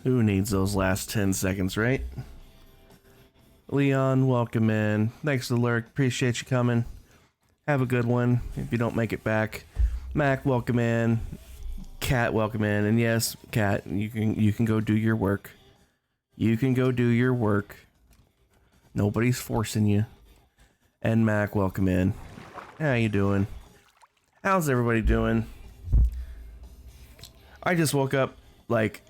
Who needs those last 10 seconds, right? Leon, welcome in. Thanks for the lurk. Appreciate you coming. Have a good one if you don't make it back. Mac, welcome in. Cat, welcome in. And yes, Cat, you can go do your work. You can go do your work. Nobody's forcing you. And Mac, welcome in. How you doing? How's everybody doing? I just woke up like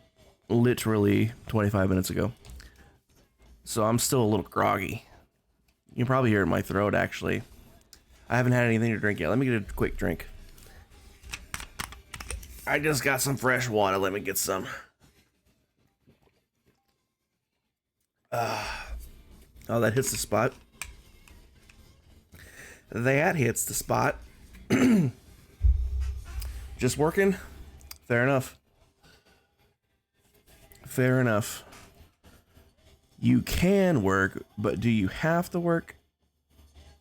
literally 25 minutes ago. So I'm still a little groggy. You can probably hear it in my throat actually. I haven't had anything to drink yet. Let me get a quick drink. I just got some fresh water. Let me get some. Oh, that hits the spot. That hits the spot. Just working? Fair enough. Fair enough. You can work, but do you have to work?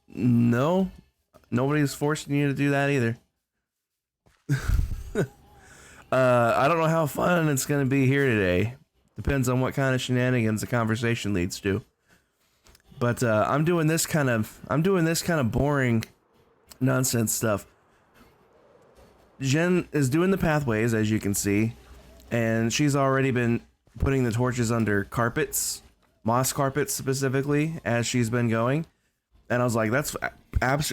No. Nobody's forcing you to do that either. I don't know how fun it's going to be here today. Depends on what kind of shenanigans the conversation leads to. But I'm doing this kind of boring nonsense stuff. Jen is doing the pathways, as you can see, and she's already been putting the torches under carpets, moss carpets specifically, as she's been going. And I was like, that's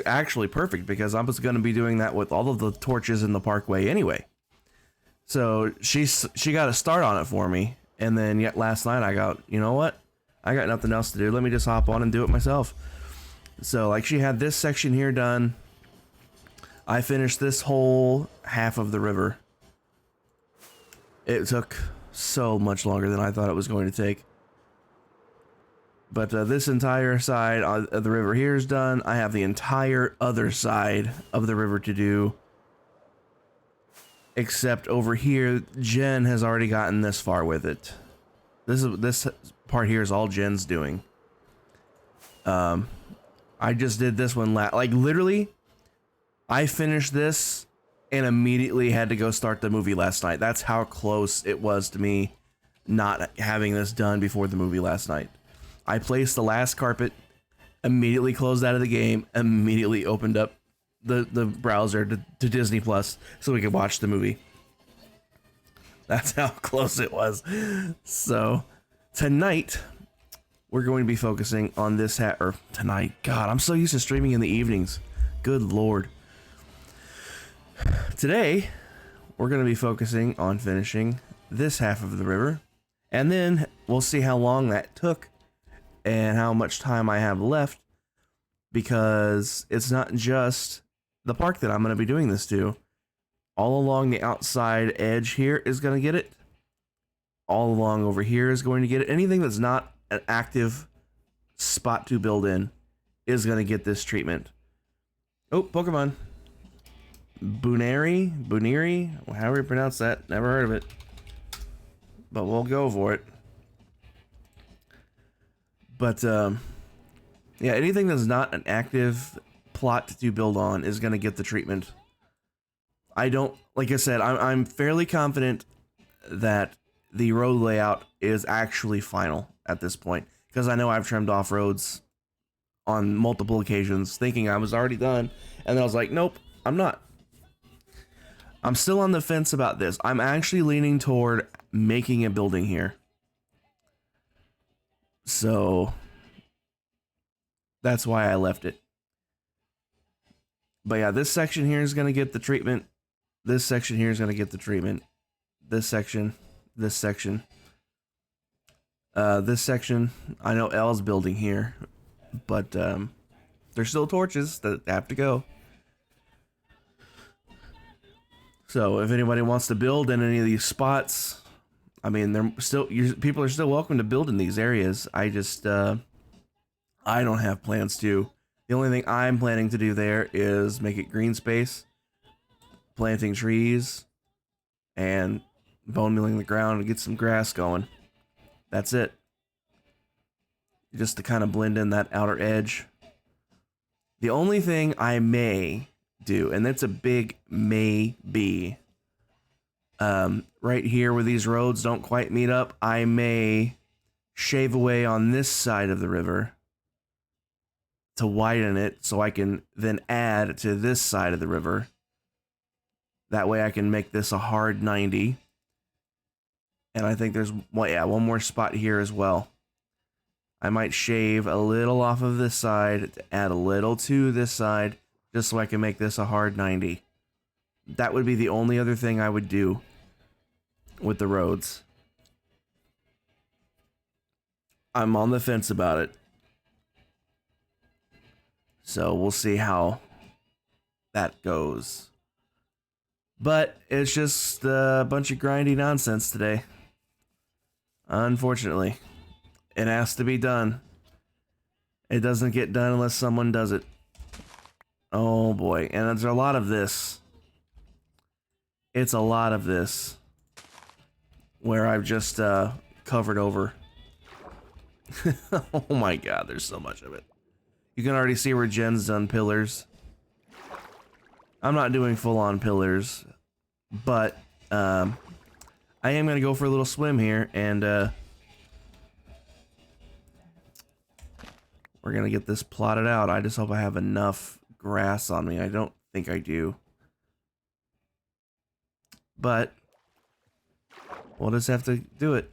actually perfect, because I was going to be doing that with all of the torches in the parkway anyway. So she got a start on it for me, and then yet last night I got, you know what? I got nothing else to do. Let me just hop on and do it myself. So like she had this section here done. I finished this whole half of the river. It took so much longer than I thought it was going to take. But this entire side of the river here is done. I have the entire other side of the river to do. Except over here, Jen has already gotten this far with it. This part here is all Jen's doing. I just did this one like literally, I finished this and immediately had to go start the movie last night. That's how close it was to me not having this done before the movie last night. I placed the last carpet, immediately closed out of the game, immediately opened up the browser to Disney Plus so we could watch the movie. That's how close it was. So tonight we're going to be focusing on this tonight. God, I'm so used to streaming in the evenings. Good Lord. Today we're going to be focusing on finishing this half of the river, and then we'll see how long that took and how much time I have left, because it's not just the park that I'm going to be doing this to. All along the outside edge here is going to get it. All along over here is going to get it. Anything that's not an active spot to build in is going to get this treatment. Oh, Pokemon. Buneri, however you pronounce that. Never heard of it. But we'll go for it. But, yeah, anything that's not an active plot to build on is going to get the treatment. I don't, like I said, I'm fairly confident that the road layout is actually final at this point, because I know I've trimmed off roads on multiple occasions thinking I was already done, and then I was like, nope, I'm not. I'm still on the fence about this. I'm actually leaning toward making a building here. So that's why I left it. But yeah, this section here is going to get the treatment. This section here is going to get the treatment. This section, this section. This section, I know L's building here, but there's still torches that have to go. So if anybody wants to build in any of these spots, I mean, people are still welcome to build in these areas. I just, I don't have plans to. The only thing I'm planning to do there is make it green space, planting trees, and bone milling the ground and get some grass going. That's it. Just to kind of blend in that outer edge. The only thing I may do, and that's a big maybe, Right here where these roads don't quite meet up, I may shave away on this side of the river to widen it so I can then add to this side of the river. That way I can make this a hard 90. And I think there's one more spot here as well. I might shave a little off of this side to add a little to this side just so I can make this a hard 90. That would be the only other thing I would do with the roads. I'm on the fence about it. So we'll see how that goes. But it's just a bunch of grindy nonsense today. Unfortunately, it has to be done. It doesn't get done unless someone does it. Oh boy, and there's a lot of this. It's a lot of this where I've just covered over. Oh my god, there's so much of it. You can already see where Jen's done pillars. I'm not doing full-on pillars, but I am going to go for a little swim here, and we're going to get this plotted out. I just hope I have enough grass on me. I don't think I do. But we'll just have to do it.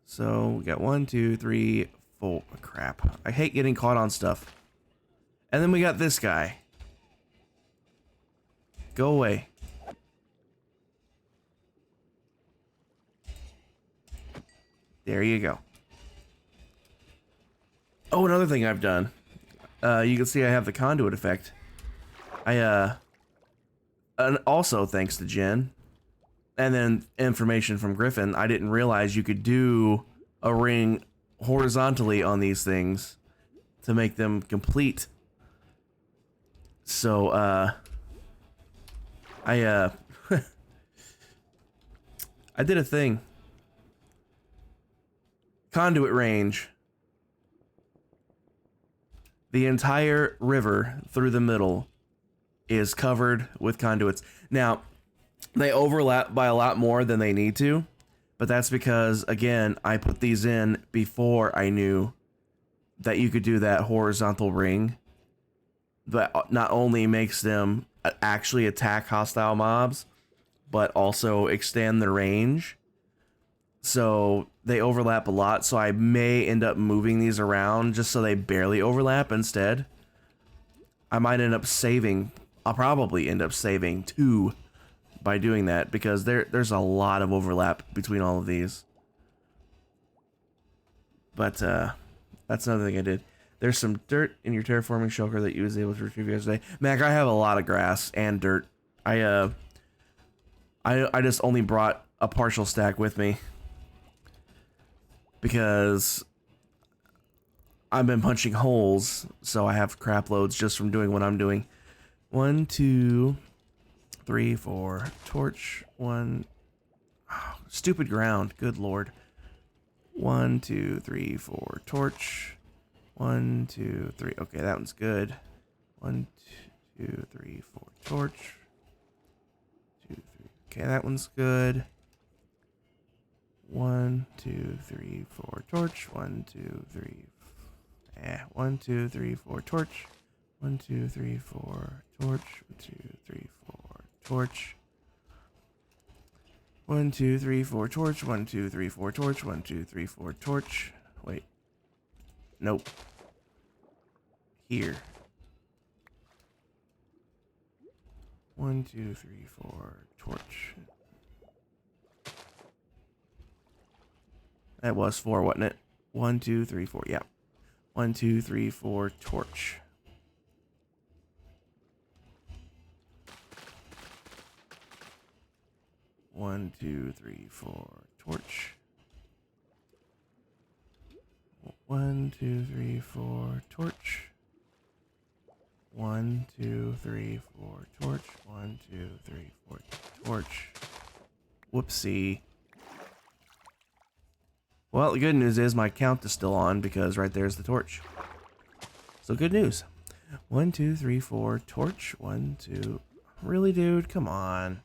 So we got 1, 2, 3, 4. Crap. I hate getting caught on stuff. And then we got this guy. Go away. There you go. Oh, another thing I've done. You can see I have the conduit effect. And also thanks to Jen, and then information from Griffin, I didn't realize you could do a ring horizontally on these things to make them complete. So, I did a thing. Conduit range. The entire river through the middle is covered with conduits. Now, they overlap by a lot more than they need to, but that's because, again, I put these in before I knew that you could do that horizontal ring that not only makes them actually attack hostile mobs, but also extend the range. So they overlap a lot, so I may end up moving these around just so they barely overlap instead. I might end up saving, I'll probably end up saving 2 by doing that, because there's a lot of overlap between all of these. But that's another thing I did. There's some dirt in your terraforming shulker that you was able to retrieve yesterday. Mac, I have a lot of grass and dirt. I just only brought a partial stack with me because I've been punching holes, so I have crap loads just from doing what I'm doing. 1, 2, 3, 4. Torch. 1. Oh, stupid ground. Good lord. 1, 2, 3, 4. Torch. 1, 2, 3. Okay, that one's good. 1, 2, 3, 4. Torch. 2, 3. Okay, that one's good. 1, 2, 3, 4. Torch. 1, 2, 3. 1, 2, 3, 4. Torch. 1, 2, 3, 4. Torch. 1, 2, 3, 4. Torch. 1, 2, 3, 4. Torch. 1, 2, 3, 4. Torch. 1, 2, 3, 4. Torch. Wait. Nope. Here. 1, 2, 3, 4. Torch. That was 4, wasn't it? 1, 2, 3, 4. Yeah. 1, 2, 3, 4. Torch. One, 2, 3, 4. Torch. 1, 2, 3, 4. Torch. 1, 2, 3, 4. Torch. 1, 2, 3, 4. Torch. Whoopsie. Well, the good news is my count is still on because right there's the torch. So good news. 1, 2, 3, 4. Torch. 1, 2. Really, dude? Come on.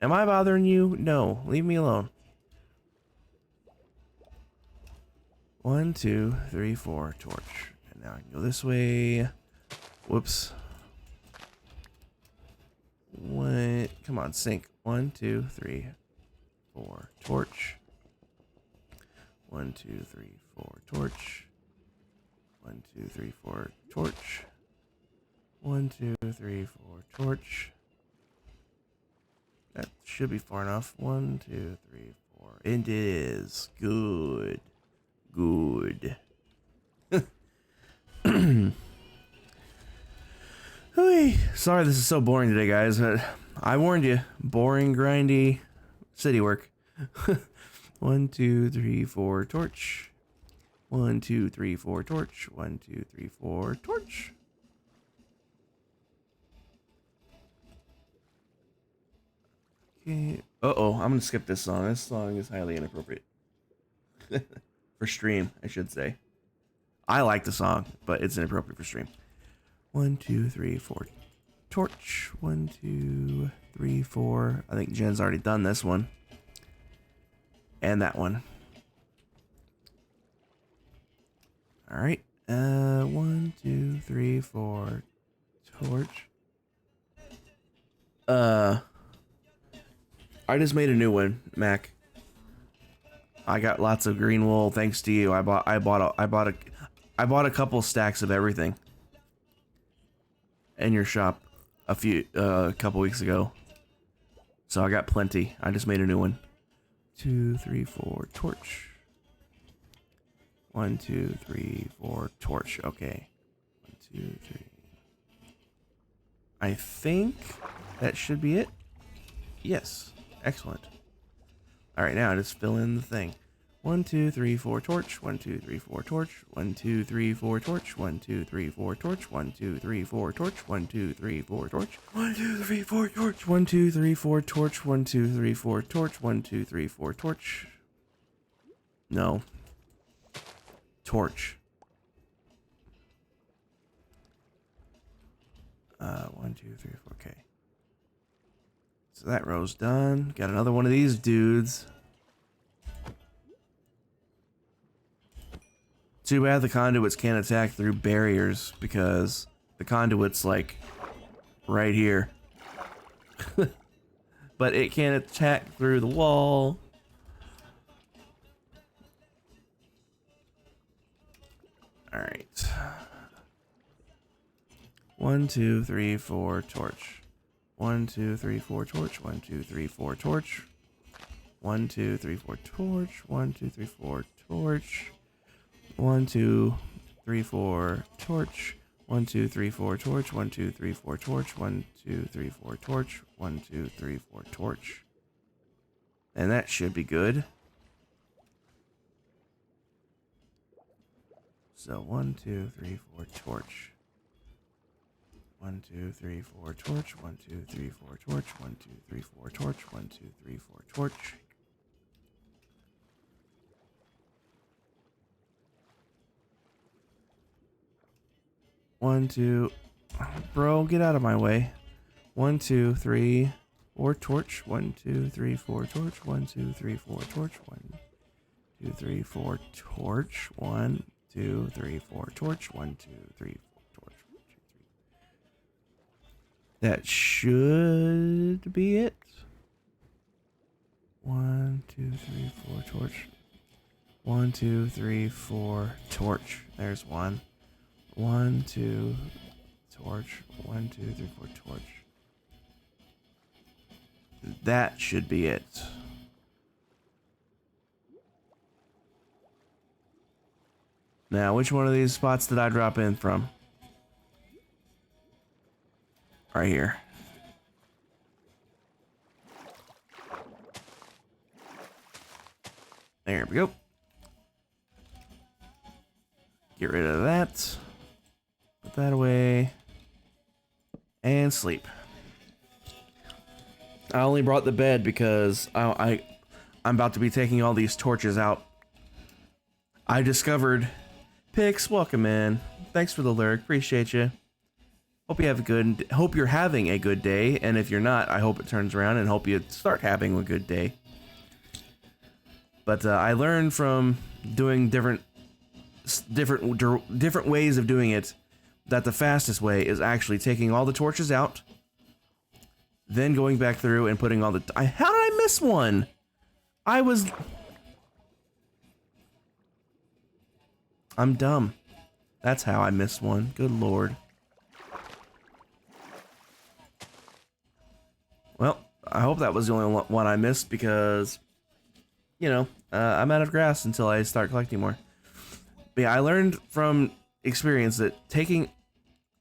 Am I bothering you? No. Leave me alone. 1, 2, 3, 4. Torch. And now I can go this way. Whoops. What? Come on, sync. 1, 2, 3, 4. Torch. 1, 2, 3, 4. Torch. 1, 2, 3, 4. Torch. 1, 2, 3, 4. Torch. That should be far enough. 1, 2, 3, 4. It is. Good. Good. Sorry this is so boring today, guys. I warned you. Boring, grindy city work. 1, 2, 3, 4. Torch. 1, 2, 3, 4. Torch. 1, 2, 3, 4. Torch. Okay. Uh-oh, I'm gonna skip this song. This song is highly inappropriate. For stream, I should say. I like the song, but it's inappropriate for stream. 1, 2, 3, 4. Torch. 1, 2, 3, 4. I think Jen's already done this one. And that one. Alright. 1, 2, 3, 4. Torch. I just made a new one, Mac. I got lots of green wool thanks to you. I bought a couple stacks of everything in your shop a couple weeks ago. So I got plenty. I just made a new one. 2, 3, 4. Torch. 1, 2, 3, 4. Torch. Okay. 1, 2, 3. I think that should be it. Yes. Excellent. Alright, now just fill in the thing. 1, 2, 3, 4. Torch. 1, 2, 3, 4. Torch. 1, 2, 3, 4. Torch. 1, 2, 3, 4. Torch. 1, 2, 3, 4. Torch. 1, 2, 3, 4. Torch. 1, 2, 3, 4. Torch. 1, 2, 3, 4. Torch. 1, 2, 3, 4. Torch. 1, 2, 3, 4. Torch. No. Torch. 1, 2, 3, 4. Okay. So that row's done. Got another one of these dudes. Too bad the conduits can't attack through barriers because the conduit's like right here. But it can attack through the wall. Alright. 1, 2, 3, 4. Torch. 1, 2, 3, 4. Torch. 1, 2, 3, 4. Torch. 1, 2, 3, 4. Torch. 1, 2, 3, 4. Torch. 1, 2, 3, 4. Torch. 1, 2, 3, 4. Torch. 1, 2, 3, 4. Torch. 1, 2, 3, 4. Torch. 1, 2, 3, 4. Torch. And that should be good. So 1, 2, 3, 4. Torch. 1, 2, 3, 4. Torch. 1, 2, 3, 4. Torch. 1, 2, 3, 4. Torch. 1, 2, 3, 4. Torch. One, two, bro, get out of my way. 1, 2, 3, 4. Torch. 1, 2, 3, 4. Torch. 1, 2, 3, 4. Torch. 1, 2, 3, 4. Torch. 1, 2, 3, 4. Torch. 1, 2, 3, 4. Torch. 1, 2, 3. That should be it. 1, 2, 3, 4. Torch. 1, 2, 3, 4. Torch. There's one. 1, 2, torch. 1, 2, 3, 4, torch. That should be it. Now, which one of these spots did I drop in from? Right here. There we go. Get rid of that. Put that away. And sleep. I only brought the bed because I'm about to be taking all these torches out. I discovered... Pix, welcome in. Thanks for the lurk. Appreciate you. Hope you're having a good day, and if you're not, I hope it turns around and hope you start having a good day. But I learned from doing different ways of doing it that the fastest way is actually taking all the torches out, then going back through and putting all the... how did I miss one? I'm dumb. That's how I missed one. Good lord. Well, I hope that was the only one I missed because, you know, I'm out of grass until I start collecting more. But yeah, I learned from experience that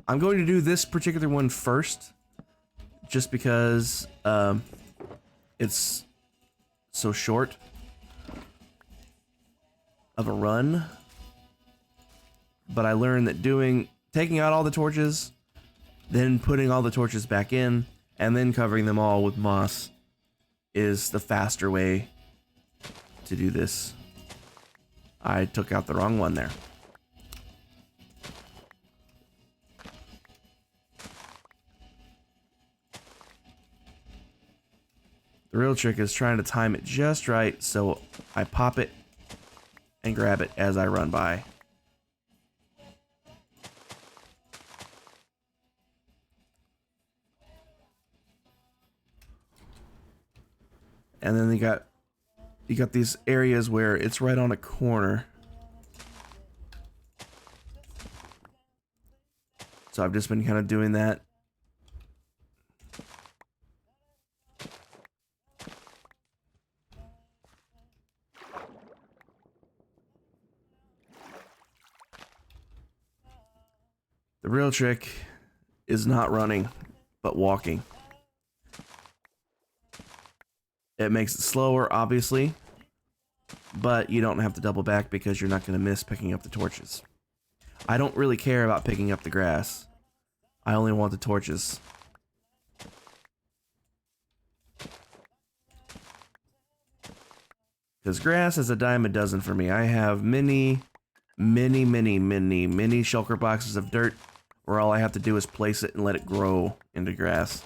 I'm going to do this particular one first, just because it's so short of a run. But I learned that taking out all the torches, then putting all the torches back in, and then covering them all with moss is the faster way to do this. I took out the wrong one there. The real trick is trying to time it just right so I pop it and grab it as I run by. And then you got these areas where it's right on a corner. So I've just been kind of doing that. The real trick is not running, but walking. It makes it slower, obviously, but you don't have to double back because you're not going to miss picking up the torches. I don't really care about picking up the grass. I only want the torches. Because grass is a dime a dozen for me. I have many shulker boxes of dirt where all I have to do is place it and let it grow into grass.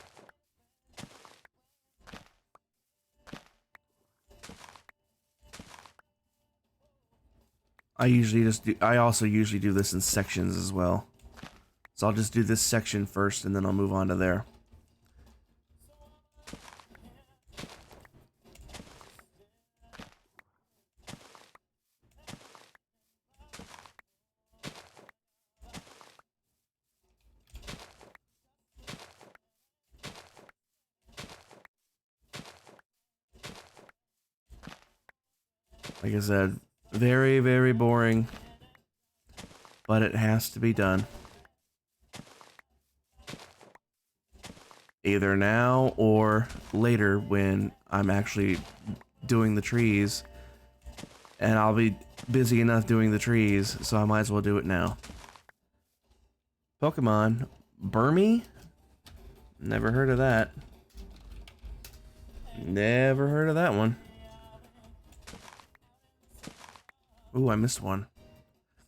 I also usually do this in sections as well. So I'll just do this section first and then I'll move on to there. Like I said, very boring, but it has to be done. Either now or later when I'm actually doing the trees, and I'll be busy enough doing the trees, so I might as well do it now. Pokemon Burmy? Never heard of that. Never heard of that one. Ooh, I missed one.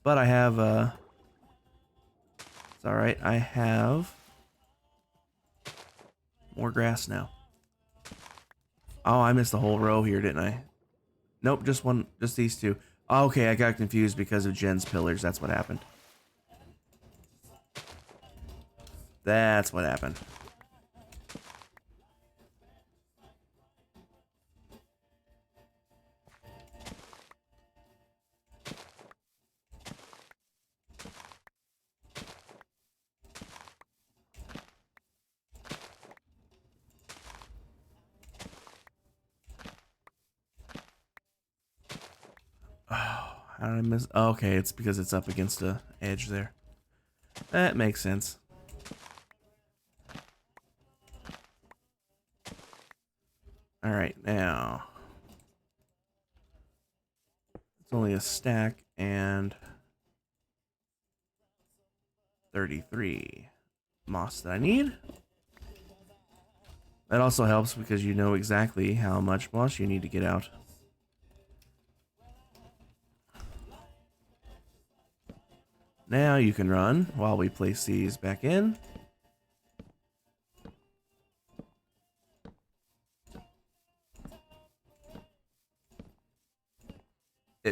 But I have, it's alright, I have more grass now. Oh, I missed the whole row here, didn't I? Nope, just one, just these two. Oh, okay, I got confused because of Jen's pillars, that's what happened. That's what happened. How did I miss? Oh, okay, it's because it's up against the edge there. That makes sense. Alright, now. It's only a stack and 33 moss that I need. That also helps because you know exactly how much moss you need to get out. Now you can run while we place these back in.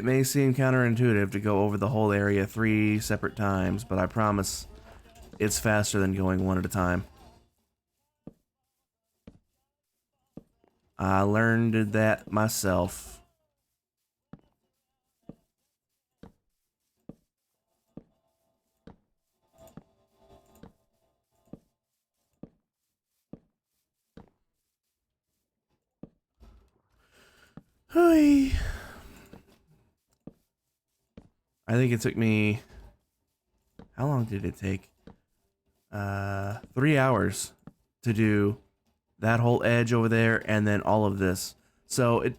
It may seem counterintuitive to go over the whole area 3 separate times, but I promise it's faster than going one at a time. I learned that myself. Hi. I think it took me... How long did it take? 3 hours to do that whole edge over there and then all of this. So it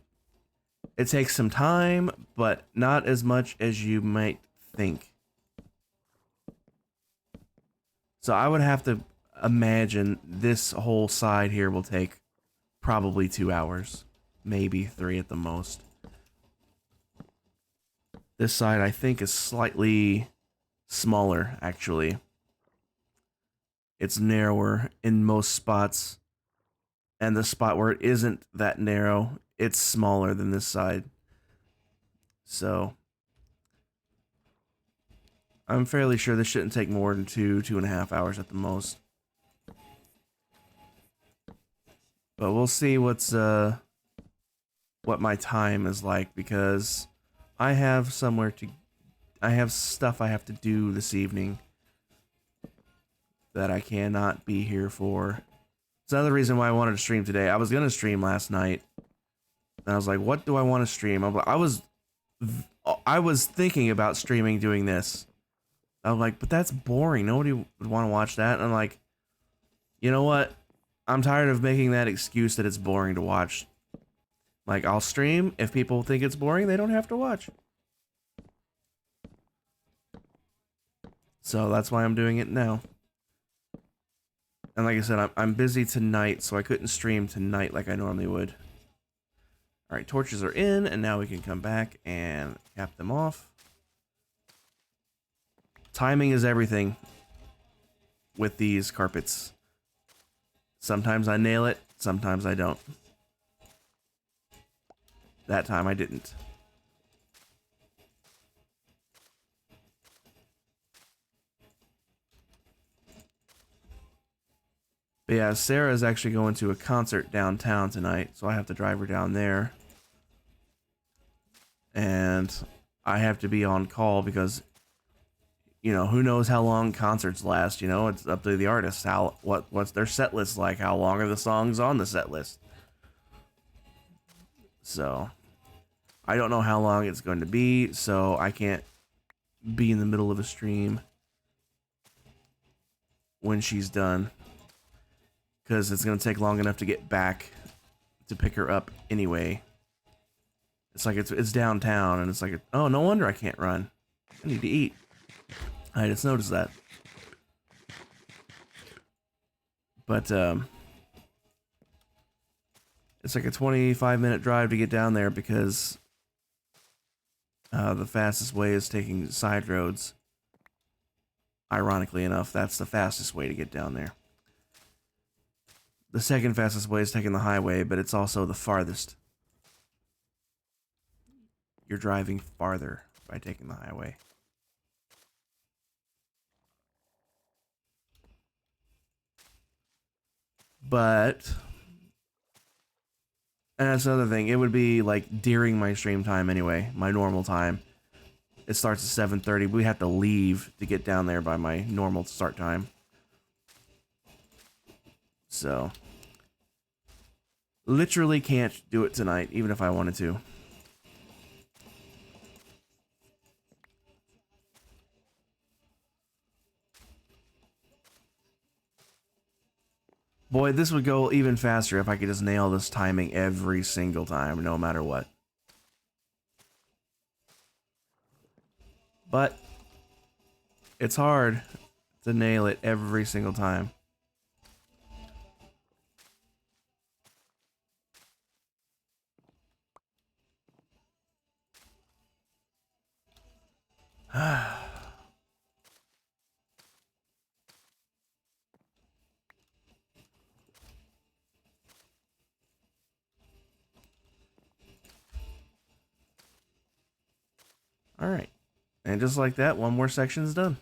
takes some time, but not as much as you might think. So I would have to imagine this whole side here will take probably 2 hours, maybe 3 at the most. This side I think is slightly smaller, actually. It's narrower in most spots, and the spot where it isn't that narrow, it's smaller than this side. So I'm fairly sure this shouldn't take more than 2.5 hours at the most. But we'll see what my time is like, because I have stuff I have to do this evening that I cannot be here for. It's another reason why I wanted to stream today. I was gonna stream last night, and I was like, what do I want to stream? I was thinking about streaming doing this. I'm like, but that's boring. Nobody would want to watch that. And I'm like, you know what? I'm tired of making that excuse that it's boring to watch. Like, I'll stream. If people think it's boring, they don't have to watch. So that's why I'm doing it now. And like I said, I'm busy tonight, so I couldn't stream tonight like I normally would. Alright, torches are in, and now we can come back and cap them off. Timing is everything with these carpets. Sometimes I nail it, sometimes I don't. That time I didn't. But yeah, Sarah is actually going to a concert downtown tonight, so I have to drive her down there. And I have to be on call because, you know, who knows how long concerts last, you know? It's up to the artist. What's their set list like? How long are the songs on the set list? So, I don't know how long it's going to be, so I can't be in the middle of a stream when she's done, because it's going to take long enough to get back to pick her up anyway. It's like it's downtown, and it's like, oh, no wonder I can't run. I need to eat. I just noticed that. But it's like a 25-minute drive to get down there, because the fastest way is taking side roads. Ironically enough, that's the fastest way to get down there. The second fastest way is taking the highway, but it's also the farthest. You're driving farther by taking the highway. But, and that's another thing, it would be like during my stream time anyway, my normal time. It starts at 7:30. We have to leave to get down there by my normal start time. So, literally can't do it tonight, even if I wanted to. Boy, this would go even faster if I could just nail this timing every single time, no matter what. But it's hard to nail it every single time. Alright. And just like that, one more section is done.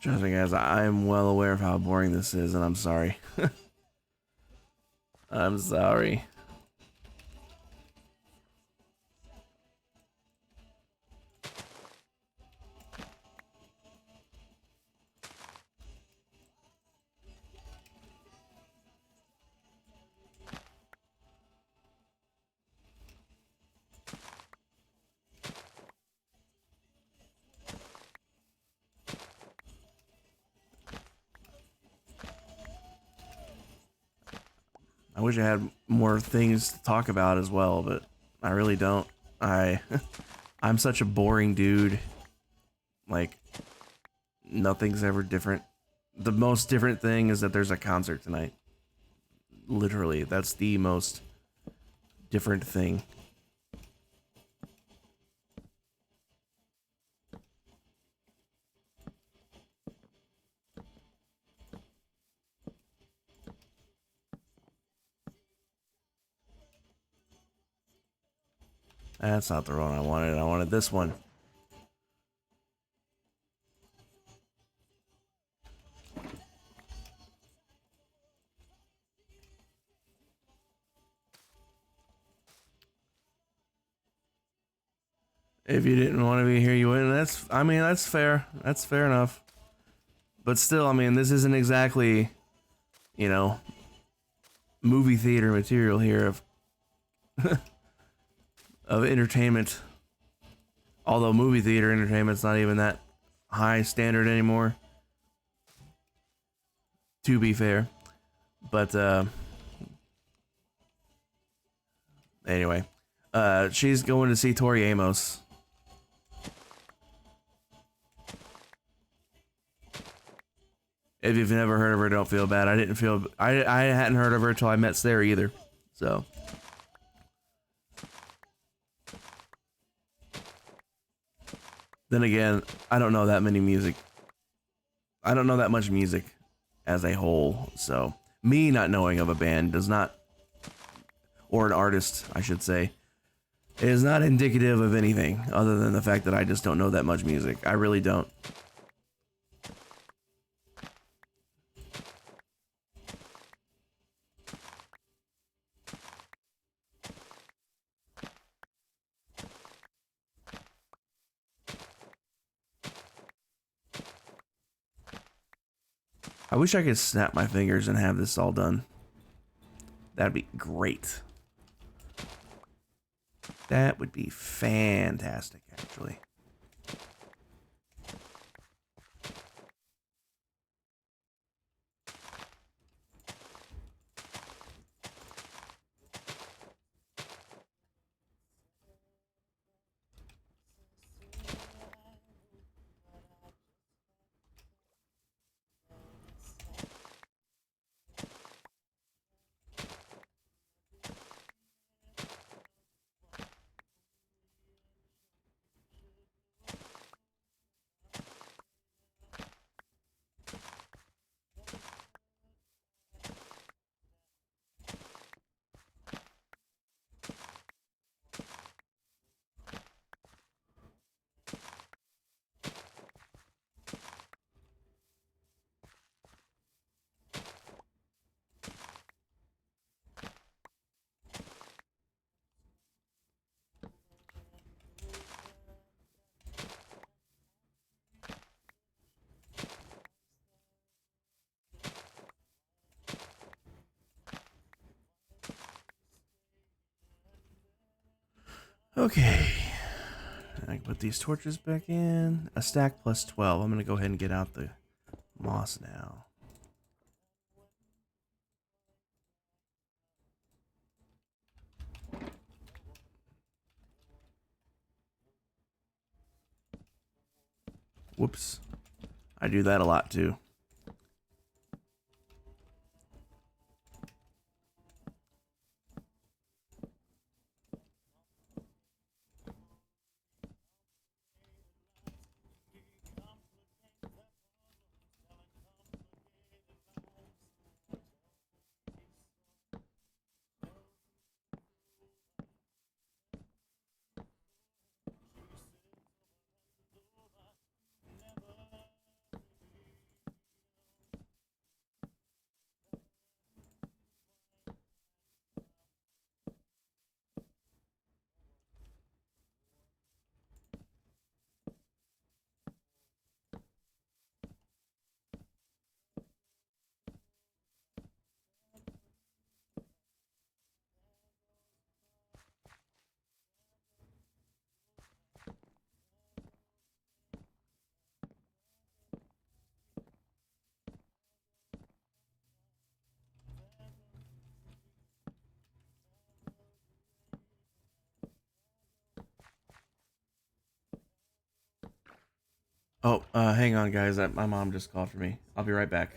Trust me, guys, I'm well aware of how boring this is, and I'm sorry. I'm sorry. I wish I had more things to talk about as well, but I really don't. I'm such a boring dude. Like, nothing's ever different. The most different thing is that there's a concert tonight. Literally, that's the most different thing. That's not the one I wanted. I wanted this one. If you didn't want to be here, you wouldn't. That's, I mean, that's fair. That's fair enough. But still, I mean, this isn't exactly, you know, movie theater material here of of entertainment. Although movie theater entertainment's not even that high standard anymore, to be fair. But anyway, she's going to see Tori Amos. If you've never heard of her, don't feel bad. I hadn't heard of her until I met Sarah either. So. Then again, I don't know that many music. I don't know that much music as a whole. So me not knowing of a band does not, or an artist, I should say, is not indicative of anything other than the fact that I just don't know that much music. I really don't. I wish I could snap my fingers and have this all done. That'd be great. That would be fantastic, actually. Okay. I can put these torches back in. A stack plus 12. I'm going to go ahead and get out the moss now. Whoops. I do that a lot too. Oh, hang on, guys. My mom just called for me. I'll be right back.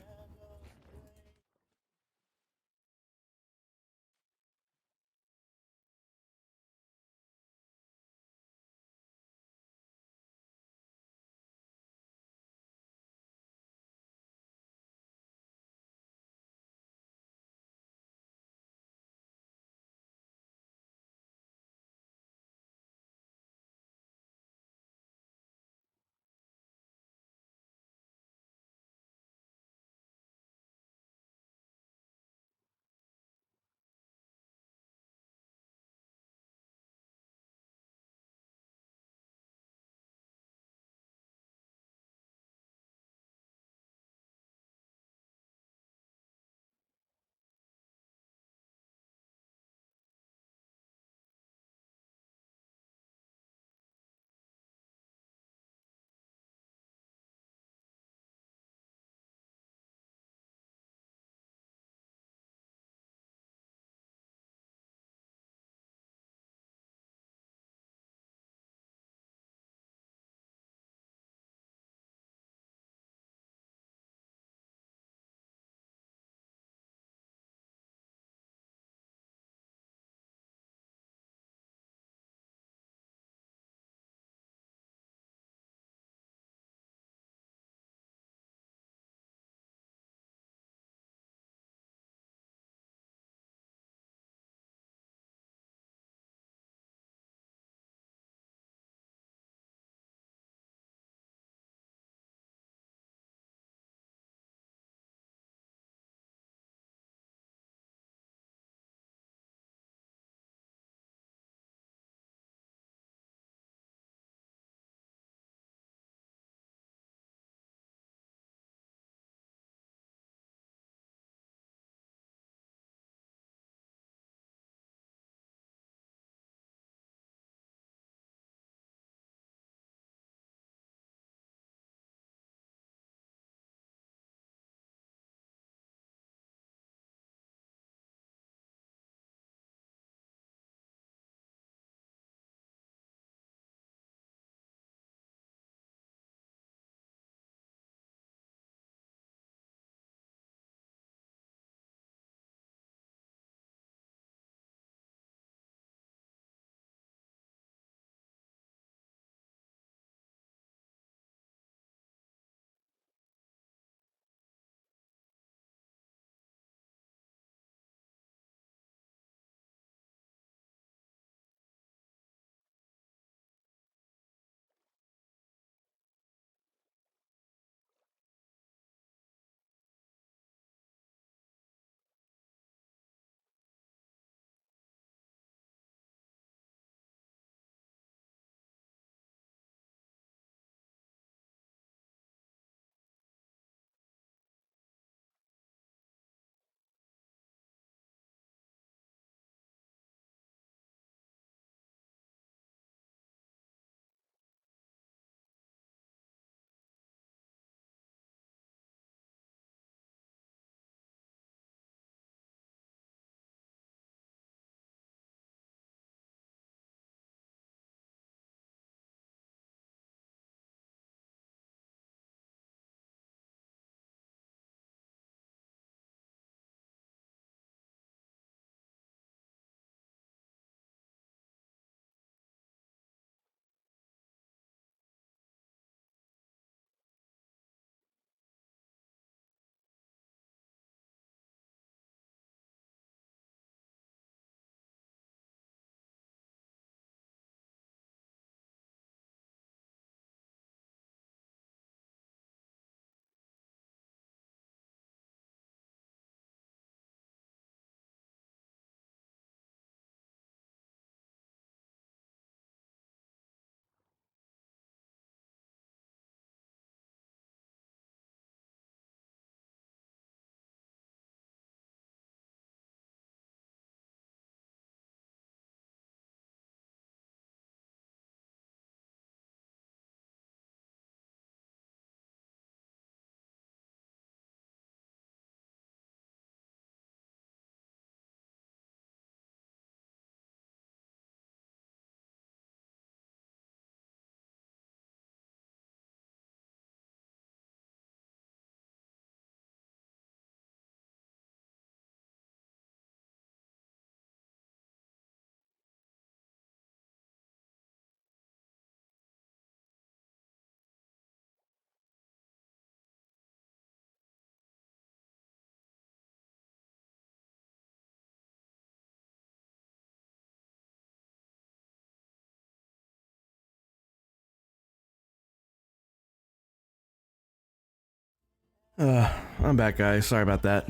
I'm back, guys. Sorry about that.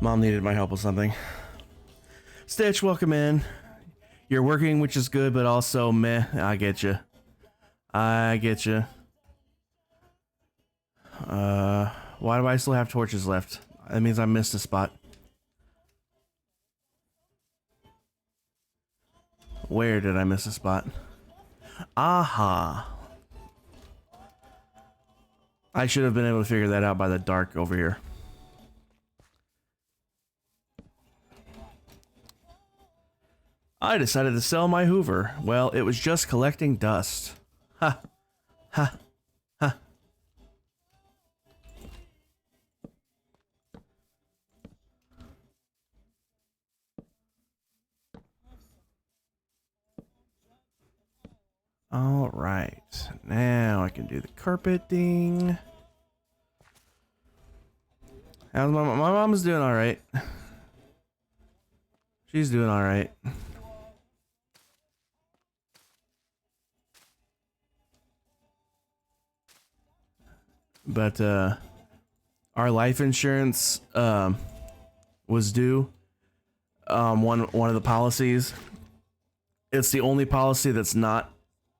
Mom needed my help with something. Stitch, welcome in. You're working, which is good, but also meh. I get you. I get you. Why do I still have torches left? That means I missed a spot. Where did I miss a spot? Aha. I should have been able to figure that out by the dark over here. I decided to sell my Hoover. Well, it was just collecting dust. Ha. Ha. Ha. All right. Now I can do the carpeting. How's my mom's doing all right. She's doing all right. But our life insurance was due. One of the policies. It's the only policy that's not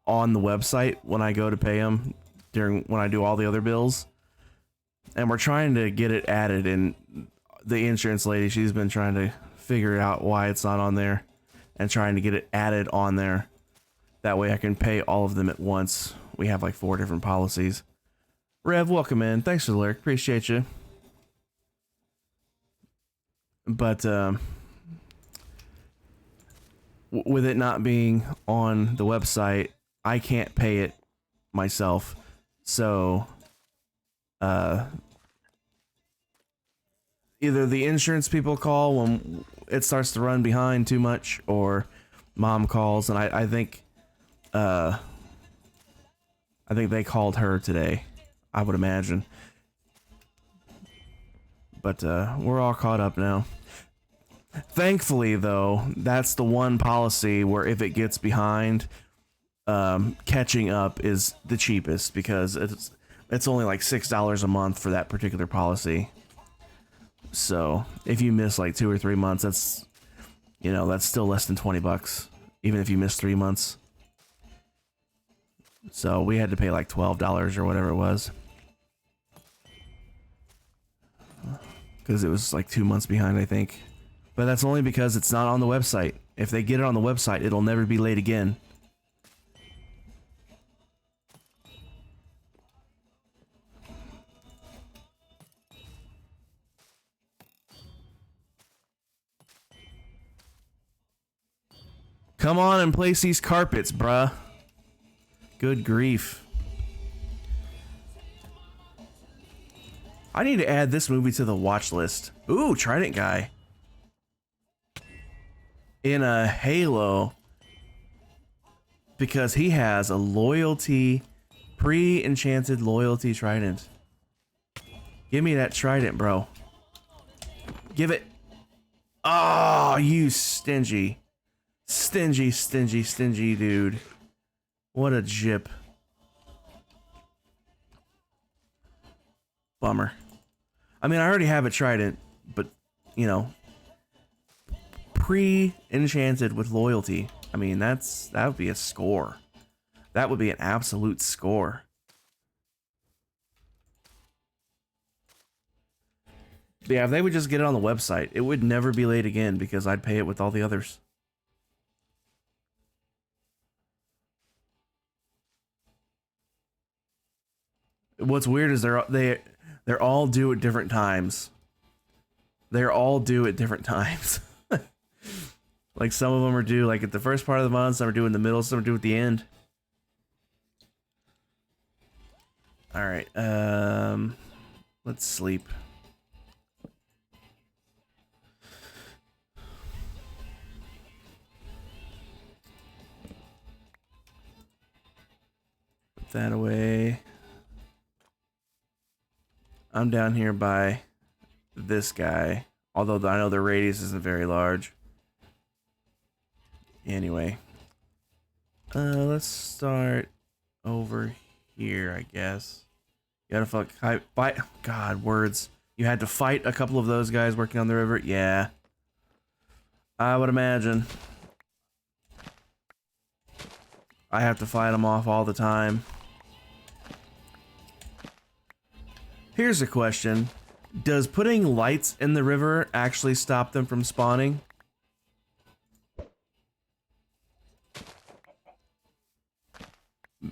on the website when I go to pay them when I do all the other bills. And we're trying to get it added, and the insurance lady, she's been trying to figure out why it's not on there and trying to get it added on there. That way I can pay all of them at once. We have like 4 different policies. Rev, welcome in. Thanks for the lurk. Appreciate you. But with it not being on the website, I can't pay it myself. So either the insurance people call when it starts to run behind too much, or mom calls, and I think they called her today, I would imagine. But we're all caught up now. Thankfully, though, that's the one policy where if it gets behind, catching up is the cheapest, because it's only like $6 a month for that particular policy. So if you miss like 2 or 3 months, that's still less than $20, even if you miss 3 months. So we had to pay like $12 or whatever it was, because it was like 2 months behind, I think. But that's only because it's not on the website. If they get it on the website, it'll never be late again. Come on and place these carpets, bruh. Good grief. I need to add this movie to the watch list. Ooh, Trident guy. In a Halo. Because he has a loyalty, pre-enchanted loyalty trident. Give me that trident, bro. Give it. Oh, you stingy. Stingy, stingy, stingy dude. What a jip. Bummer. I mean, I already have a trident, but, pre-enchanted with loyalty. I mean, that would be a score. That would be an absolute score. Yeah, if they would just get it on the website, it would never be late again, because I'd pay it with all the others. What's weird is they're all due at different times. They're all due at different times. Like, some of them are due like at the first part of the month, some are due in the middle, some are due at the end. All right, let's sleep. Put that away. I'm down here by this guy, although I know the radius isn't very large. Anyway, let's start over here, I guess. You gotta fight. God, words. You had to fight a couple of those guys working on the river? Yeah. I would imagine. I have to fight them off all the time. Here's a question. Does putting lights in the river actually stop them from spawning?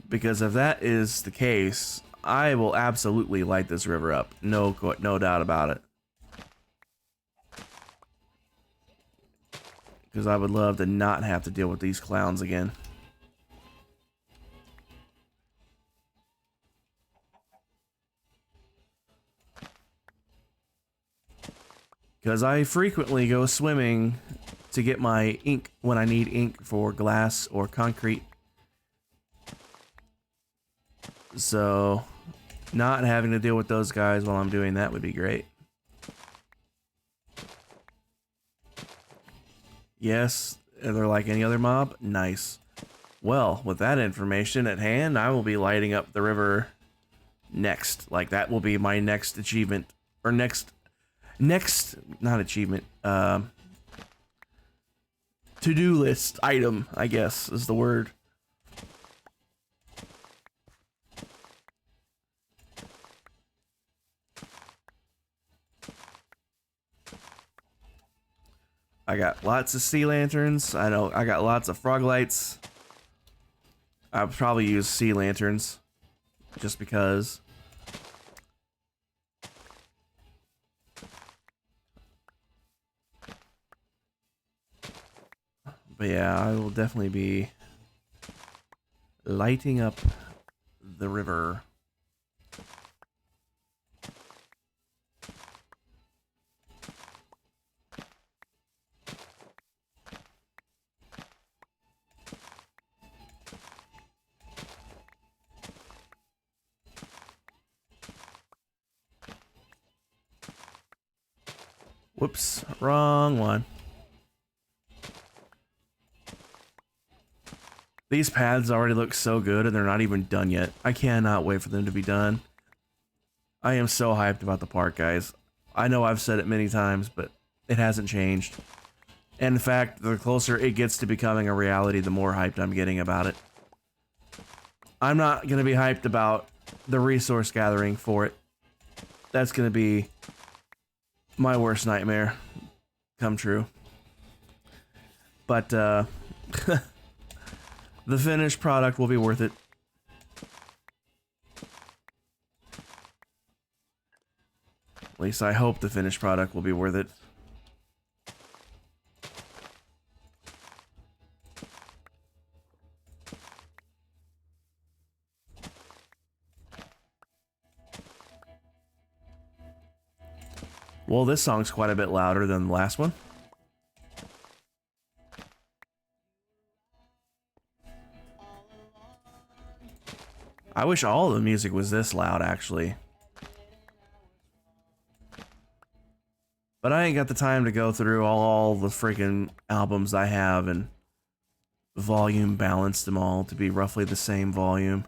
Because if that is the case, I will absolutely light this river up. No doubt about it. Because I would love to not have to deal with these clowns again. Because I frequently go swimming to get my ink when I need ink for glass or concrete. So, not having to deal with those guys while I'm doing that would be great. Yes, they're like any other mob. Nice. Well, with that information at hand, I will be lighting up the river next. Like, that will be my next achievement. Or next, not achievement, to-do list item, I guess, is the word. I got lots of sea lanterns. I know I got lots of frog lights. I'll probably use sea lanterns just because. But yeah, I will definitely be lighting up the river. Whoops, wrong one. These paths already look so good and they're not even done yet. I cannot wait for them to be done. I am so hyped about the park, guys. I know I've said it many times, but it hasn't changed. And in fact, the closer it gets to becoming a reality, the more hyped I'm getting about it. I'm not going to be hyped about the resource gathering for it. That's going to be my worst nightmare come true. But, the finished product will be worth it. At least I hope the finished product will be worth it. Well, this song's quite a bit louder than the last one. I wish all the music was this loud, actually. But I ain't got the time to go through all the freaking albums I have and volume balance them all to be roughly the same volume.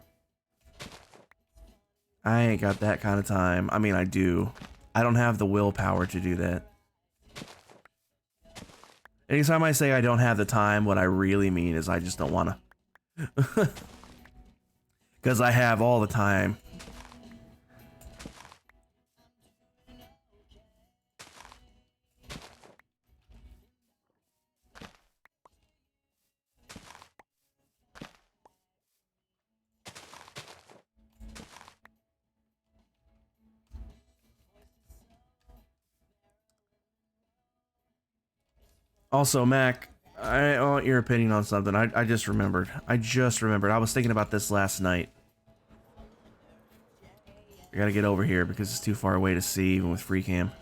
I ain't got that kind of time. I mean, I do. I don't have the willpower to do that. Anytime I say I don't have the time, what I really mean is I just don't want to. Because I have all the time. Also, Mac, I want your opinion on something. I just remembered. I was thinking about this last night. I gotta get over here because it's too far away to see even with free cam.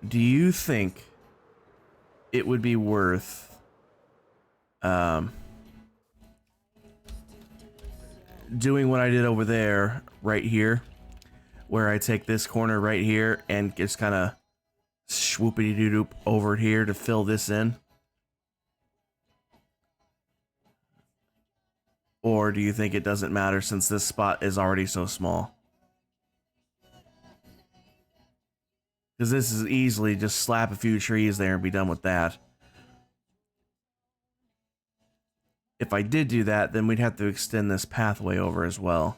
Do you think it would be worth doing what I did over there right here, where I take this corner right here and just kind of swoopity doo doop over here to fill this in? Or do you think it doesn't matter since this spot is already so small? Because this is easily just slap a few trees there and be done with that. If I did do that, then we'd have to extend this pathway over as well.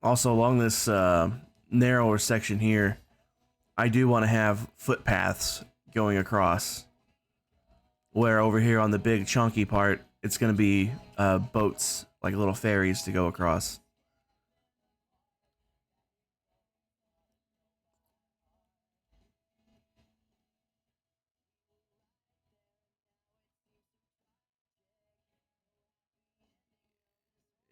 Also, along this narrower section here, I do want to have footpaths going across. Where over here on the big chunky part, it's going to be boats, like little ferries to go across.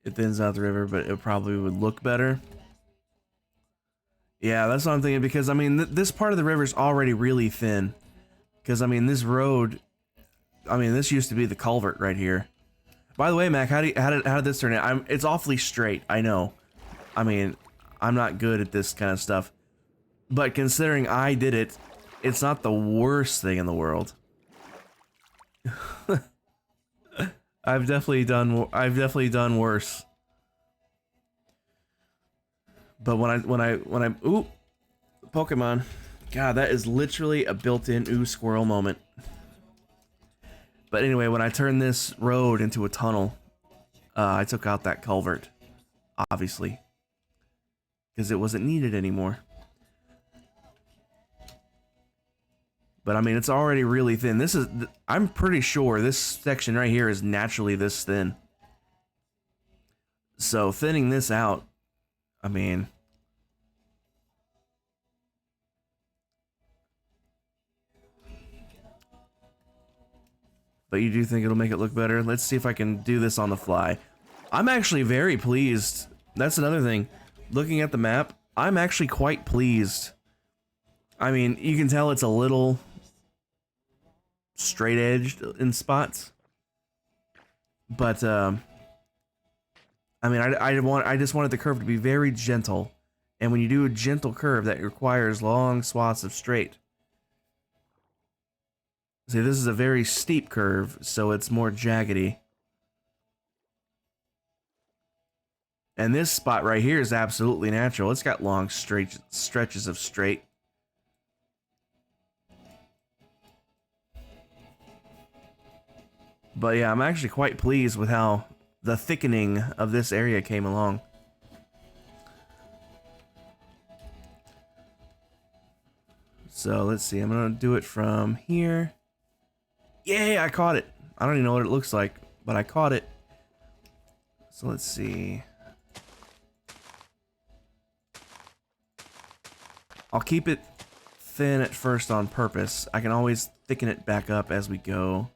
It thins out the river, but it probably would look better. Yeah, that's what I'm thinking, because, I mean, this part of the river is already really thin. Because, I mean, this road... I mean, this used to be the culvert right here. By the way, Mac, how did this turn out? It's awfully straight, I know. I mean, I'm not good at this kind of stuff. But considering I did it, it's not the worst thing in the world. I've definitely done worse. But when I ooh, Pokemon. God, that is literally a built-in ooh squirrel moment. But anyway, when I turned this road into a tunnel, I took out that culvert, obviously, because it wasn't needed anymore. But I mean, it's already really thin. This is, I'm pretty sure this section right here is naturally this thin. So thinning this out, I mean, but you do think it'll make it look better? Let's see if I can do this on the fly. I'm actually very pleased. That's another thing. Looking at the map, I'm actually quite pleased. I mean, you can tell it's a little straight-edged in spots. But, I mean, I just wanted the curve to be very gentle. And when you do a gentle curve, that requires long swaths of straight. See, this is a very steep curve, so it's more jaggedy. And this spot right here is absolutely natural. It's got long straight stretches of straight. But yeah, I'm actually quite pleased with how the thickening of this area came along. So let's see, I'm gonna do it from here. Yay, I caught it. I don't even know what it looks like, but I caught it. So let's see. I'll keep it thin at first on purpose. I can always thicken it back up as we go.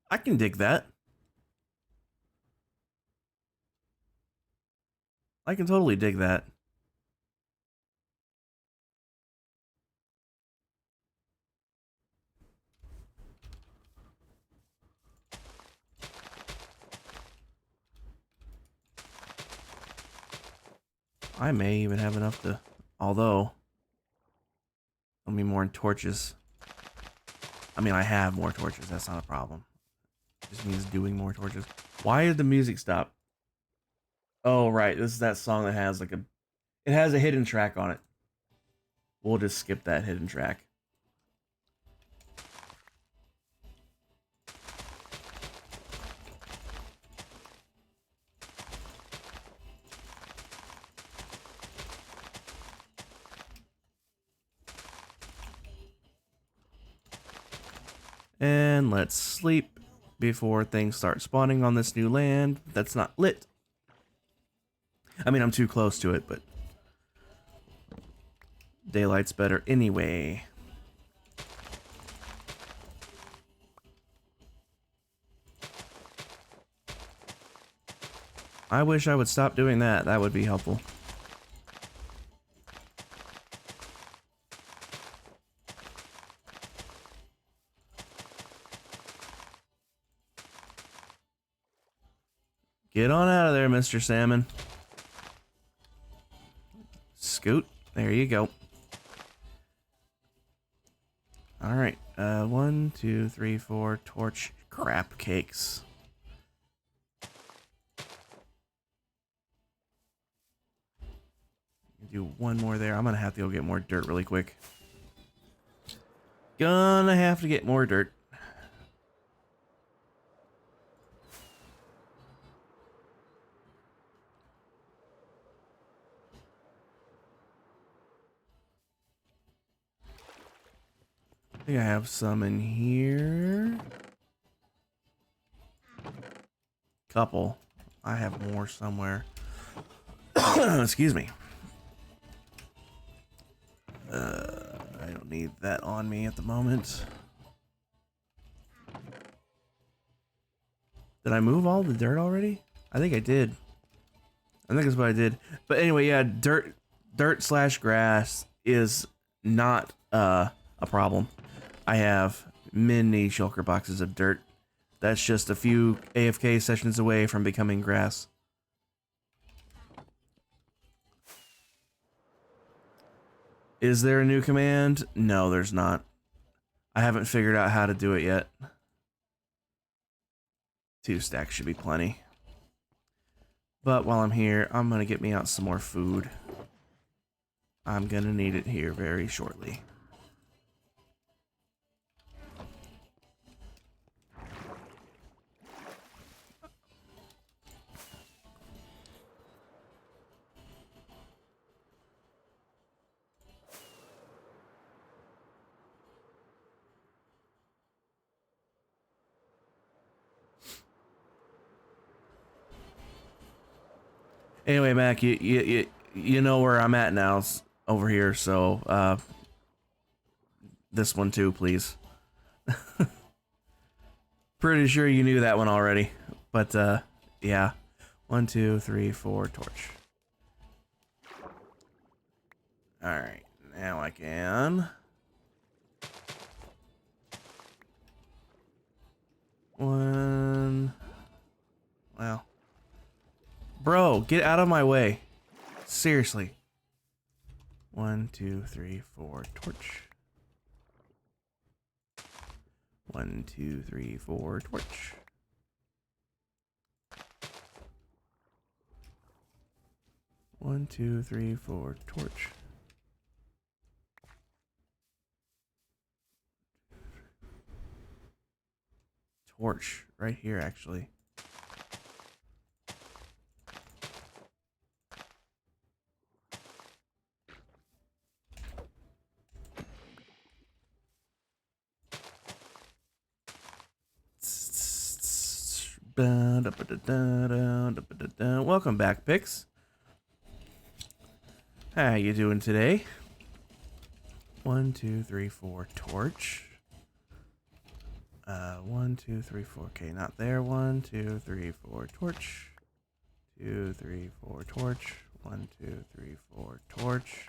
I can dig that. I can totally dig that. I may even have enough to, although, I'll need more torches. I mean, I have more torches, that's not a problem. It just means doing more torches. Why did the music stop? Oh, right, this is that song that has like it has a hidden track on it. We'll just skip that hidden track. And let's sleep before things start spawning on this new land that's not lit. I mean, I'm too close to it, but daylight's better anyway. I wish I would stop doing that. That would be helpful. Get on out of there, Mr. Salmon. Scoot. There you go. Alright. 1, 2, 3, 4 torch crap cakes. Do one more there. I'm gonna have to go get more dirt really quick. Gonna have to get more dirt. I think I have some in here. Couple. I have more somewhere. Excuse me. I don't need that on me at the moment. Did I move all the dirt already? I think I did. I think that's what I did. But anyway, yeah, dirt slash grass is not a problem. I have many shulker boxes of dirt. That's just a few AFK sessions away from becoming grass. Is there a new command? No, there's not. I haven't figured out how to do it yet. 2 stacks should be plenty. But while I'm here, I'm gonna get me out some more food. I'm gonna need it here very shortly. Anyway, Mac, you know where I'm at now, over here, so this one too, please. Pretty sure you knew that one already, but yeah. 1, 2, 3, 4 torch. Alright, now I can. One. Well. Bro, get out of my way. Seriously. 1, 2, 3, 4 torch. 1, 2, 3, 4 torch. 1, 2, 3, 4 torch. Torch right here, actually. Welcome back, Pix. How you doing today? 1, 2, 3, 4 torch. 1, 2, 3, 4. Okay, not there. 1, 2, 3, 4 torch. 2, 3, 4 torch. 1, 2, 3, 4 torch.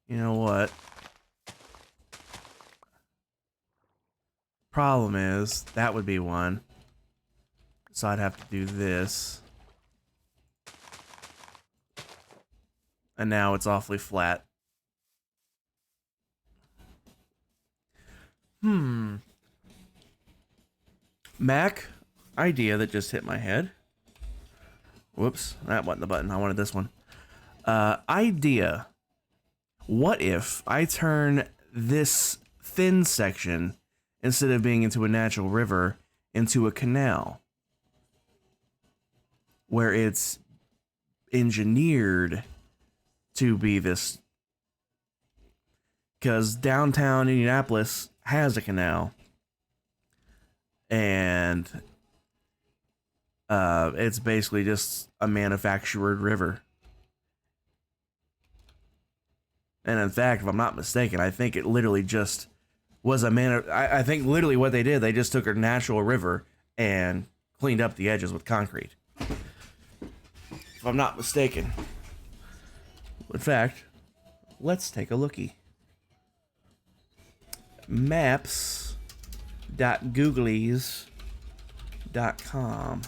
You know what? Problem is, that would be one. So I'd have to do this. And now it's awfully flat. Mac, idea that just hit my head. Whoops, that wasn't the button. I wanted this one. Idea. What if I turn this thin section instead of being into a natural river, into a canal where it's engineered to be this, because downtown Indianapolis has a canal, and it's basically just a manufactured river. And in fact, if I'm not mistaken, I think it literally just was I think literally what they did, they just took a natural river and cleaned up the edges with concrete. If I'm not mistaken. In fact, let's take a lookie. Maps.googlies.com.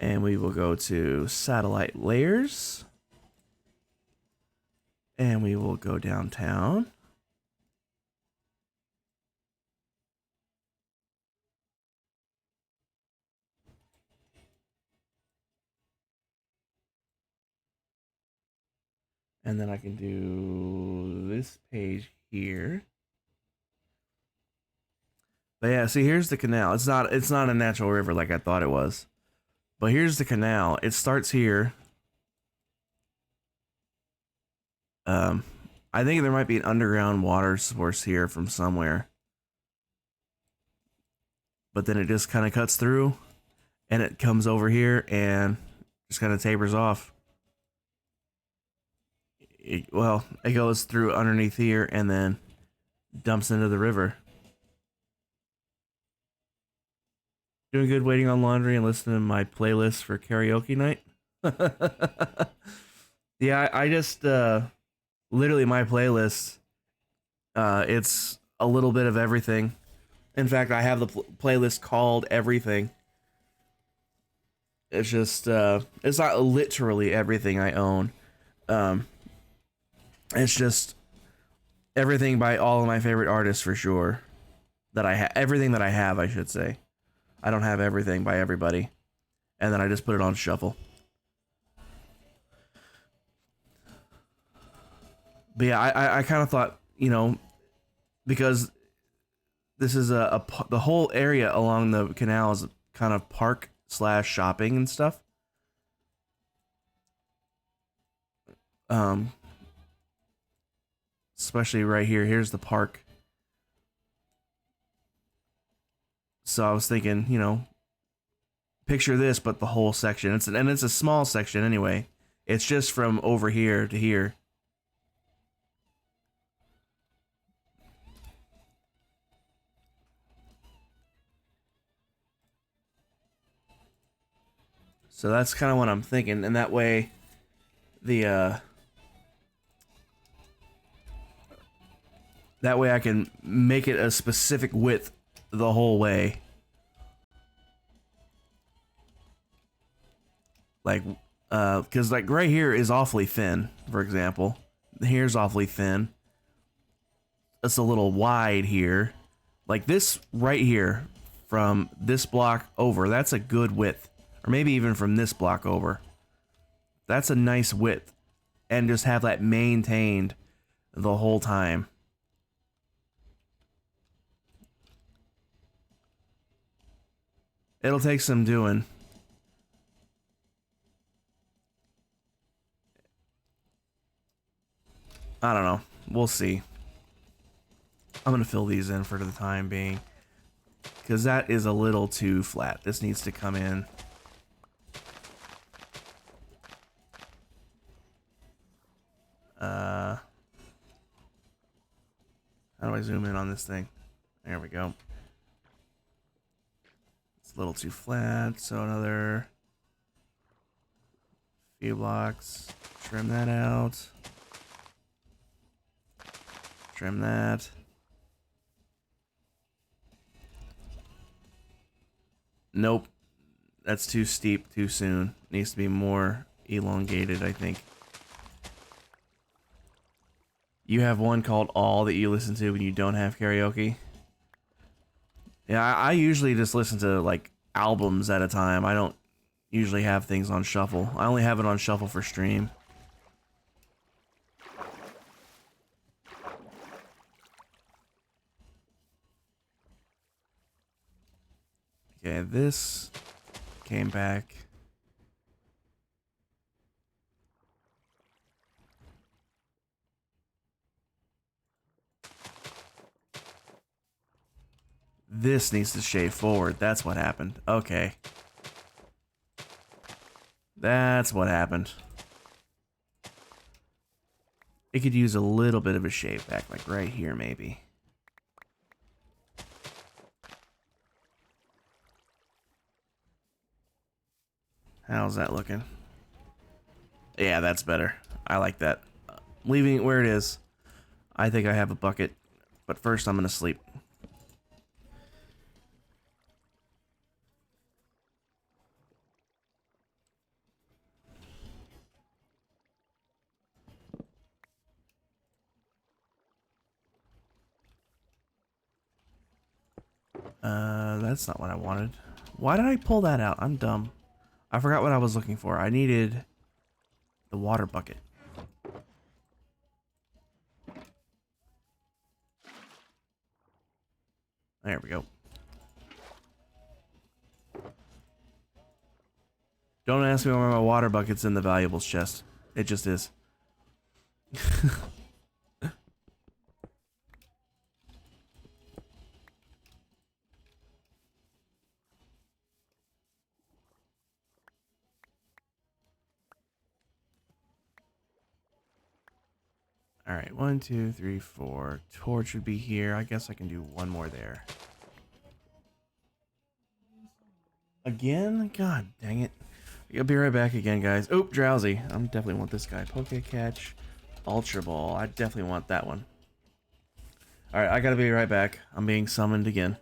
And we will go to satellite layers. And we will go downtown. And then I can do this page here. But yeah, see, here's the canal. It's not a natural river like I thought it was. But here's the canal. It starts here. I think there might be an underground water source here from somewhere. But then it just kind of cuts through and it comes over here and just kind of tapers off. It goes through underneath here and then dumps into the river. Doing good waiting on laundry and listening to my playlist for karaoke night. Yeah, I just literally my playlist, it's a little bit of everything. In fact, I have the playlist called Everything. It's just it's not literally everything I own. It's just everything by all of my favorite artists for sure. That I have everything that I have, I should say. I don't have everything by everybody. And then I just put it on shuffle. But yeah, I kind of thought, you know, because this is the whole area along the canal is kind of park / shopping and stuff. Especially right here. Here's the park. So I was thinking, you know, picture this, but the whole section. It's a small section anyway. It's just from over here to here. So that's kind of what I'm thinking, and that way, that way I can make it a specific width the whole way. Like, because like right here is awfully thin, for example. Here's awfully thin. It's a little wide here. Like this right here, from this block over, that's a good width. Or maybe even from this block over. That's a nice width. And just have that maintained the whole time. It'll take some doing. I don't know. We'll see. I'm going to fill these in for the time being. Because that is a little too flat. This needs to come in. How do I zoom in on this thing? There we go. It's a little too flat, so another few blocks. Trim that out. Trim that. Nope. That's too steep too soon. Needs to be more elongated, I think. You have one called All that you listen to when you don't have karaoke? Yeah, I usually just listen to like albums at a time. I don't usually have things on shuffle. I only have it on shuffle for stream. Okay, this came back. This needs to shave forward. That's what happened. Okay. That's what happened. It could use a little bit of a shave back, like right here, maybe. How's that looking? Yeah, that's better. I like that. Leaving it where it is. I think I have a bucket, but first I'm gonna sleep. That's not what I wanted. Why did I pull that out? I'm dumb. I forgot what I was looking for. I needed the water bucket. There we go. Don't ask me where my water bucket's in the valuables chest. It just is. Alright, 1, 2, 3, 4. Torch would be here. I guess I can do one more there. Again? God dang it. I'll be right back again, guys. Oh, drowsy. I'm definitely want this guy. Poke catch. Ultra ball. I definitely want that one. Alright, I gotta be right back. I'm being summoned again.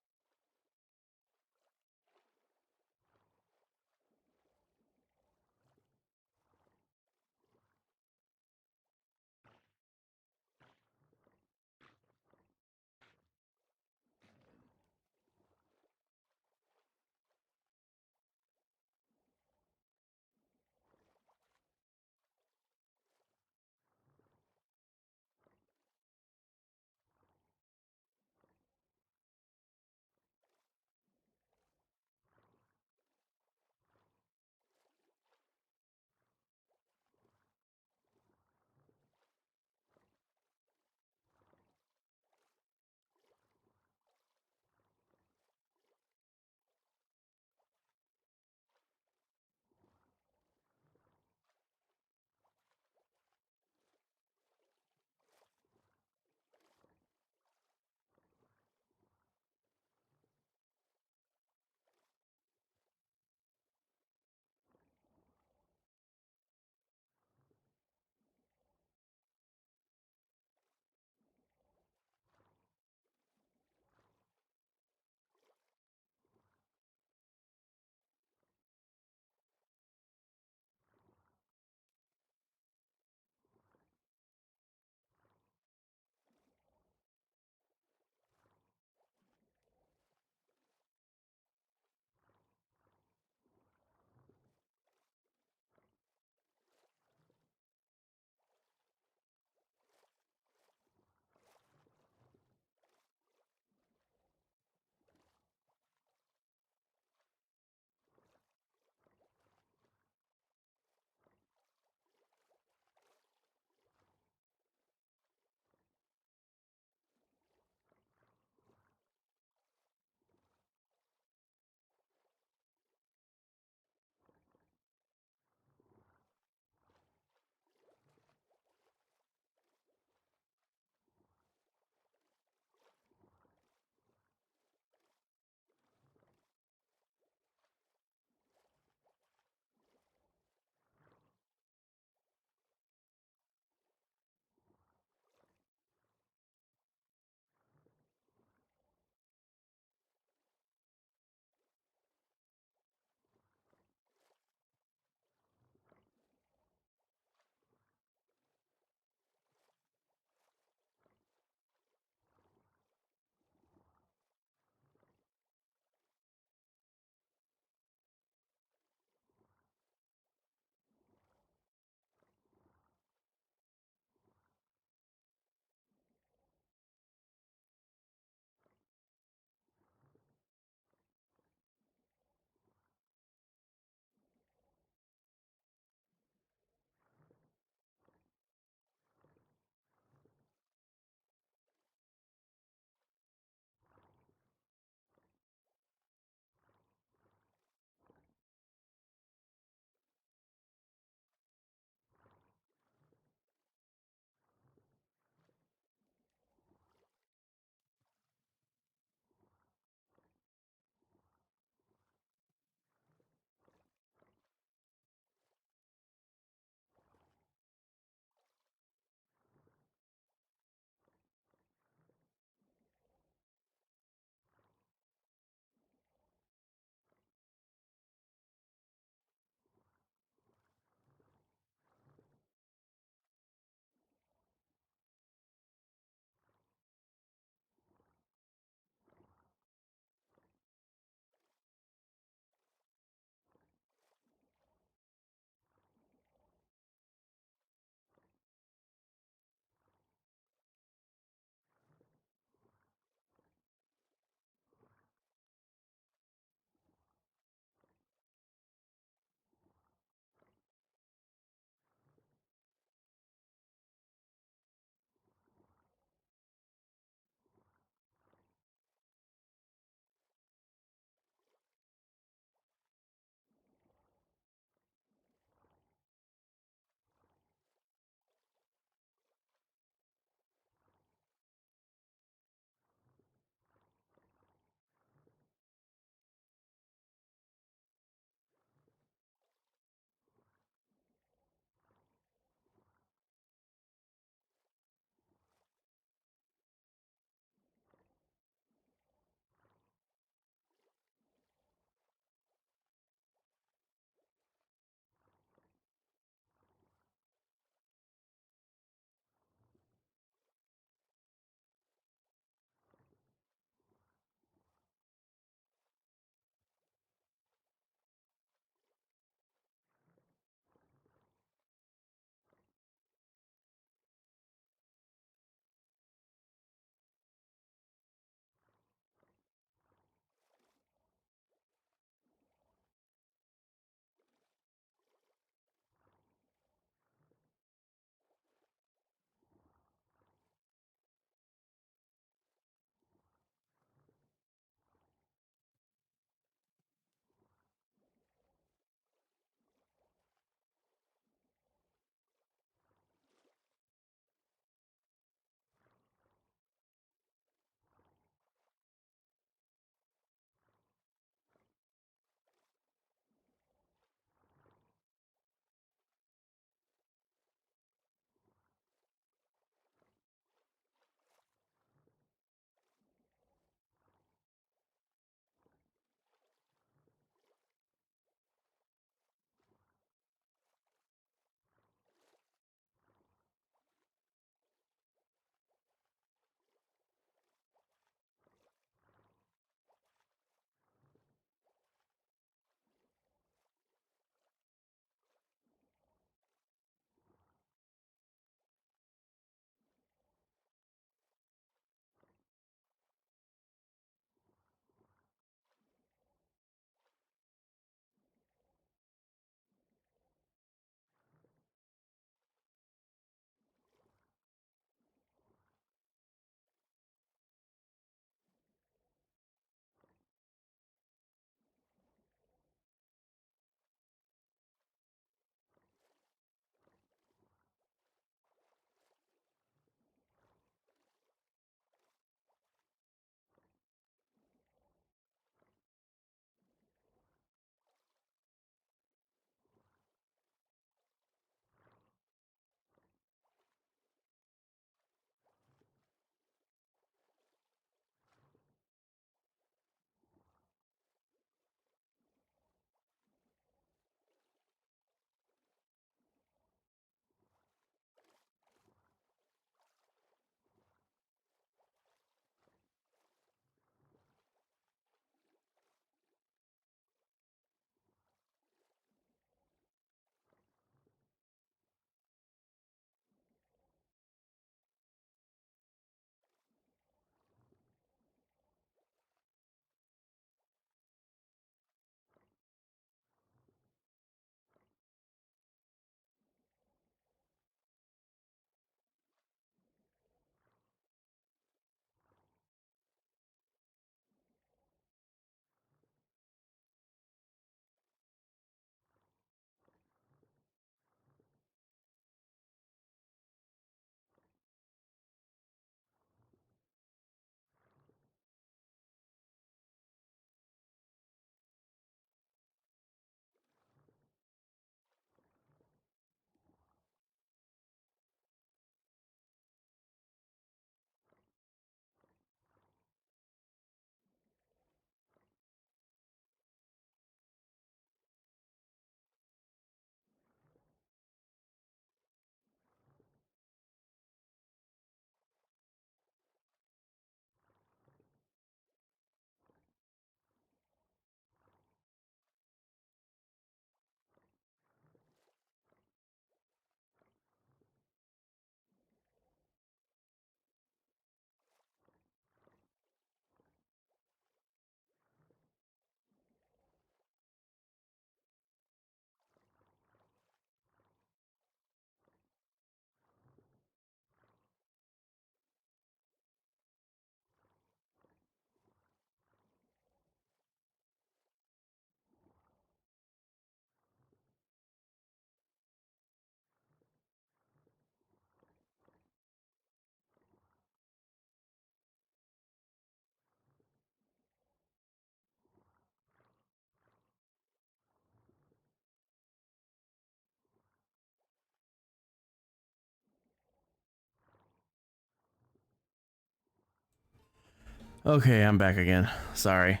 Okay, I'm back again. Sorry.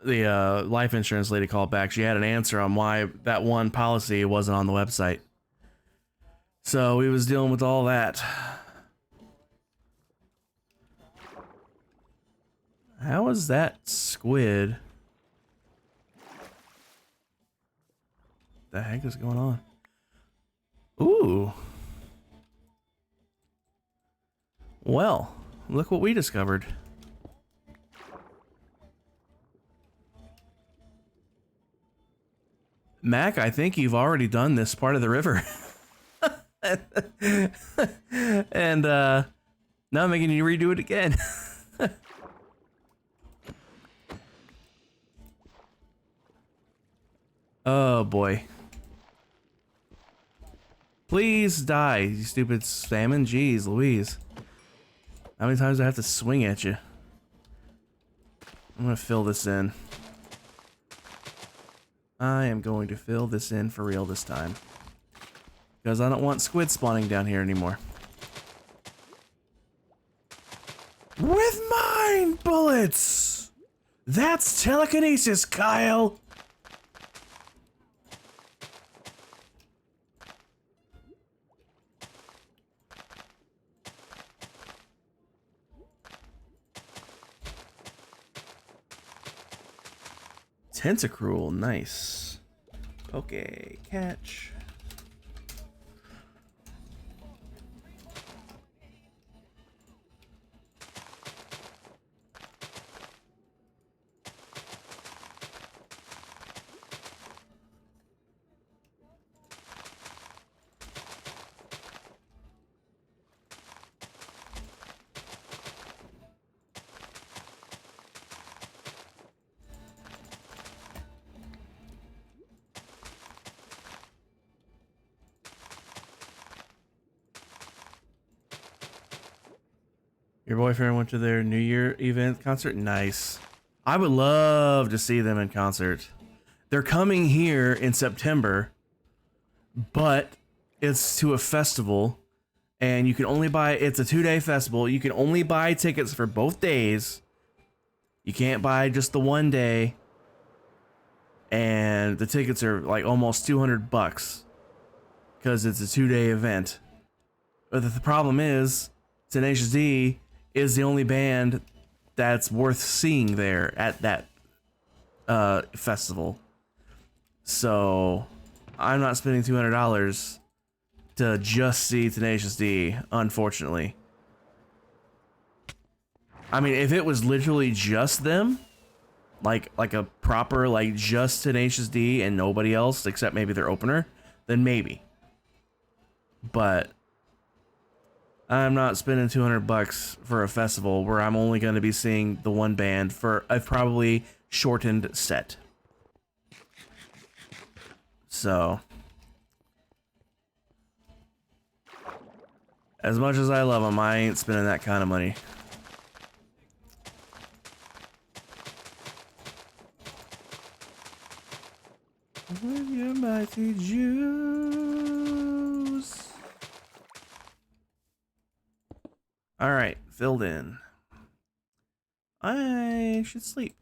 The life insurance lady called back. She had an answer on why that one policy wasn't on the website. So we was dealing with all that. How is that squid? The heck is going on? Ooh. Well, look what we discovered. Mac, I think you've already done this part of the river. And now I'm making you redo it again. Oh boy. Please die, you stupid salmon. Jeez Louise. How many times do I have to swing at you? I'm gonna fill this in. I am going to fill this in for real this time. Because I don't want squid spawning down here anymore. With mine bullets! That's telekinesis, Kyle! Tentacruel, nice. Okay, catch. Your boyfriend went to their New Year event concert? Nice. I would love to see them in concert. They're coming here in September, but it's to a festival, and you can only buy, it's a 2-day festival. You can only buy tickets for both days. You can't buy just the one day, and the tickets are like almost $200 because it's a 2-day event. But the problem is, Tenacious D is the only band that's worth seeing there at that festival. So I'm not spending $200 to just see Tenacious D, unfortunately. I mean, if it was literally just them, like a proper, like just Tenacious D and nobody else except maybe their opener, then maybe. But I'm not spending $200 for a festival where I'm only going to be seeing the one band for a probably shortened set. So, as much as I love them, I ain't spending that kind of money. With your mighty juice. All right, filled in. I should sleep.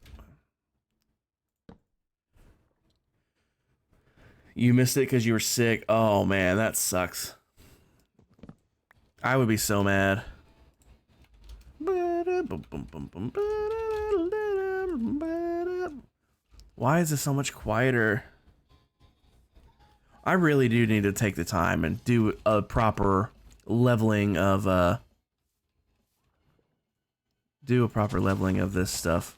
You missed it because you were sick. Oh man, that sucks. I would be so mad. Why is this so much quieter? I really do need to take the time and do a proper leveling of this stuff.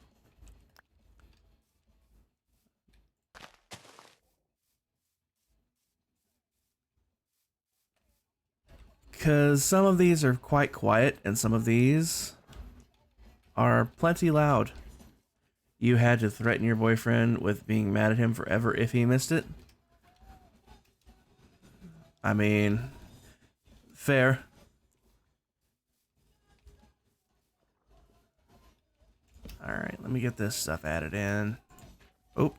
Because some of these are quite quiet and some of these are plenty loud. You had to threaten your boyfriend with being mad at him forever if he missed it. I mean, fair. Alright, let me get this stuff added in. Oh.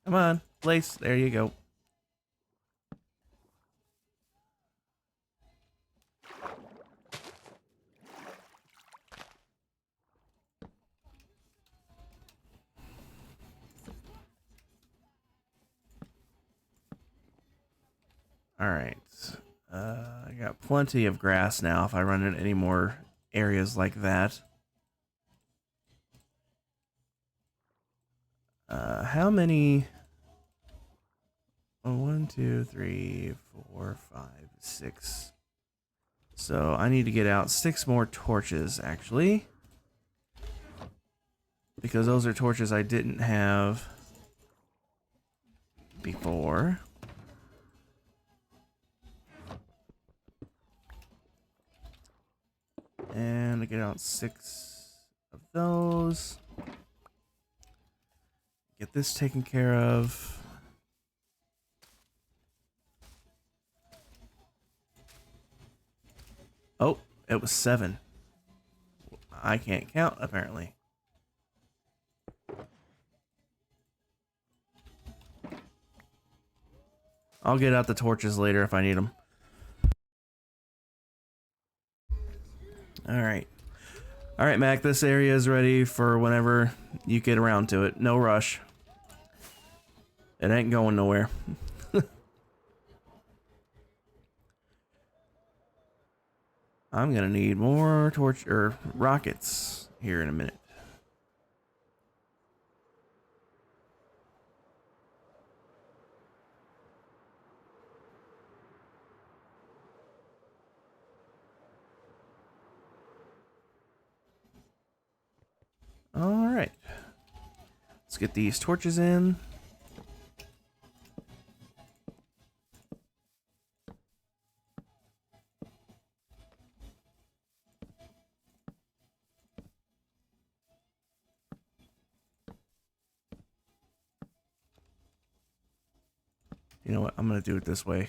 Come on, place. There you go. Alright. I got plenty of grass now if I run into any more areas like that. How many... Oh, 1, 2, 3, 4, 5, 6. So I need to get out 6 more torches, actually. Because those are torches I didn't have before. And I get out 6 of those. Get this taken care of. Oh, it was 7. I can't count, apparently. I'll get out the torches later if I need them. Alright. Alright, Mac, this area is ready for whenever you get around to it. No rush. It ain't going nowhere. I'm gonna need more rockets here in a minute. Alright. Let's get these torches in. You know what? I'm gonna do it this way.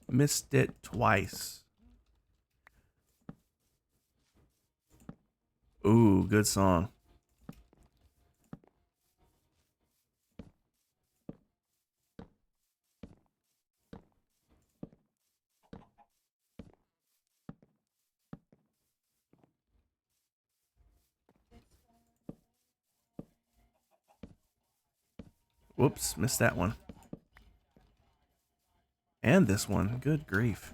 Missed it twice. Ooh, good song. Whoops, missed that one. And this one. Good grief.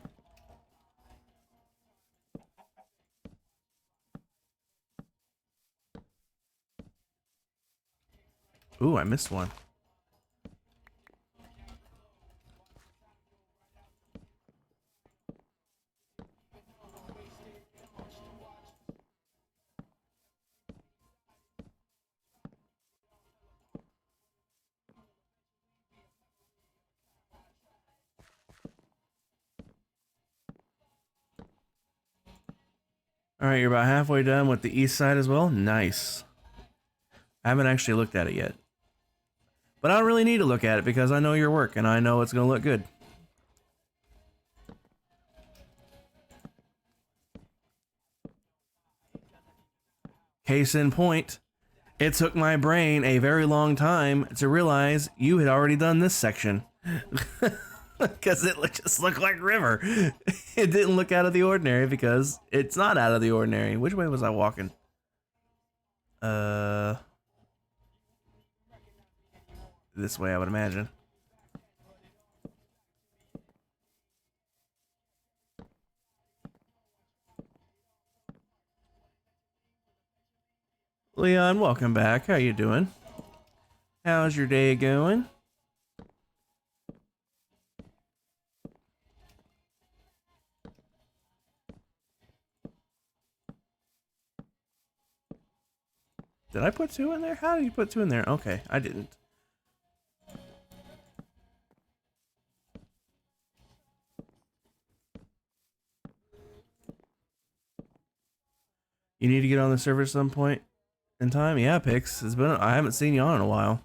Ooh, I missed one. Alright, you're about halfway done with the east side as well? Nice. I haven't actually looked at it yet. But I don't really need to look at it because I know your work and I know it's going to look good. Case in point, it took my brain a very long time to realize you had already done this section. Because it just looked like river. It didn't look out of the ordinary because it's not out of the ordinary. Which way was I walking? This way, I would imagine. Leon, welcome back. How you doing? How's your day going? Did I put 2 in there? How did you put 2 in there? Okay, I didn't. You need to get on the server at some point in time? Yeah, Pix. I haven't seen you on in a while.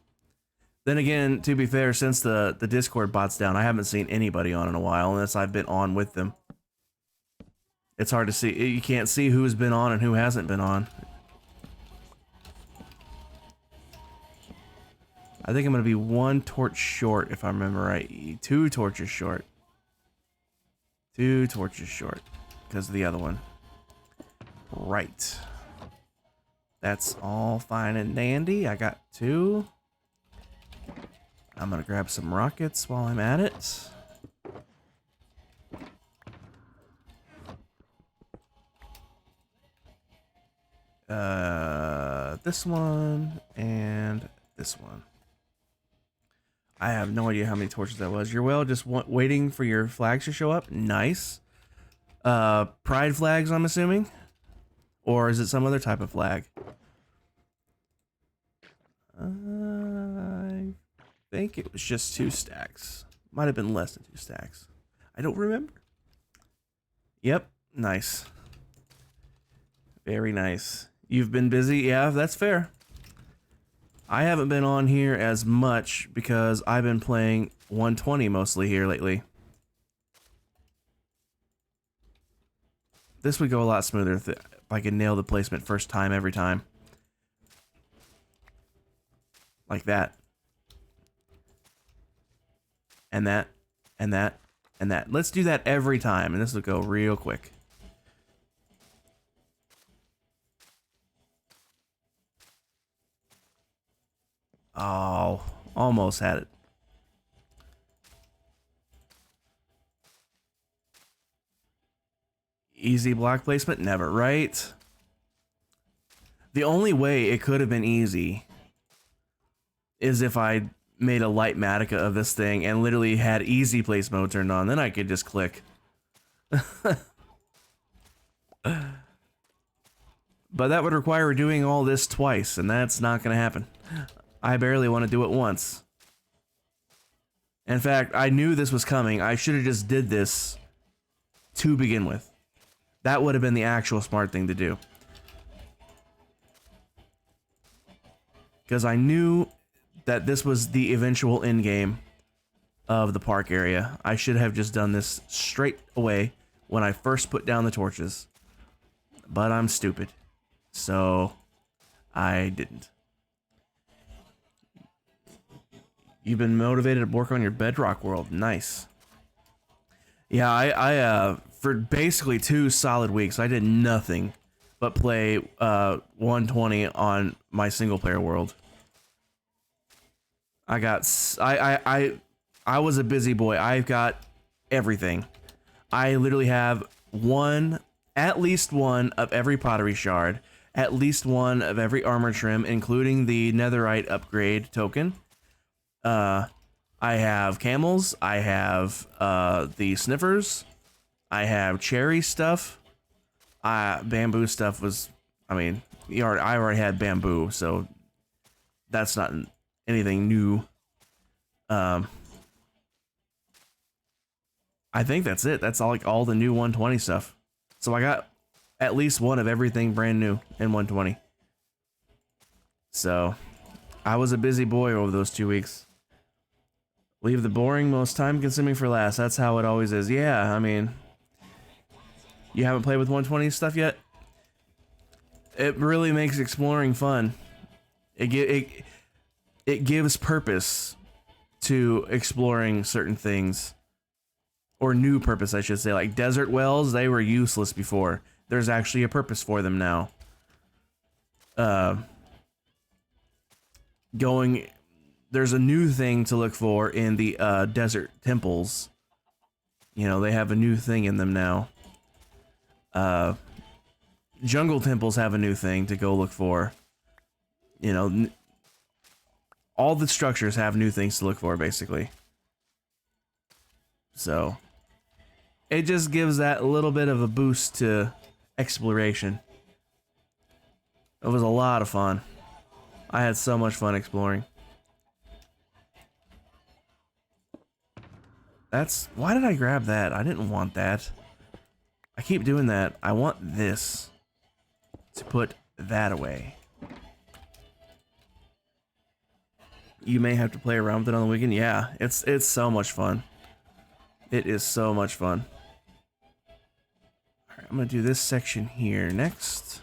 Then again, to be fair, since the Discord bot's down, I haven't seen anybody on in a while unless I've been on with them. It's hard to see. You can't see who's been on and who hasn't been on. I think I'm going to be 1 torch short, if I remember right. 2 torches short. 2 torches short. Because of the other one. Right. That's all fine and dandy. I got 2. I'm gonna grab some rockets while I'm at it. This one and this one. I have no idea how many torches that was. You're well just waiting for your flags to show up. Nice. Pride flags, I'm assuming, or is it some other type of flag? I think it was just 2 stacks. Might have been less than 2 stacks. I don't remember. Yep. Nice. Very nice. You've been busy? Yeah, that's fair. I haven't been on here as much because I've been playing 120 mostly here lately. This would go a lot smoother if I could nail the placement first time every time. Like that. And that. And that. And that. Let's do that every time, and this will go real quick. Oh, almost had it. Easy block placement? Never, right? The only way it could have been easy is if I made a light Matica of this thing and literally had easy place mode turned on. Then I could just click. But that would require doing all this twice, and that's not going to happen. I barely want to do it once. In fact, I knew this was coming. I should have just did this to begin with. That would have been the actual smart thing to do. Because I knew that this was the eventual end game of the park area. I should have just done this straight away when I first put down the torches. But I'm stupid. So I didn't. You've been motivated to work on your Bedrock world. Nice. Yeah, I for basically 2 solid weeks, I did nothing but play 120 on my single player world. I was a busy boy. I've got everything. I literally have at least one of every pottery shard, at least one of every armor trim, including the netherite upgrade token. I have camels, I have the sniffers, I have cherry stuff. Bamboo stuff was, I mean, I already had bamboo, so that's not anything new. I think that's it. That's all the new 120 stuff. So I got at least one of everything brand new in 120. So I was a busy boy over those 2 weeks. Leave the boring, most time-consuming for last. That's how it always is. Yeah, I mean, you haven't played with 120 stuff yet? It really makes exploring fun. It gives purpose to exploring certain things. Or new purpose, I should say. Like desert wells, they were useless before. There's actually a purpose for them now. There's a new thing to look for in the desert temples. You know, they have a new thing in them now. Jungle temples have a new thing to go look for. You know, all the structures have new things to look for, basically. So it just gives that little bit of a boost to exploration. It was a lot of fun. I had so much fun exploring. Why did I grab that? I didn't want that. I keep doing that. I want this to put that away. You may have to play around with it on the weekend. Yeah, it's so much fun. It is so much fun. All right, I'm gonna do this section here next.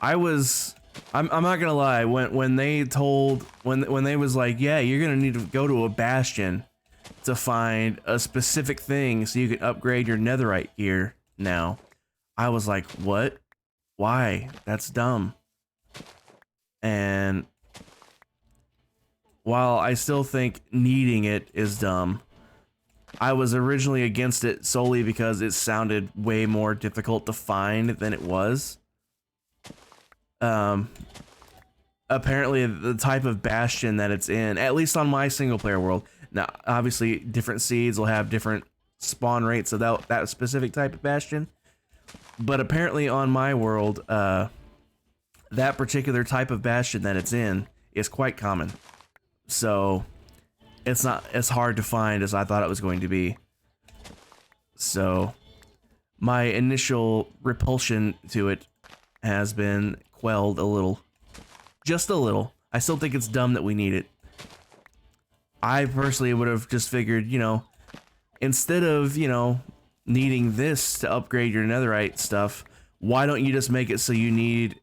I'm not gonna lie, when they was like, yeah, you're gonna need to go to a bastion to find a specific thing so you can upgrade your netherite gear now. I was like, what? Why? That's dumb. And while I still think needing it is dumb, I was originally against it solely because it sounded way more difficult to find than it was. Apparently the type of bastion that it's in, at least on my single player world. Now, obviously different seeds will have different spawn rates of that specific type of bastion. But apparently on my world, that particular type of bastion that it's in is quite common. So it's not as hard to find as I thought it was going to be. So my initial repulsion to it has been quelled a little. Just a little. I still think it's dumb that we need it. I personally would have just figured, you know, instead of, you know, needing this to upgrade your netherite stuff, why don't you just make it so you need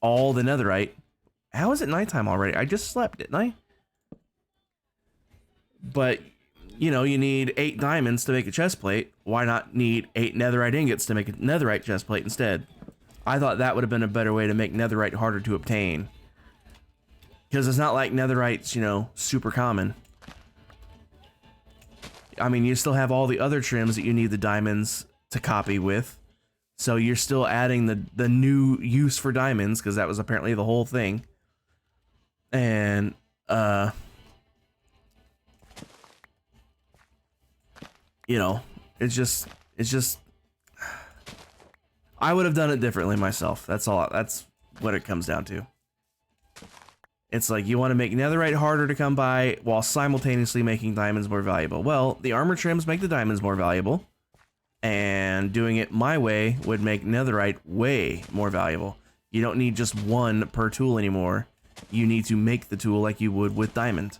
all the netherite? How is it nighttime already? I just slept, didn't I? But, you know, you need 8 diamonds to make a chest plate. Why not need 8 netherite ingots to make a netherite chest plate instead? I thought that would have been a better way to make netherite harder to obtain. Because it's not like netherite's, you know, super common. I mean, you still have all the other trims that you need the diamonds to copy with. So you're still adding the new use for diamonds, because that was apparently the whole thing. And, you know, it's just, I would have done it differently myself. That's all, that's what it comes down to. It's like, you want to make netherite harder to come by while simultaneously making diamonds more valuable. Well, the armor trims make the diamonds more valuable, and doing it my way would make netherite way more valuable. You don't need just one per tool anymore. You need to make the tool like you would with diamond.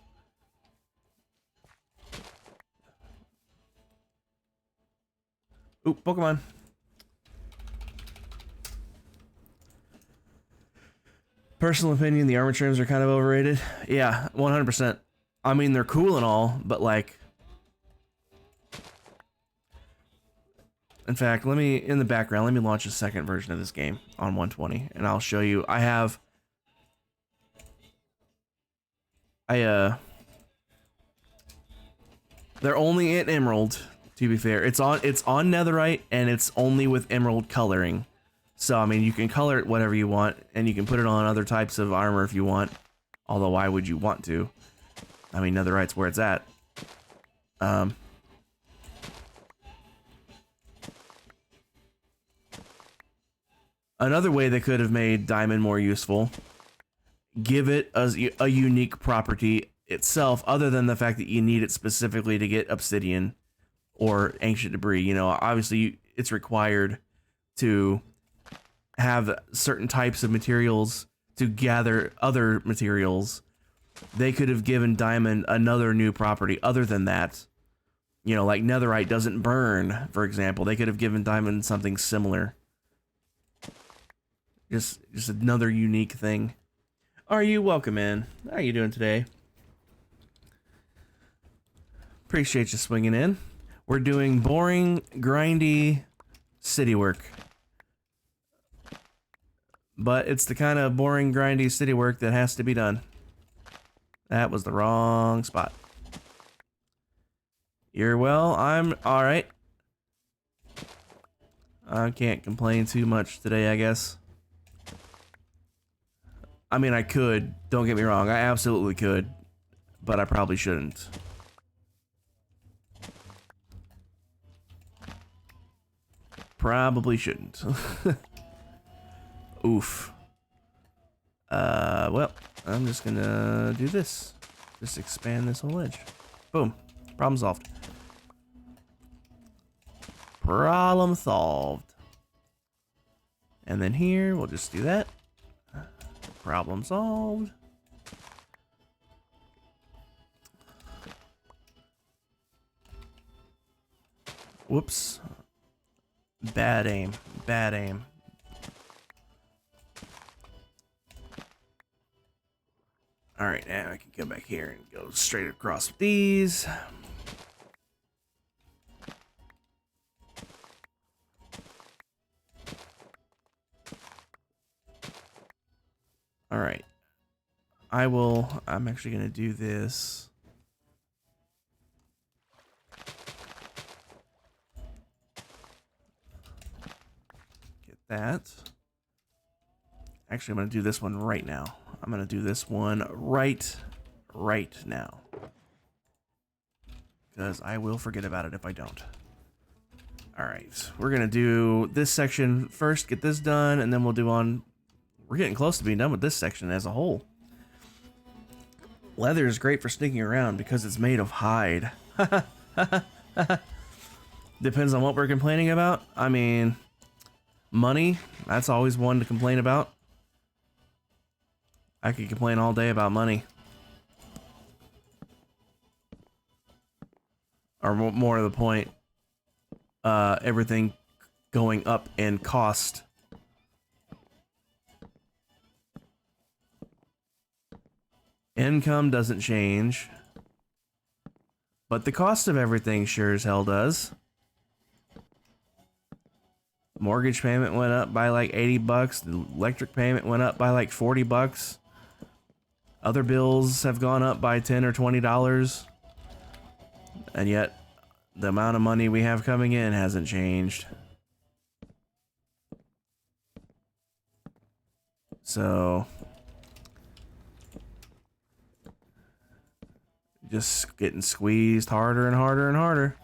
Ooh, Pokemon. Personal opinion, the armor trims are kind of overrated. Yeah, 100%. I mean, they're cool and all, but like... In fact, let me, in the background, let me launch a second version of this game on 120, and I'll show you. They're only in Emerald, to be fair. It's on Netherite, and it's only with Emerald coloring. So, I mean, you can color it whatever you want, and you can put it on other types of armor if you want. Although, why would you want to? I mean, Netherite's where it's at. Another way they could have made Diamond more useful, give it a unique property itself, other than the fact that you need it specifically to get obsidian or ancient debris. You know, obviously, it's required to have certain types of materials to gather other materials. They could have given diamond another new property other than that. You know, like netherite doesn't burn, for example. They could have given diamond something similar. Just another unique thing. Are you welcome in? How are you doing today? Appreciate you swinging in. We're doing boring, grindy city work. But it's the kind of boring, grindy city work that has to be done. That was the wrong spot. You're well, I'm alright. I can't complain too much today, I guess. I mean, I could. Don't get me wrong. I absolutely could. But I probably shouldn't. Probably shouldn't. Oof. Well, I'm just gonna do this. Just expand this whole edge. Boom. Problem solved. Problem solved. And then here, we'll just do that. Problem solved. Whoops. Bad aim. Bad aim. All right, now I can go back here and go straight across with these. All right. I'm actually going to do this. Get that. Actually, I'm going to do this one right now. I'm going to do this one right now. Because I will forget about it if I don't. Alright, we're going to do this section first, get this done, and then we'll do on... We're getting close to being done with this section as a whole. Leather is great for sneaking around because it's made of hide. Depends on what we're complaining about. I mean, money, that's always one to complain about. I could complain all day about money. Or more to the point, everything going up in cost. Income doesn't change, but the cost of everything sure as hell does. Mortgage payment went up by like 80 bucks. The electric payment went up by like 40 bucks. Other bills have gone up by 10 or $20. And yet, the amount of money we have coming in hasn't changed. So, just getting squeezed harder and harder and harder.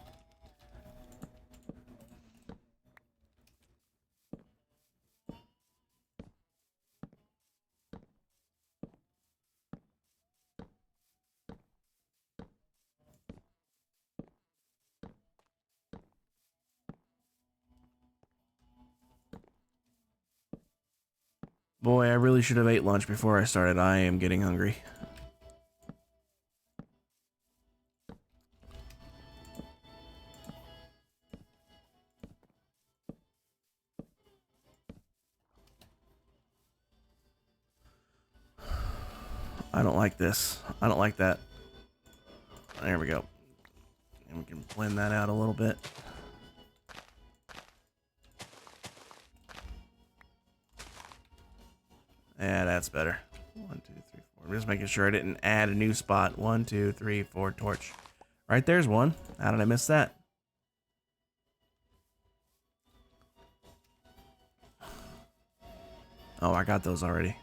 Boy, I really should have ate lunch before I started. I am getting hungry. I don't like this. I don't like that. There we go. And we can blend that out a little bit. Yeah, that's better. 1, 2, 3, 4. I'm just making sure I didn't add a new spot. 1, 2, 3, 4 torch. Right there's one. How did I miss that? Oh, I got those already.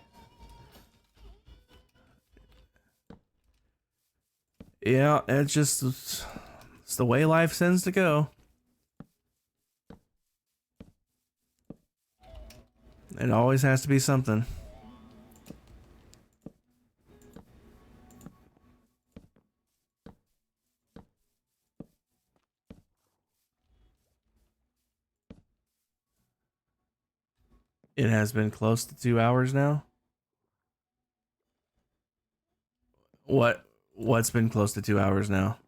Yeah, it's the way life tends to go. It always has to be something. It has been close to 2 hours now. What's been close to 2 hours now?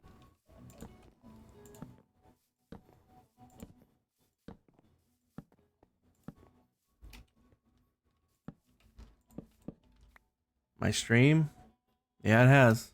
My stream? Yeah, it has.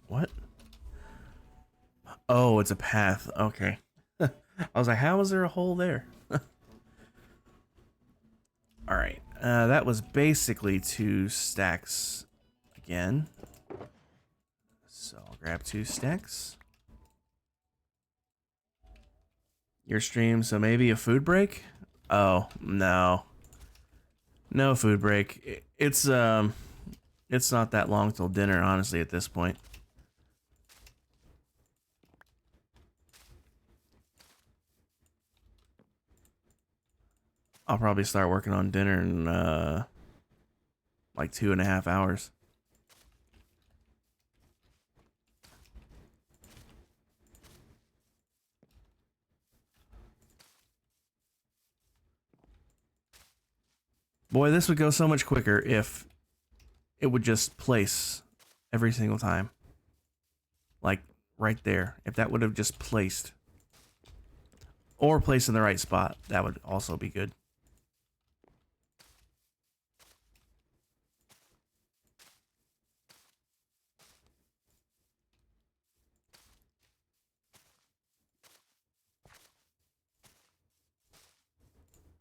What? Oh, it's a path. Okay. I was like, how is there a hole there? All right. That was basically 2 stacks again. So I'll grab 2 stacks. Your stream, so maybe a food break? Oh, no. No food break. It's not that long till dinner, honestly, at this point. I'll probably start working on dinner in like 2.5 hours. Boy, this would go so much quicker if it would just place every single time. Like right there. If that would have just placed. Or placed in the right spot. That would also be good.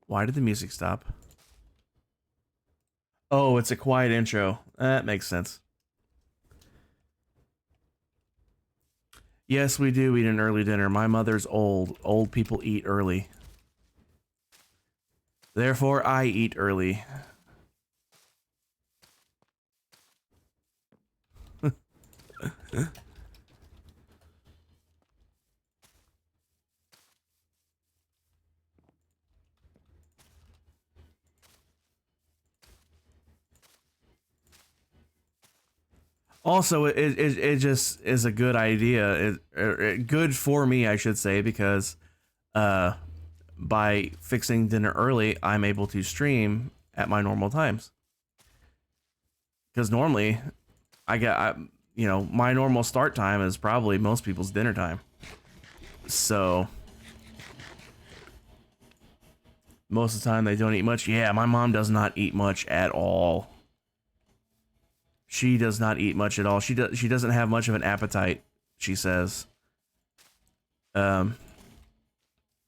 Why did the music stop? Oh, it's a quiet intro. That makes sense. Yes, we do eat an early dinner. My mother's old. Old people eat early. Therefore, I eat early. Also, it just is a good idea. Good for me, I should say, because by fixing dinner early, I'm able to stream at my normal times. Because normally, you know, my normal start time is probably most people's dinner time. So most of the time they don't eat much. Yeah, my mom does not eat much at all. She does not eat much at all. She doesn't have much of an appetite, she says.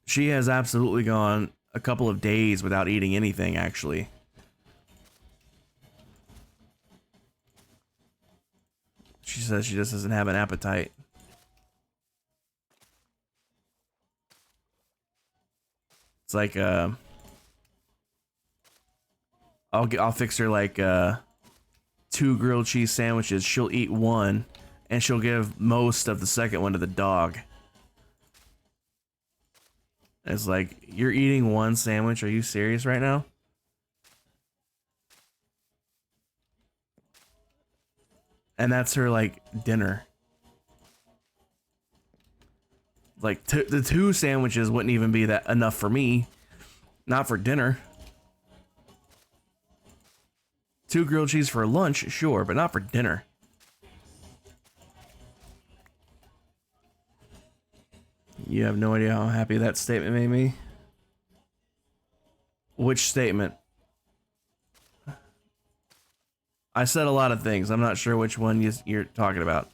She has absolutely gone a couple of days without eating anything, actually. She says she just doesn't have an appetite. It's like I'll fix her like 2 grilled cheese sandwiches. She'll eat one, and she'll give most of the second one to the dog. It's like, you're eating one sandwich? Are you serious right now? And that's her like dinner. Like the 2 sandwiches wouldn't even be that enough for me. Not for dinner. 2 grilled cheese for lunch, sure, but not for dinner. You have no idea how happy that statement made me. Which statement? I said a lot of things. I'm not sure which one you're talking about.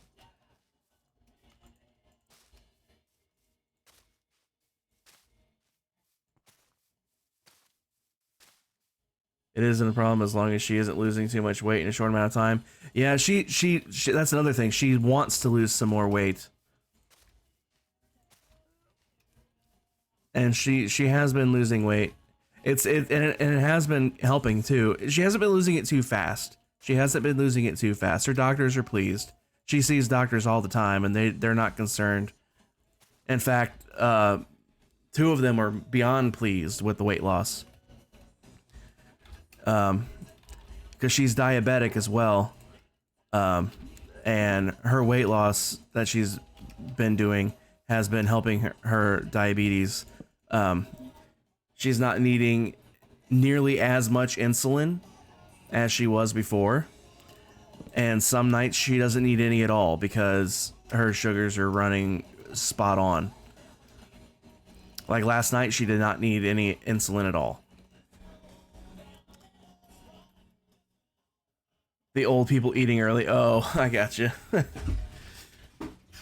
It isn't a problem as long as she isn't losing too much weight in a short amount of time. Yeah, she that's another thing. She wants to lose some more weight. And she has been losing weight. And it has been helping too. She hasn't been losing it too fast. She hasn't been losing it too fast. Her doctors are pleased. She sees doctors all the time, and they're not concerned. In fact, 2 of them are beyond pleased with the weight loss. Because she's diabetic as well. And her weight loss that she's been doing has been helping her diabetes. She's not needing nearly as much insulin as she was before. And some nights she doesn't need any at all because her sugars are running spot on. Like last night, she did not need any insulin at all. The old people eating early. Oh, I gotcha.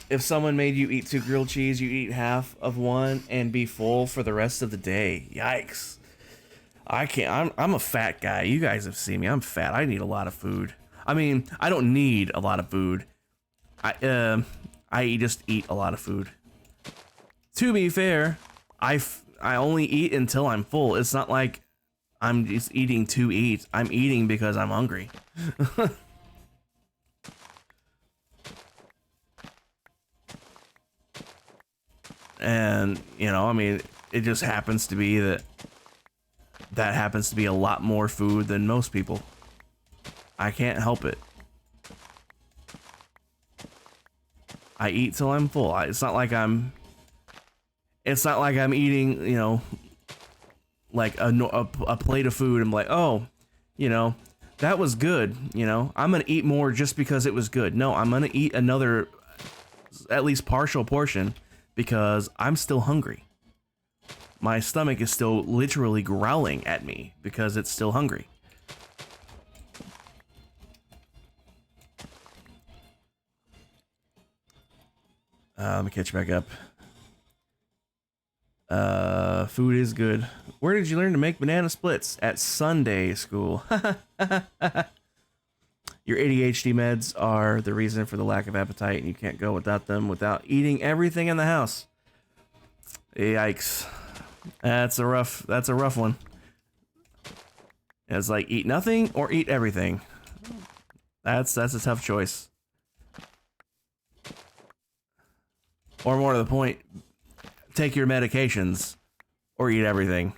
If someone made you eat 2 grilled cheese, you eat half of one and be full for the rest of the day. Yikes. I can't. I'm a fat guy. You guys have seen me. I'm fat. I need a lot of food. I mean, I don't need a lot of food. I just eat a lot of food. To be fair, I only eat until I'm full. It's not like I'm just eating to eat. I'm eating because I'm hungry. And, you know, I mean, it just happens to be that happens to be a lot more food than most people. I can't help it. I eat till I'm full. It's not like I'm eating, you know, like a plate of food. I'm like, oh, you know, that was good, you know. I'm gonna eat more just because it was good. No, I'm gonna eat another, at least partial portion, because I'm still hungry. My stomach is still literally growling at me because it's still hungry. Let me catch back up. Food is good. Where did you learn to make banana splits? At Sunday school. Your ADHD meds are the reason for the lack of appetite, and you can't go without them without eating everything in the house. Yikes. That's a rough one. It's like eat nothing or eat everything. That's a tough choice. Or more to the point, take your medications or eat everything.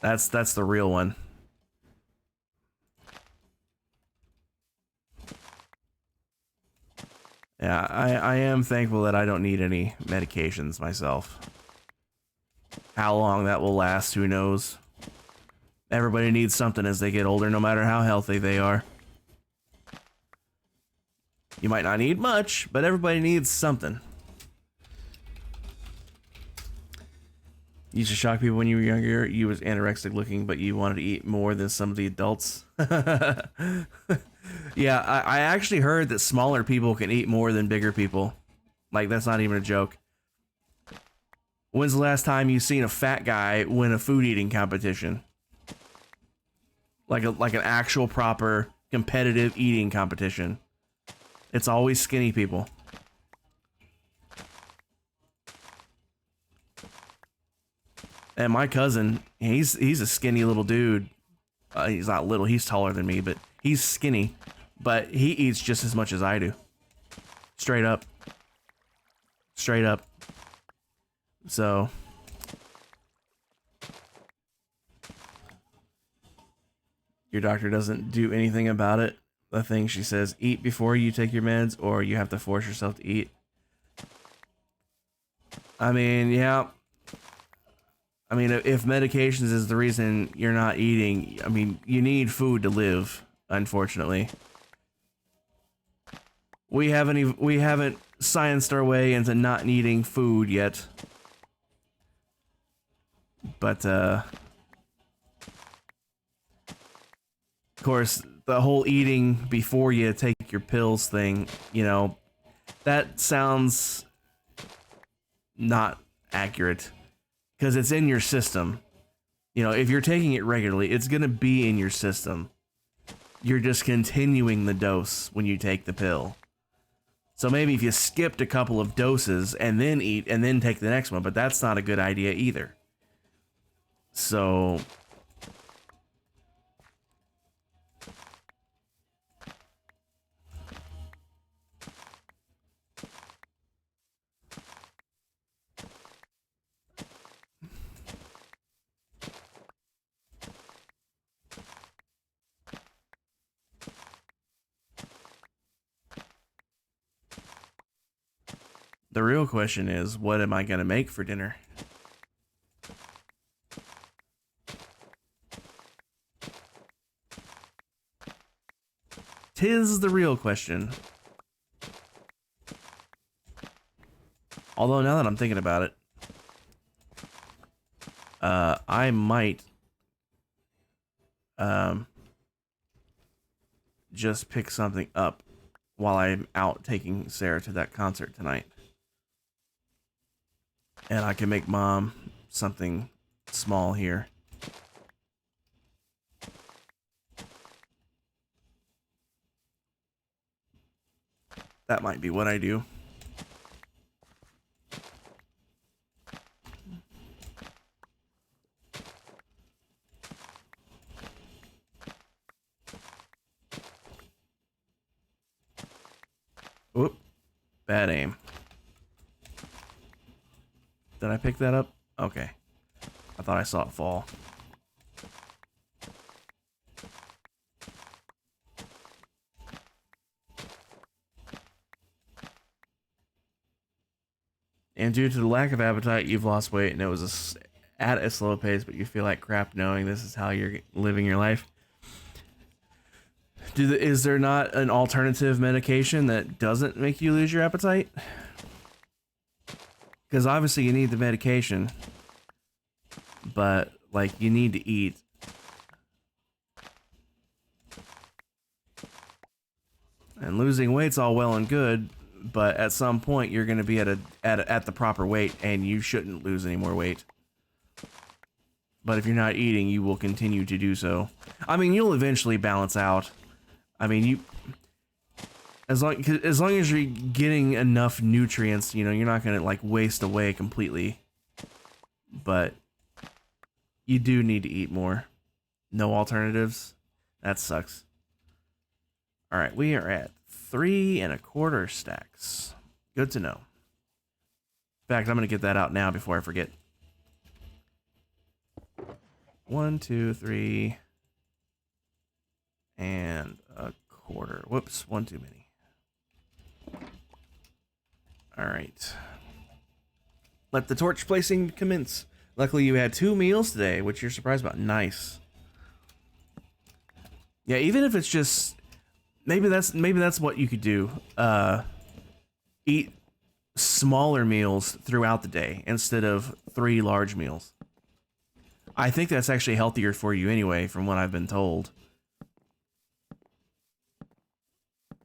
That's the real one. Yeah, I am thankful that I don't need any medications myself. How long that will last, who knows? Everybody needs something as they get older, no matter how healthy they are. You might not need much, but everybody needs something. You used to shock people when you were younger. You was anorexic looking, but you wanted to eat more than some of the adults. Yeah, I actually heard that smaller people can eat more than bigger people. Like, that's not even a joke. When's the last time you seen a fat guy win a food eating competition? Like an actual proper competitive eating competition. It's always skinny people. And my cousin, he's a skinny little dude. He's not little, he's taller than me, but he's skinny. But he eats just as much as I do. Straight up. Straight up. So. Your doctor doesn't do anything about it. The thing she says, eat before you take your meds, or you have to force yourself to eat. I mean, yeah. I mean, if medications is the reason you're not eating, I mean, you need food to live, unfortunately. We haven't scienced our way into not needing food yet. But, of course, the whole eating before you take your pills thing, you know, that sounds not accurate. Because it's in your system. You know, if you're taking it regularly, it's going to be in your system. You're just continuing the dose when you take the pill. So maybe if you skipped a couple of doses and then eat and then take the next one, but that's not a good idea either. So the real question is, what am I going to make for dinner? Tis the real question. Although now that I'm thinking about it, I might just pick something up while I'm out taking Sarah to that concert tonight. And I can make Mom something small here. That might be what I do. Oop. Bad aim. Did I pick that up? Okay. I thought I saw it fall. And due to the lack of appetite, you've lost weight, and it was at a slow pace, but you feel like crap knowing this is how you're living your life. Is there not an alternative medication that doesn't make you lose your appetite? Because obviously you need the medication, but like you need to eat. And losing weight's all well and good, but at some point you're going to be at the proper weight, and you shouldn't lose any more weight. But if you're not eating, you will continue to do so. I mean, you'll eventually balance out. I mean, as long as you're getting enough nutrients, you know, you're not going to like waste away completely. But you do need to eat more. No alternatives. That sucks. All right, we are at 3 1/4 stacks. Good to know. In fact, I'm going to get that out now before I forget. 1, 2, 3 1/4. Whoops, one too many. All right. Let the torch placing commence. Luckily, you had 2 meals today, which you're surprised about. Nice. Yeah, even if it's just maybe that's what you could do. Eat smaller meals throughout the day instead of 3 large meals. I think that's actually healthier for you anyway, from what I've been told.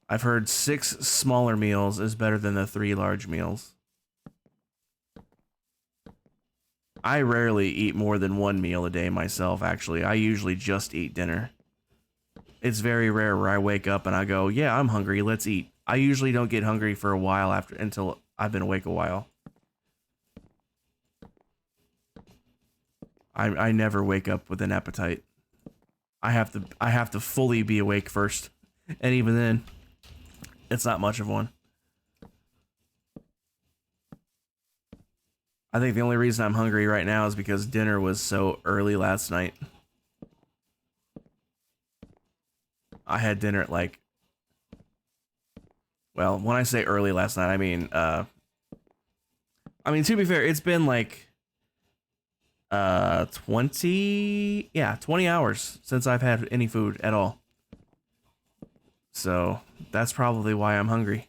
I've heard 6 smaller meals is better than the 3 large meals. I rarely eat more than 1 meal a day myself, actually. I usually just eat dinner. It's very rare where I wake up and I go, yeah, I'm hungry, let's eat. I usually don't get hungry for a while until I've been awake a while. I never wake up with an appetite. I have to fully be awake first. And even then, it's not much of one. I think the only reason I'm hungry right now is because dinner was so early last night. I had dinner at like, well, when I say early last night, I mean to be fair, it's been like 20 hours since I've had any food at all. So that's probably why I'm hungry.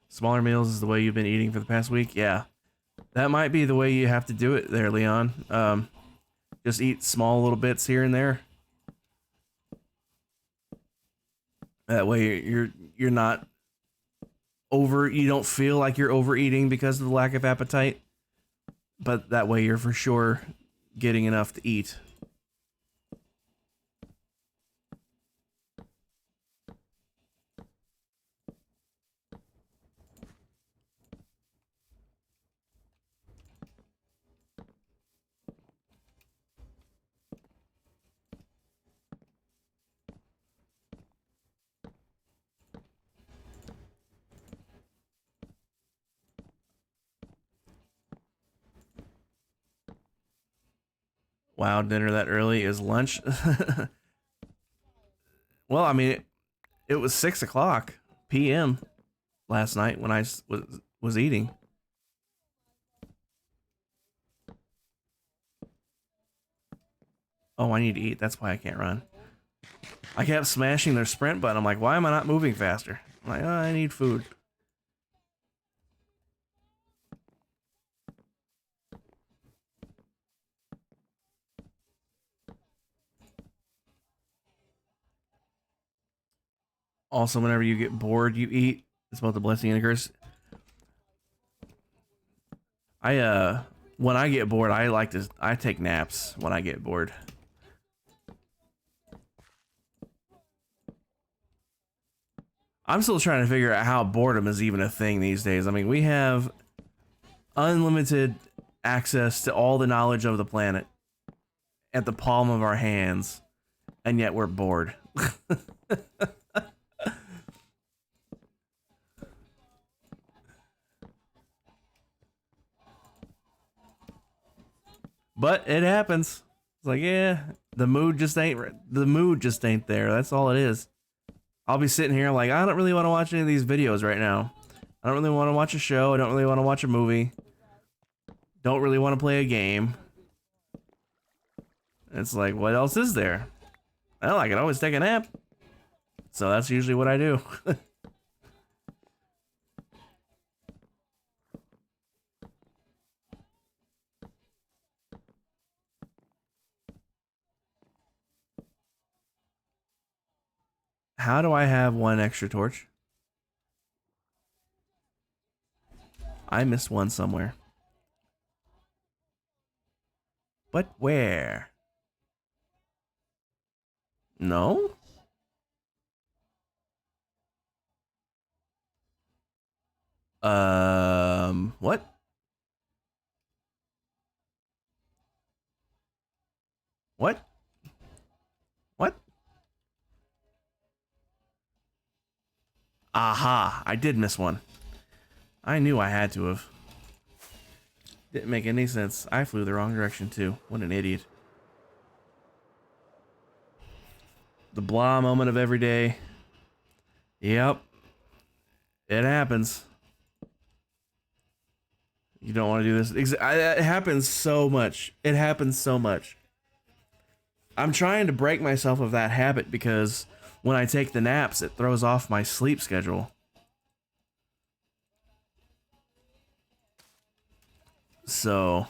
Smaller meals is the way you've been eating for the past week? Yeah. That might be the way you have to do it there, Leon. Just eat small little bits here and there. That way you're not you don't feel like you're overeating because of the lack of appetite. But that way you're for sure getting enough to eat. Wow, dinner that early is lunch. Well, I mean, it was 6 o'clock p.m. last night when I was eating. Oh, I need to eat. That's why I can't run. I kept smashing their sprint button. I'm like, why am I not moving faster? I'm like, oh, I need food. Also, whenever you get bored, you eat. It's both a blessing and a curse. When I get bored, I take naps when I get bored. I'm still trying to figure out how boredom is even a thing these days. I mean, we have unlimited access to all the knowledge of the planet at the palm of our hands, and yet we're bored. But it happens. It's like, yeah, the mood just ain't there. That's all it is. I'll be sitting here like, I don't really want to watch any of these videos right now. I don't really want to watch a show. I don't really want to watch a movie. don't really want to play a game. It's like, what else is there? Well, I can always take a nap. So that's usually what I do. How do I have one extra torch? I missed one somewhere. But where? No? What? What? What? Aha, I did miss one. I knew I had to have. Didn't make any sense. I flew the wrong direction too. What an idiot. The blah moment of every day. Yep. It happens. You don't want to do this. It happens so much. It happens so much. I'm trying to break myself of that habit because when I take the naps, it throws off my sleep schedule. So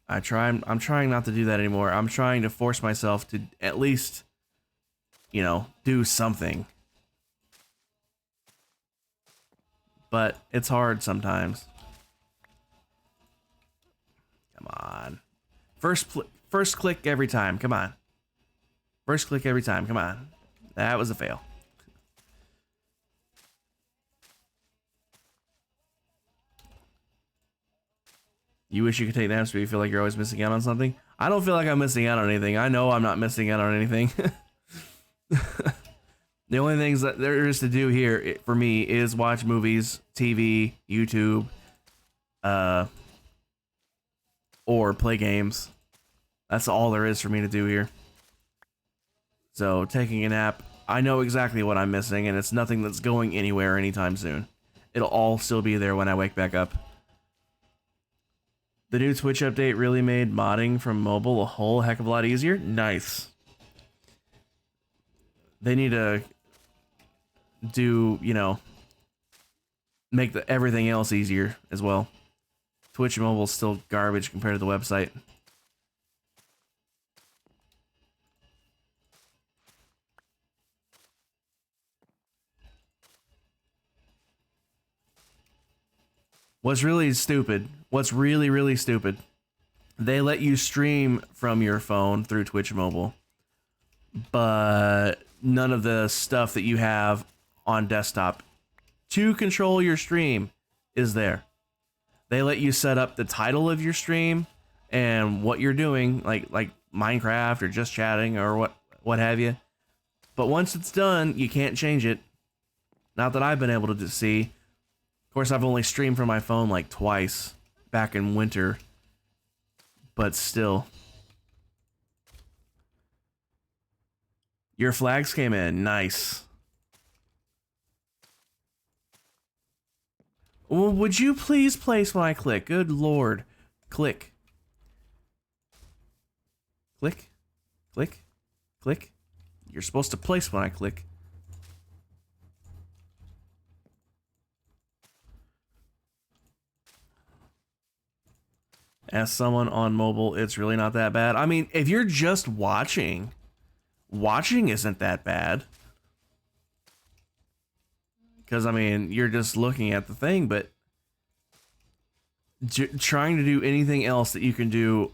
I'm trying not to do that anymore. I'm trying to force myself to at least, you know, do something. But it's hard sometimes. Come on. First click every time. Come on. First click every time. Come on. That was a fail. You wish you could take naps, but you feel like you're always missing out on something? I don't feel like I'm missing out on anything. I know I'm not missing out on anything. The only things that there is to do here for me is watch movies, TV, YouTube, or play games. That's all there is for me to do here. So taking a nap, I know exactly what I'm missing, and it's nothing that's going anywhere anytime soon. It'll all still be there when I wake back up. The new Twitch update really made modding from mobile a whole heck of a lot easier. Nice. They need to do, you know, make everything else easier as well. Twitch mobile is still garbage compared to the website. What's really stupid, what's really stupid, they let you stream from your phone through Twitch mobile, but none of the stuff that you have on desktop to control your stream is there. They let you set up the title of your stream and what you're doing, like Minecraft or just chatting or what have you. But once it's done, you can't change it. Not that I've been able to see. Of course, I've only streamed from my phone like twice back in winter, but still. Your flags came in. Nice. Well, would you please place when I click? Good Lord. Click. Click. Click. Click. You're supposed to place when I click. As someone on mobile, it's really not that bad. I mean, if you're just watching isn't that bad. Because, I mean, you're just looking at the thing, but trying to do anything else that you can do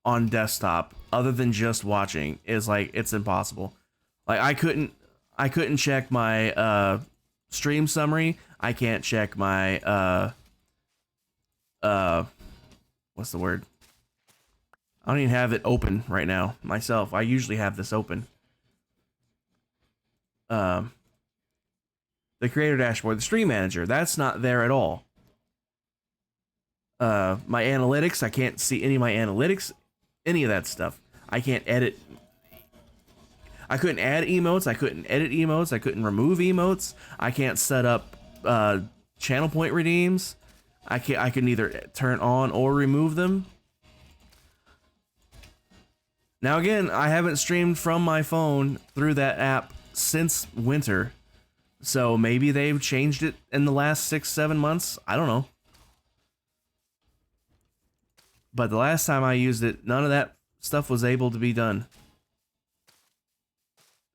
on desktop other than just watching is like, it's impossible. Like, I couldn't check my stream summary. I can't check my what's the word? I don't even have it open right now myself. I usually have this open. The creator dashboard, the stream manager, that's not there at all. My analytics, I can't see any of my analytics, any of that stuff. I can't edit. I couldn't add emotes. I couldn't edit emotes. I couldn't remove emotes. I can't set up channel point redeems, I can either turn on or remove them. Now again, I haven't streamed from my phone through that app since winter, so maybe they've changed it in the last 6-7 months. I don't know. But the last time I used it, none of that stuff was able to be done.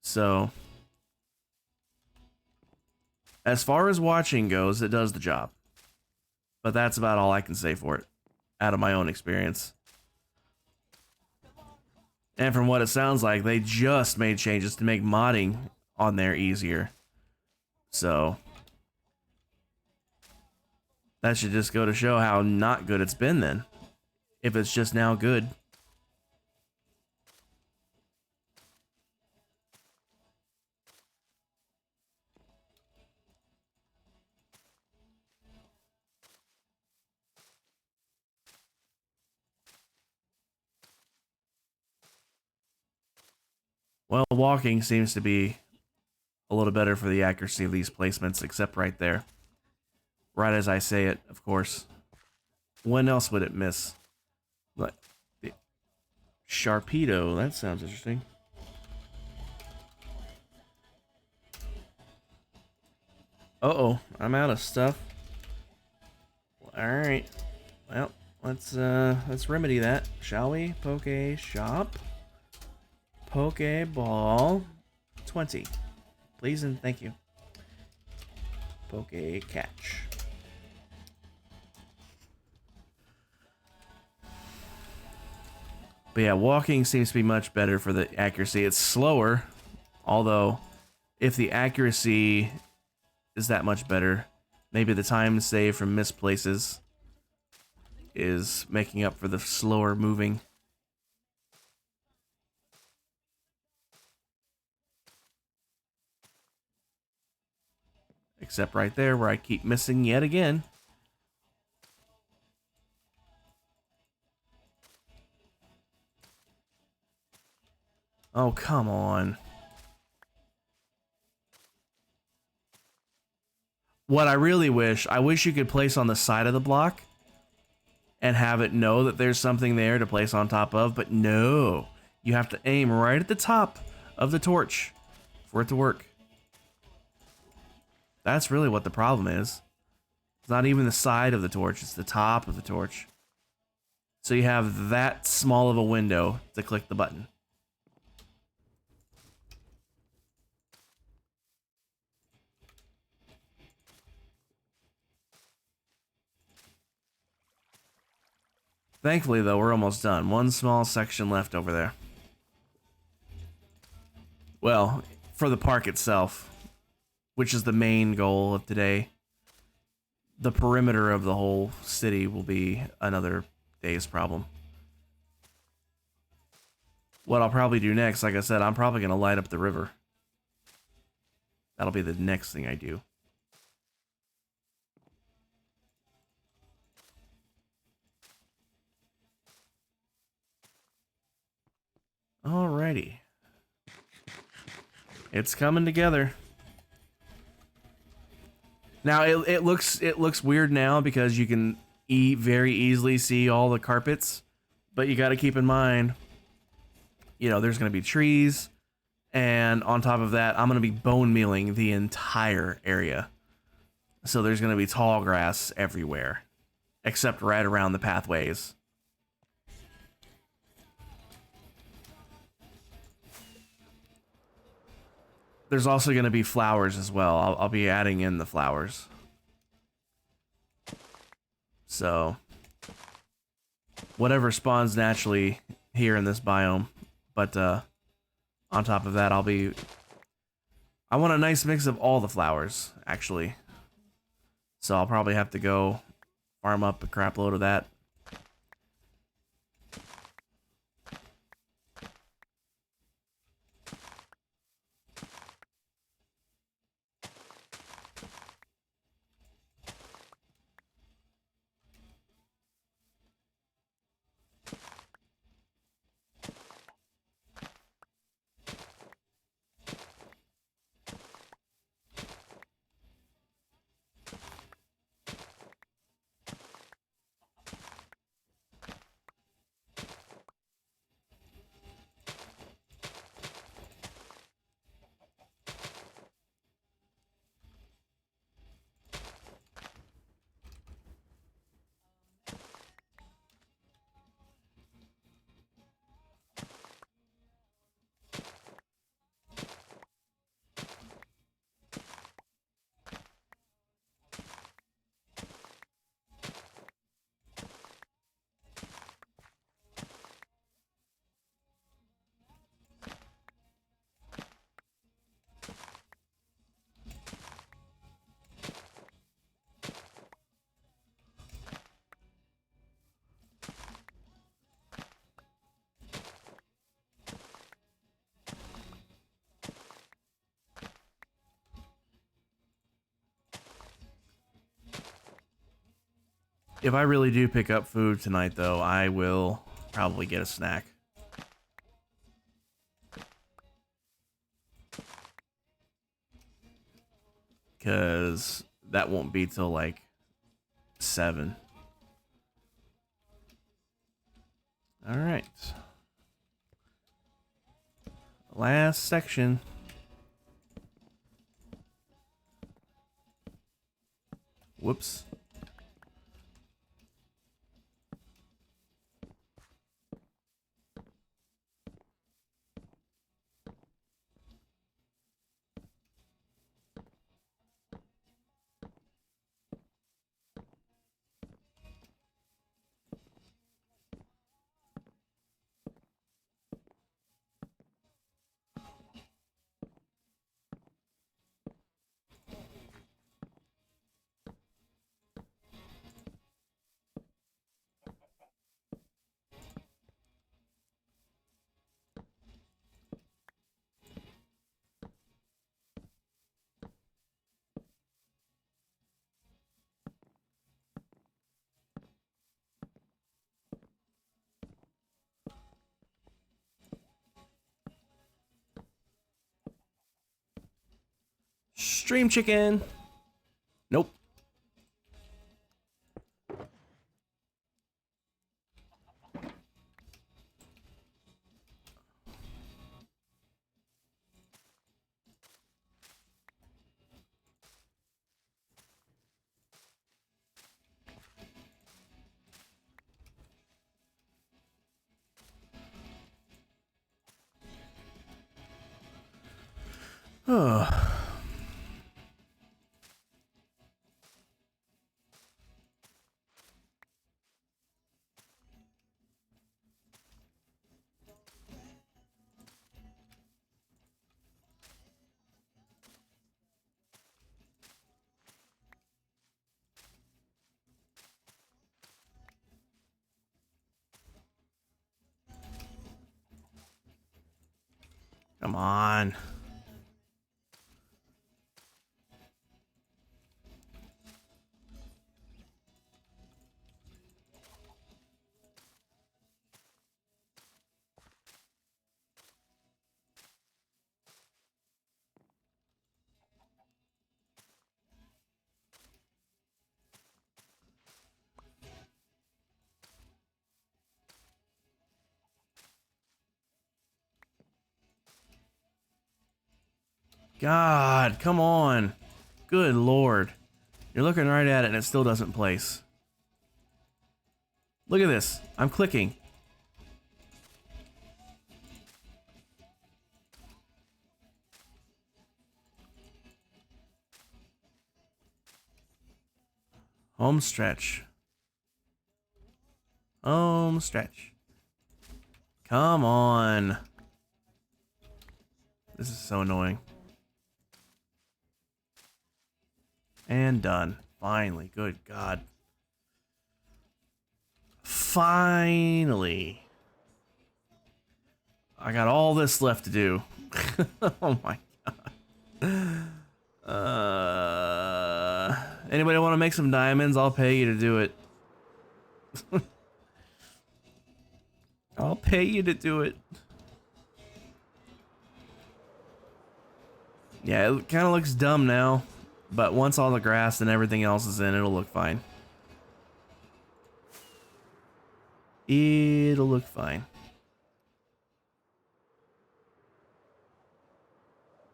So, as far as watching goes, it does the job. But that's about all I can say for it, out of my own experience. And from what it sounds like, they just made changes to make modding on there easier. So, that should just go to show how not good it's been then, if it's just now good. Well, walking seems to be a little better for the accuracy of these placements, except right there. Right as I say it, of course. When else would it miss? Like, Sharpedo, that sounds interesting. Uh-oh, I'm out of stuff. Alright. Well, let's remedy that, shall we? Poke Shop. Pokeball 20. Please and thank you. Poke Catch. But yeah, walking seems to be much better for the accuracy. It's slower, although if the accuracy is that much better, maybe the time saved from missed places is making up for the slower moving. Except right there where I keep missing yet again. Oh, come on. What I really wish, I wish you could place on the side of the block and have it know that there's something there to place on top of, but no. You have to aim right at the top of the torch for it to work. That's really what the problem is. It's not even the side of the torch, it's the top of the torch. So you have that small of a window to click the button. Thankfully, though, we're almost done. One small section left over there. Well, for the park itself, which is the main goal of today. The perimeter of the whole city will be another day's problem. What I'll probably do next, like I said, I'm probably going to light up the river. That'll be the next thing I do. Alrighty. It's coming together. Now it looks weird now because you can very easily see all the carpets, but you got to keep in mind, you know, there's going to be trees, and on top of that, I'm going to be bone mealing the entire area. So there's going to be tall grass everywhere, except right around the pathways. There's also going to be flowers as well. I'll be adding in the flowers. So, whatever spawns naturally here in this biome. But on top of that, I want a nice mix of all the flowers, actually. So I'll probably have to go farm up a crap load of that. If I really do pick up food tonight, though, I will probably get a snack. Because that won't be till like 7. All right. Last section. Whoops. Stream chicken. Nope. Oh. Come on. God, come on. Good Lord. You're looking right at it and it still doesn't place. Look at this. I'm clicking. Home stretch. Home stretch. Come on. This is so annoying. And done. Finally. Good God. Finally. I got all this left to do. Oh my God. Anybody want to make some diamonds? I'll pay you to do it. I'll pay you to do it. Yeah, it kind of looks dumb now, but once all the grass and everything else is in, it'll look fine. It'll look fine.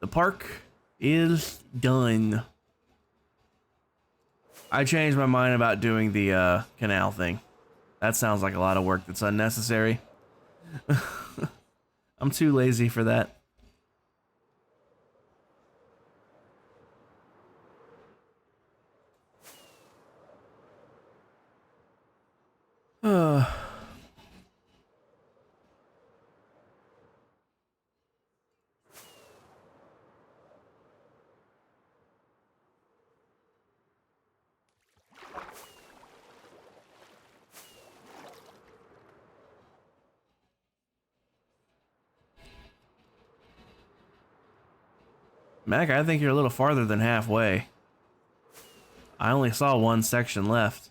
The park is done. I changed my mind about doing the canal thing. That sounds like a lot of work that's unnecessary. I'm too lazy for that. Mac, I think you're a little farther than halfway. I only saw one section left.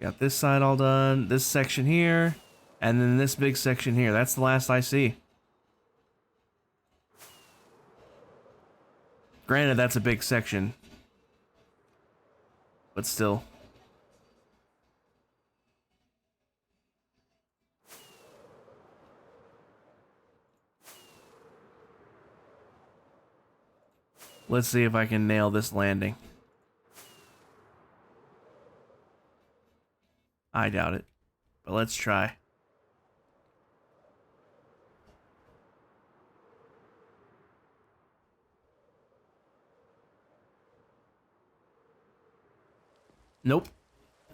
Got this side all done. This section here. And then this big section here. That's the last I see. Granted, that's a big section. But still. Let's see if I can nail this landing. I doubt it. But let's try. Nope.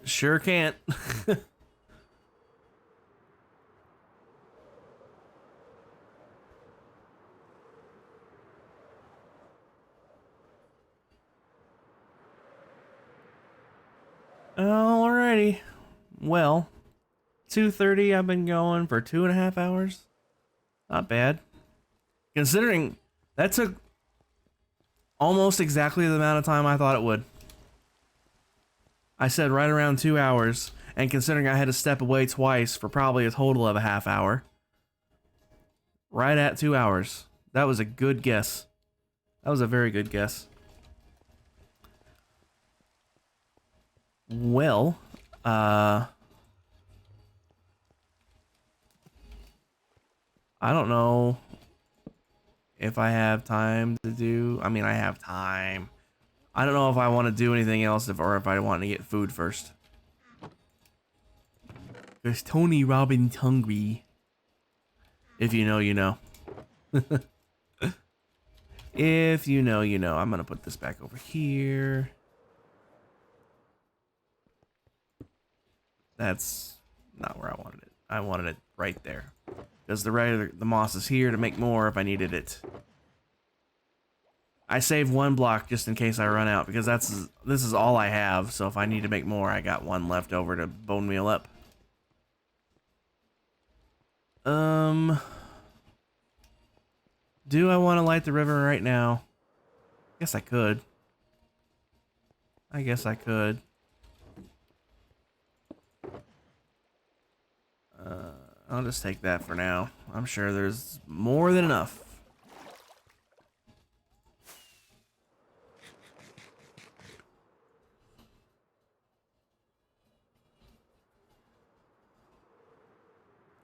Sure can't. Alrighty. Well, 2:30. I've been going for 2.5 hours. Not bad. Considering that took almost exactly the amount of time I thought it would. I said right around 2 hours, and considering I had to step away twice for probably a total of a half hour. Right at 2 hours. That was a good guess. That was a very good guess. Well, I don't know if I have time to do... I mean, I have time. I don't know if I want to do anything else or if I want to get food first. There's Tony Robbins hungry. If you know, you know. If you know, you know. I'm going to put this back over here. That's not where I wanted it. I wanted it right there. Because the moss is here to make more if I needed it. I saved one block just in case I run out, because this is all I have, so if I need to make more, I got one left over to bone meal up. Do I want to light the river right now? Guess I could. I guess I could. I'll just take that for now. I'm sure there's more than enough.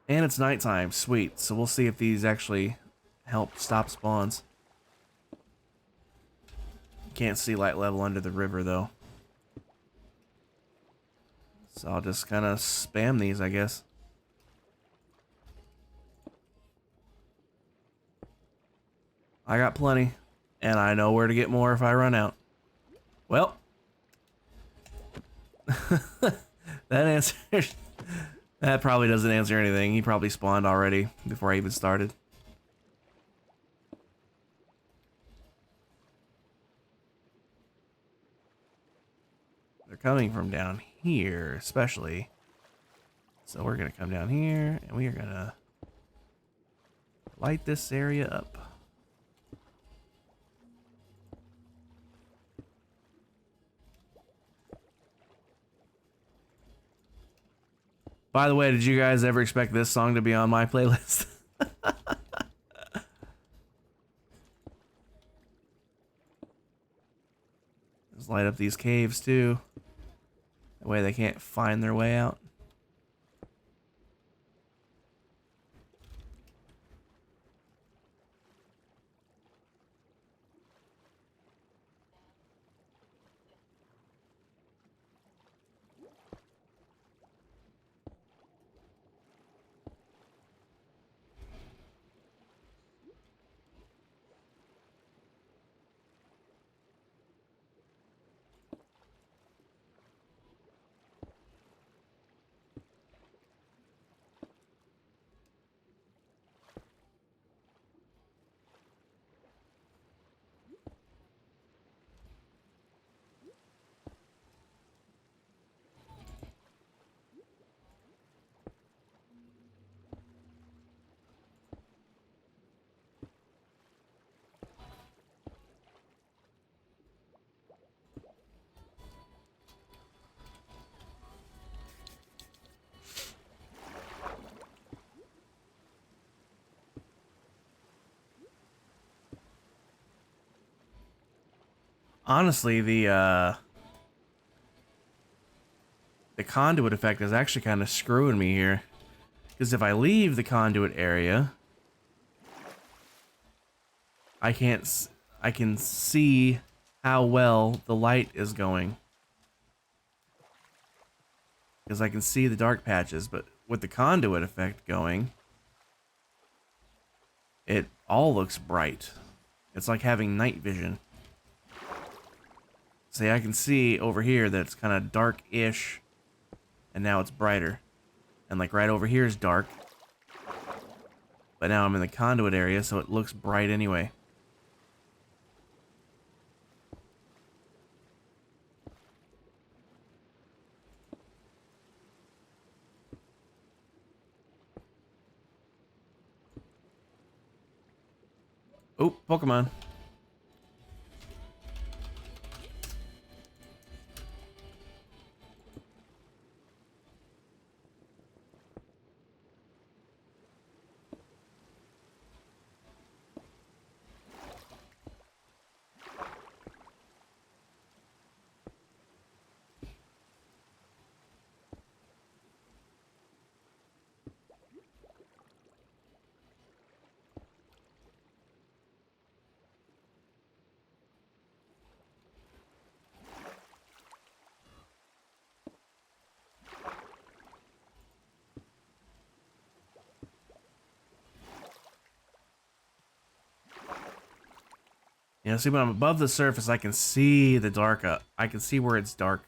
And it's nighttime. Sweet. So we'll see if these actually help stop spawns. Can't see light level under the river, though. So I'll just kind of spam these, I guess. I got plenty. And I know where to get more if I run out. Well. That answers... That probably doesn't answer anything. He probably spawned already before I even started. They're coming from down here, especially. So we're going to come down here, and we are going to light this area up. By the way, did you guys ever expect this song to be on my playlist? Let's light up these caves too. That way they can't find their way out. Honestly, the conduit effect is actually kind of screwing me here. Because if I leave the conduit area, I can see how well the light is going. Because I can see the dark patches, but with the conduit effect going, it all looks bright. It's like having night vision. See, I can see over here that it's kind of dark-ish, and now it's brighter. And like right over here is dark, but now I'm in the conduit area, so it looks bright anyway. Oh, Pokemon. You know, see, when I'm above the surface, I can see the dark up. I can see where it's dark.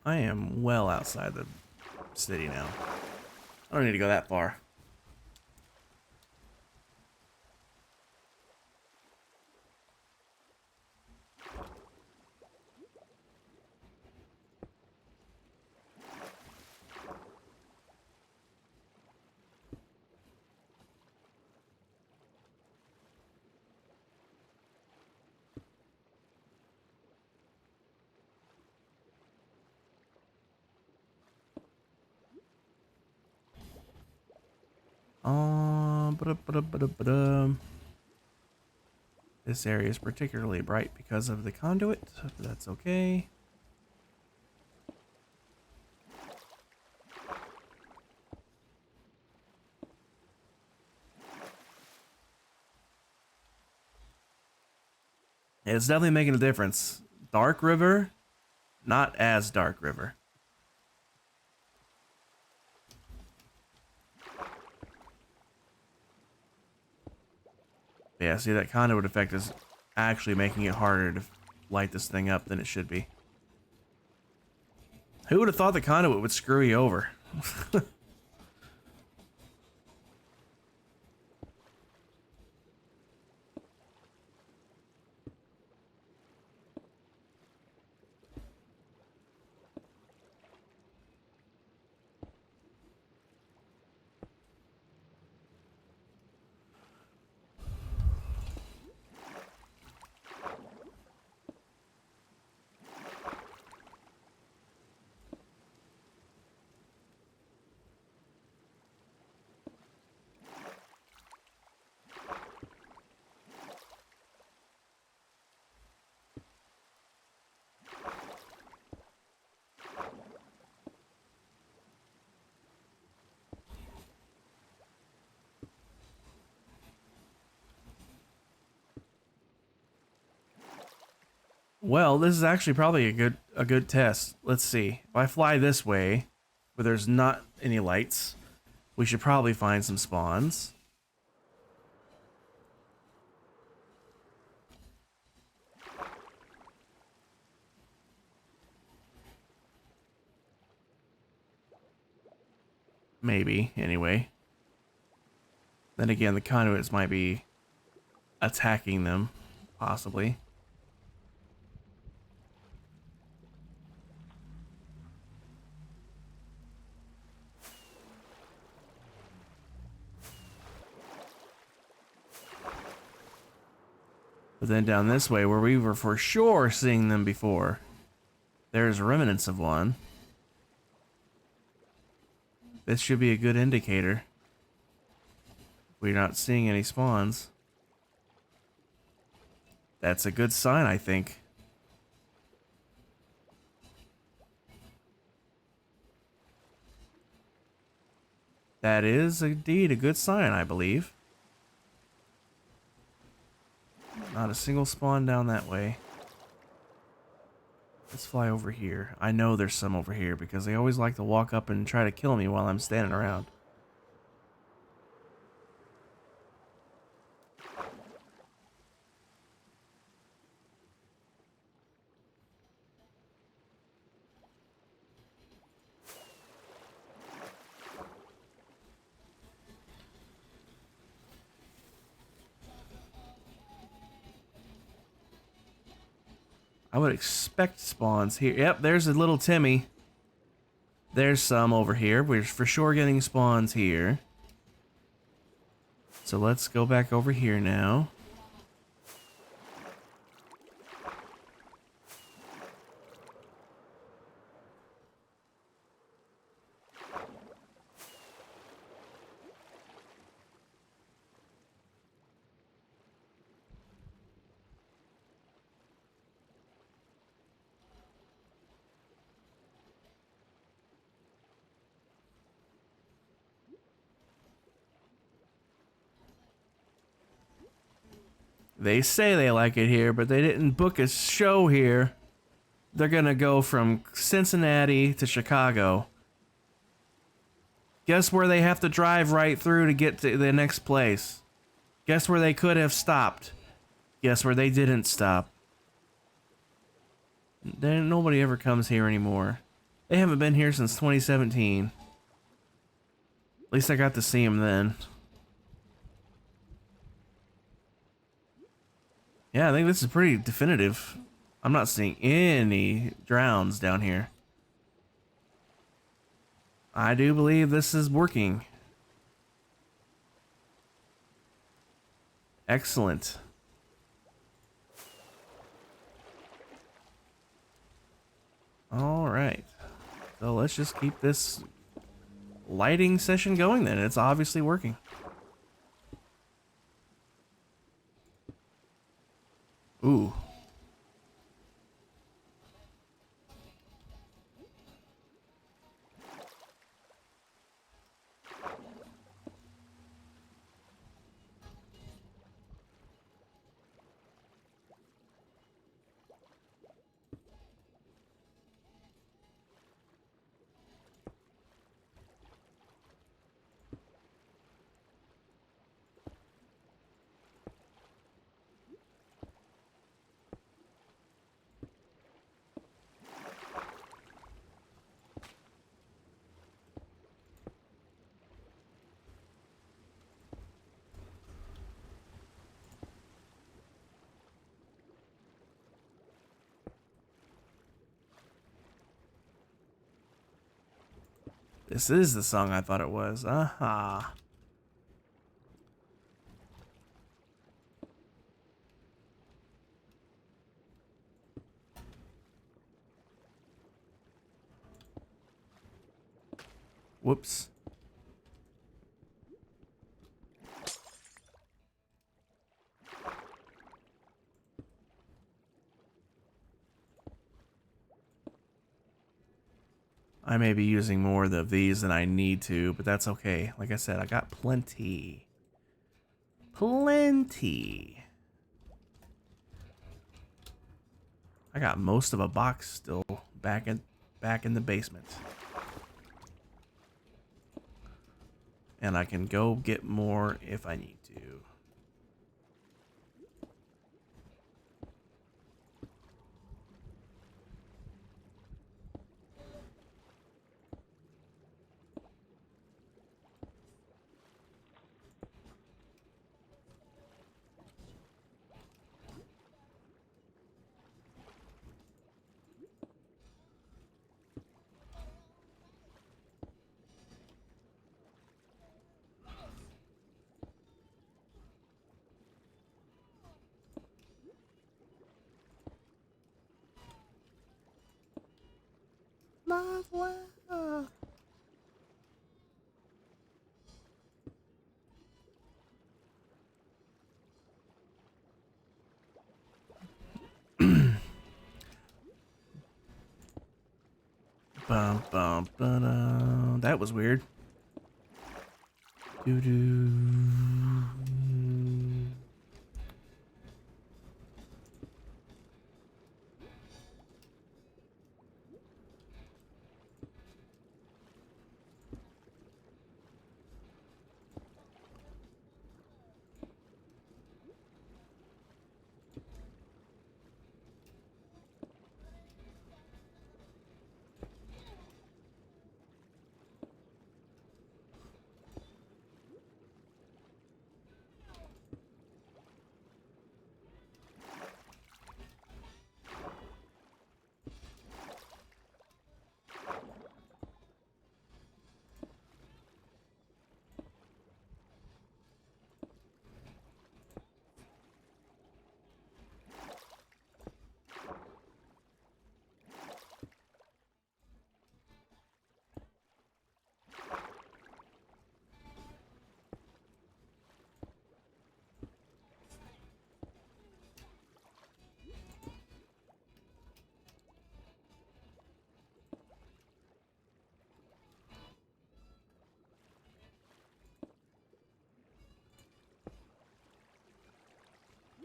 I am well outside the city now. I don't need to go that far. Ba-da-ba-da-ba-da-ba-da. This area is particularly bright because of the conduit, but that's okay. It's definitely making a difference. Dark River, not as Dark River. Yeah, see, that conduit effect is actually making it harder to light this thing up than it should be. Who would have thought the conduit would screw you over? Well, this is actually probably a good test. Let's see. If I fly this way, where there's not any lights, we should probably find some spawns. Maybe, anyway. Then again, the conduits might be attacking them, possibly. But then down this way, where we were for sure seeing them before, there's remnants of one. This should be a good indicator. We're not seeing any spawns. That's a good sign, I think. That is indeed a good sign, I believe. Not a single spawn down that way. Let's fly over here. I know there's some over here because they always like to walk up and try to kill me while I'm standing around. I would expect spawns here. Yep, there's a little Timmy. There's some over here. We're for sure getting spawns here. So let's go back over here now. They say they like it here, but they didn't book a show here. They're gonna go from Cincinnati to Chicago. Guess where they have to drive right through to get to the next place? Guess where they could have stopped? Guess where they didn't stop? Then nobody ever comes here anymore. They haven't been here since 2017. At least I got to see them then. Yeah, I think this is pretty definitive. I'm not seeing any drowns down here. I do believe this is working. Excellent. All right. So let's just keep this lighting session going then. It's obviously working. Ooh. This is the song I thought it was. Aha. Whoops. I may be using more of these than I need to, but that's okay. Like I said, I got plenty. Plenty. I got most of a box still back in the basement. And I can go get more if I need to. Bum, bum, ba-dum. That was weird. Doo-doo.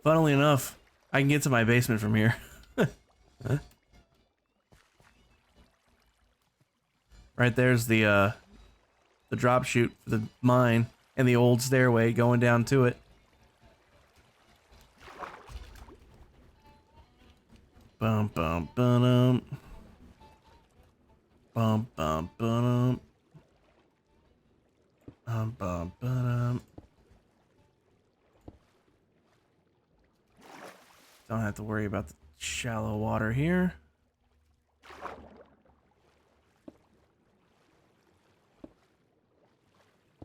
Funnily enough, I can get to my basement from here. Huh? Right there's the drop chute for the mine and the old stairway going down to it. Bum bum bum bum bum bum bum bum bum. Don't have to worry about the shallow water here.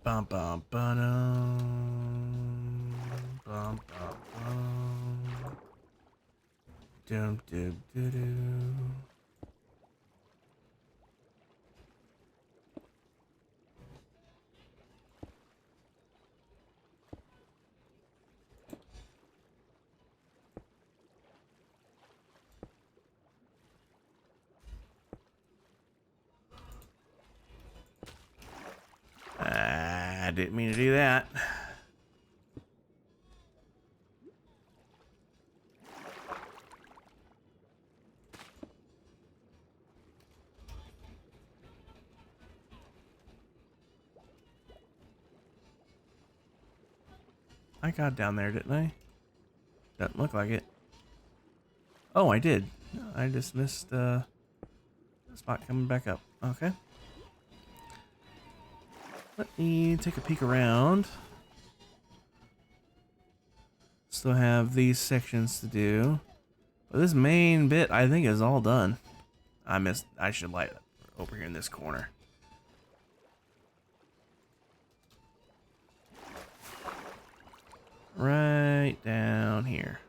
Bum bum bum bum bum bum. Dum dum doo doo. I didn't mean to do that. I got down there, didn't I? Doesn't look like it. Oh, I did. I just missed the spot coming back up. Okay. Let me take a peek around. Still have these sections to do. But this main bit, I think, is all done. I should light up over here in this corner. Right down here.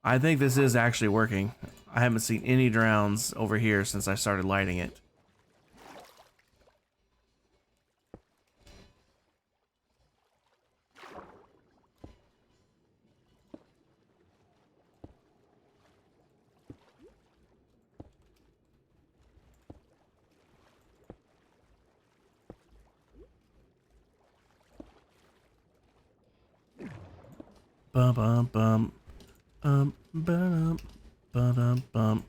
I think this is actually working. I haven't seen any drowns over here since I started lighting it. Bum bum bum. Bum bum bum.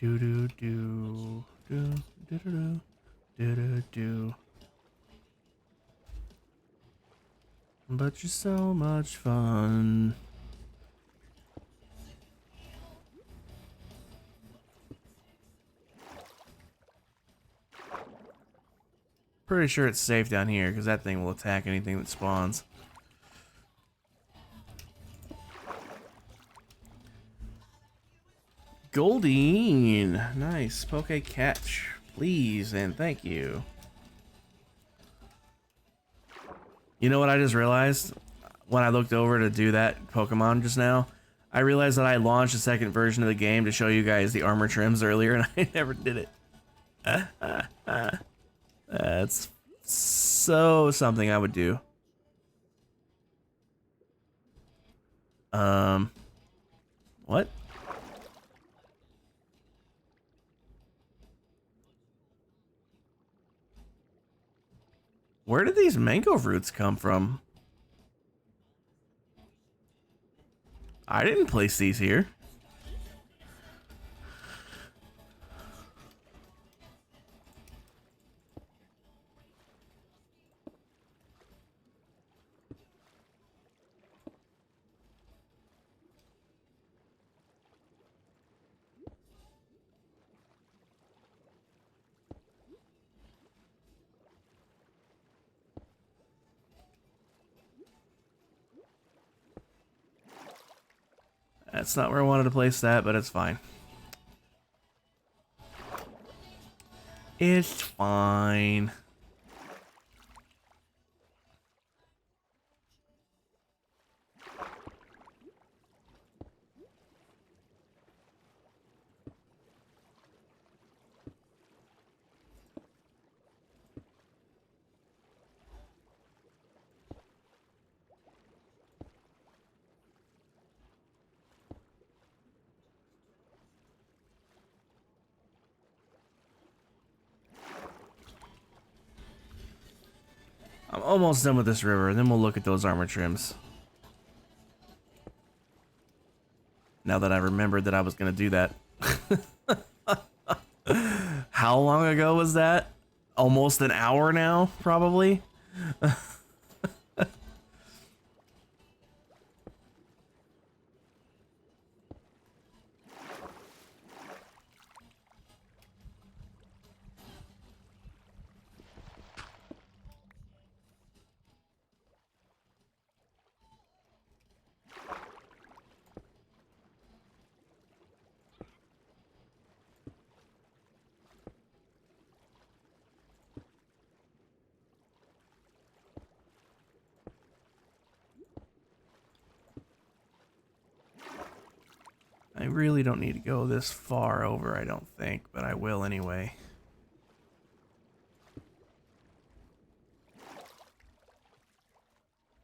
Do do do do do do do do do. But you're so much fun. Pretty sure it's safe down here because that thing will attack anything that spawns. Goldine, nice. Poke catch, please and thank you. You know what I just realized when I looked over to do that Pokemon just now? I realized that I launched a second version of the game to show you guys the armor trims earlier, and I never did it. That's so something I would do. What? Where did these mango roots come from? I didn't place these here. That's not where I wanted to place that, but it's fine. It's fine. I'm almost done with this river, and then we'll look at those armor trims. Now that I remembered that I was going to do that. How long ago was that? Almost an hour now, probably. I really don't need to go this far over, I don't think, but I will anyway.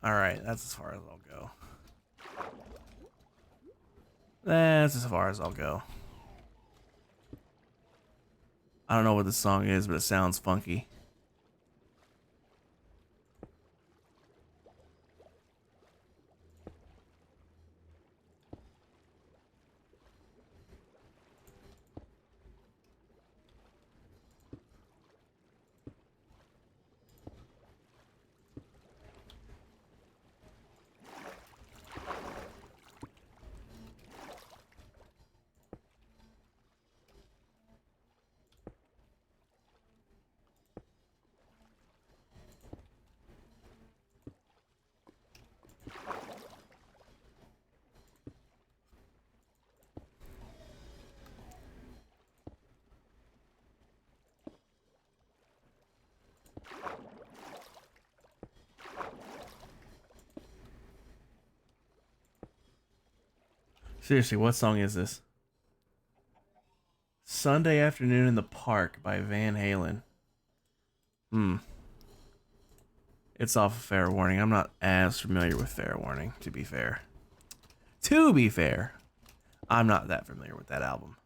Alright, that's as far as I'll go. That's as far as I'll go. I don't know what this song is, but it sounds funky. Seriously, what song is this? Sunday Afternoon in the Park by Van Halen. It's off of Fair Warning. I'm not as familiar with Fair Warning, to be fair. To be fair, I'm not that familiar with that album.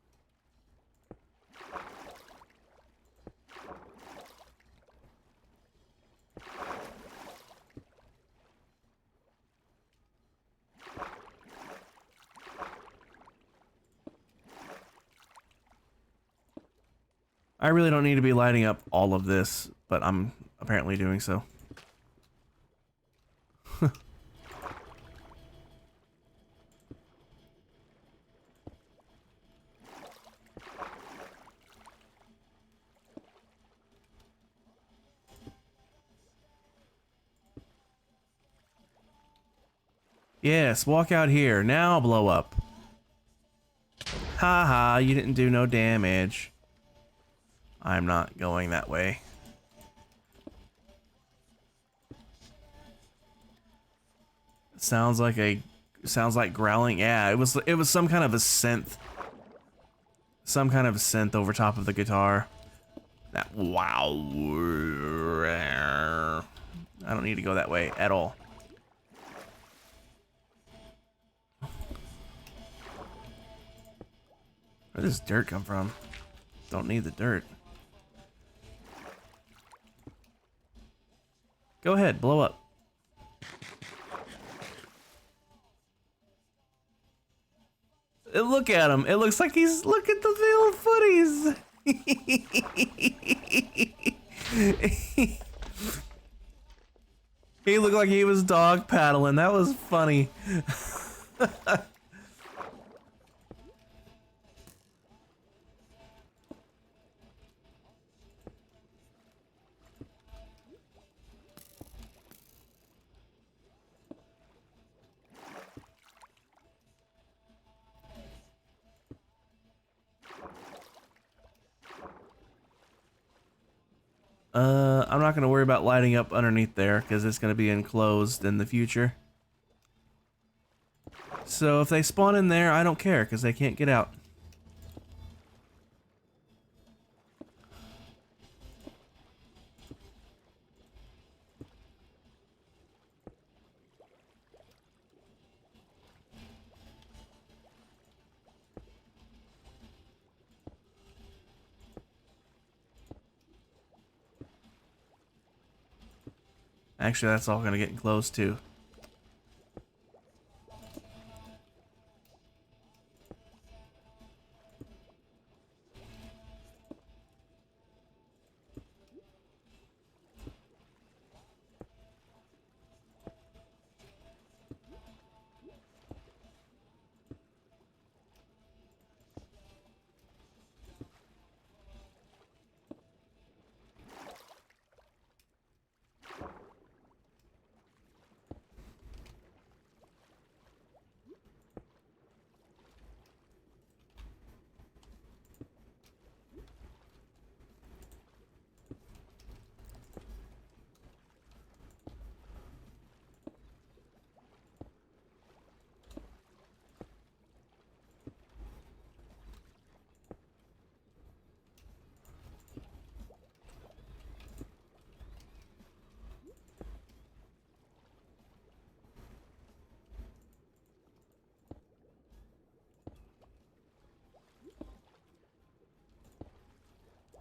I really don't need to be lighting up all of this, but I'm apparently doing so. Yes, walk out here. Now blow up. Haha, you didn't do no damage. I'm not going that way. Sounds like growling. Yeah, it was some kind of a synth. Some kind of synth over top of the guitar. That wow. I don't need to go that way at all. Where does dirt come from? Don't need the dirt. Go ahead, blow up. Look at him. It looks like he's... Look at the little footies. He looked like he was dog paddling. That was funny. I'm not gonna worry about lighting up underneath there because it's gonna be enclosed in the future. So if they spawn in there, I don't care because they can't get out. Actually, that's all gonna get enclosed too.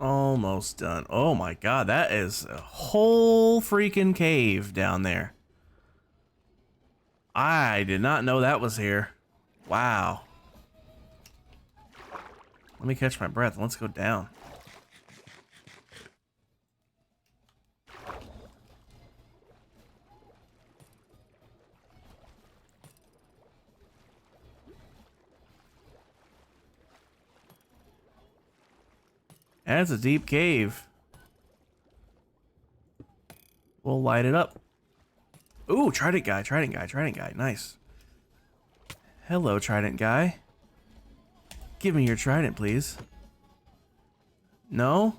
Almost done. Oh my god, that is a whole freaking cave down there. I did not know that was here. Wow. Let me catch my breath. Let's go down. That's a deep cave. We'll light it up. Ooh, trident guy, trident guy, trident guy. Nice. Hello, trident guy. Give me your trident, please. No?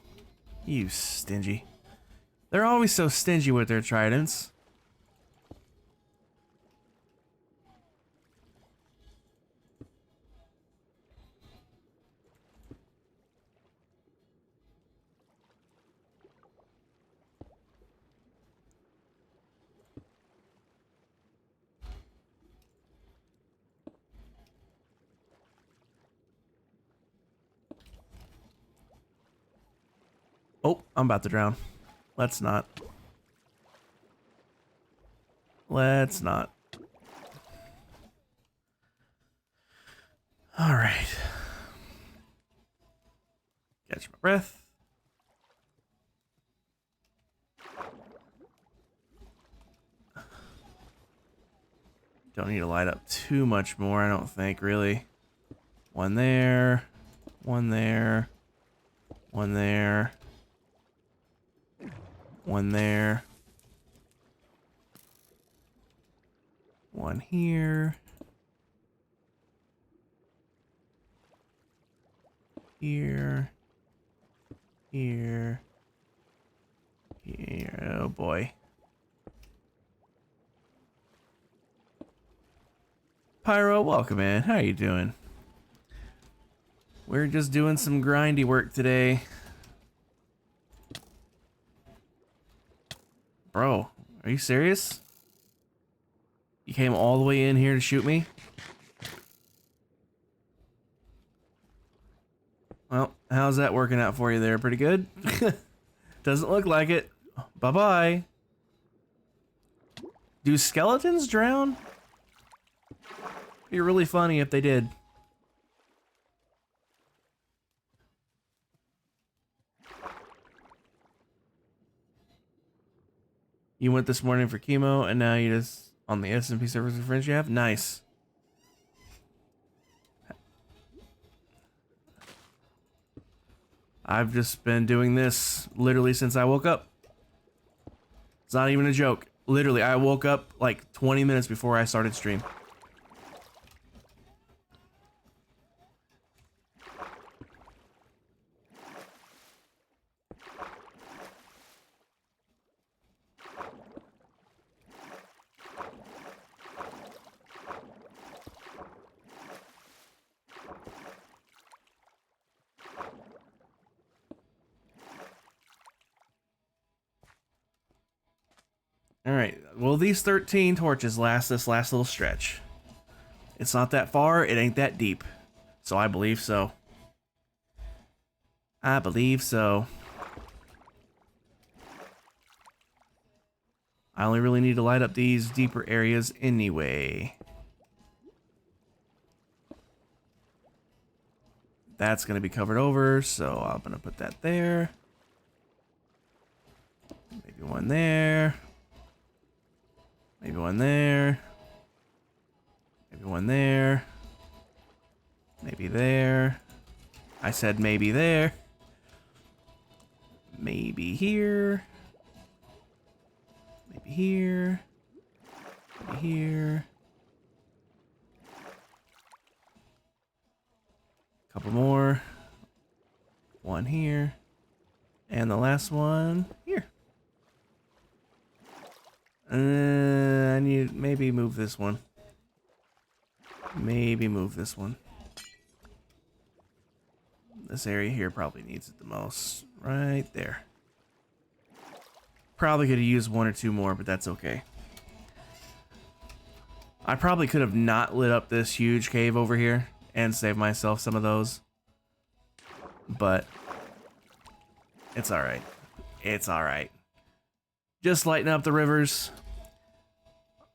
You stingy. They're always so stingy with their tridents. Oh, I'm about to drown. Let's not. Let's not. All right. Catch my breath. Don't need to light up too much more, I don't think, really. One there. One there. One there. One there. One here. Here. Here. Here. Oh boy. Pyro, welcome in. How you doing? We're just doing some grindy work today. Bro, are you serious? You came all the way in here to shoot me? Well, how's that working out for you there? Pretty good? Doesn't look like it. Bye-bye. Do skeletons drown? It'd be really funny if they did. You went this morning for chemo, and now you just on the SMP servers with friends you have? Nice. I've just been doing this literally since I woke up. It's not even a joke. Literally, I woke up like 20 minutes before I started stream. Alright, will these 13 torches last this last little stretch? It's not that far, it ain't that deep. So I believe so. I believe so. I only really need to light up these deeper areas anyway. That's going to be covered over, so I'm going to put that there. Maybe one there. Maybe one there. Maybe one there. Maybe there. I said maybe there. Maybe here. Maybe here. Maybe here. Couple more. One here. And the last one here. I need maybe move this one. Maybe move this one. This area here probably needs it the most. Right there. Probably could have used one or two more, but that's okay. I probably could have not lit up this huge cave over here and saved myself some of those. But it's alright. It's alright. Just lighten up the rivers.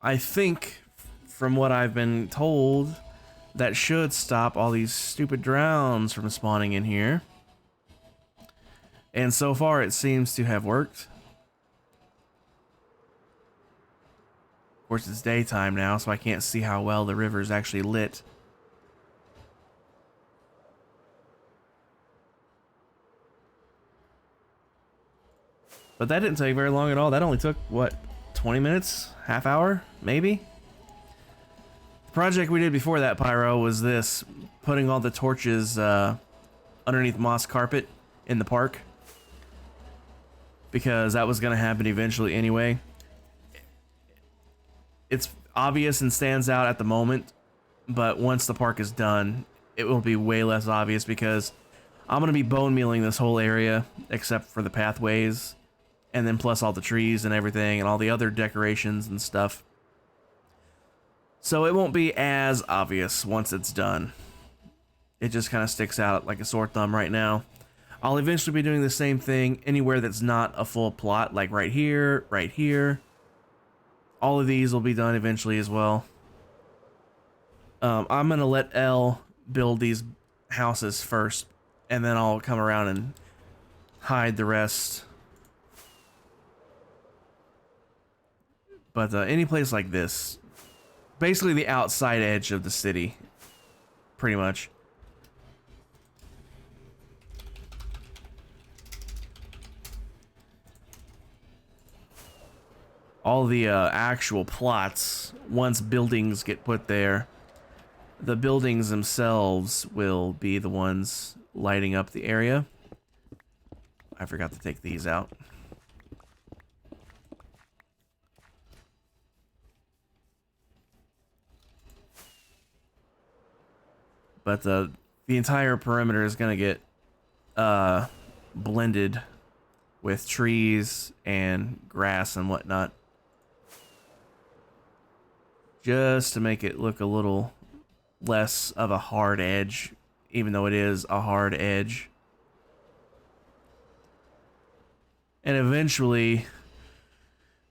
I think, from what I've been told, that should stop all these stupid drowns from spawning in here. And so far it seems to have worked. Of course it's daytime now, so I can't see how well the river is actually lit. But that didn't take very long at all. That only took, what, 20 minutes? Half hour? Maybe? The project we did before that, Pyro, was this. Putting all the torches underneath moss carpet in the park. Because that was going to happen eventually anyway. It's obvious and stands out at the moment. But once the park is done, it will be way less obvious because I'm going to be bone mealing this whole area except for the pathways. And then plus all the trees and everything and all the other decorations and stuff. So it won't be as obvious once it's done. It just kind of sticks out like a sore thumb right now. I'll eventually be doing the same thing anywhere that's not a full plot, like right here, right here. All of these will be done eventually as well. I'm going to let Elle build these houses first, and then I'll come around and hide the rest. But any place like this, basically the outside edge of the city, pretty much. All the actual plots, once buildings get put there, the buildings themselves will be the ones lighting up the area. I forgot to take these out. But the entire perimeter is going to get blended with trees and grass and whatnot. Just to make it look a little less of a hard edge even though it is a hard edge. And eventually,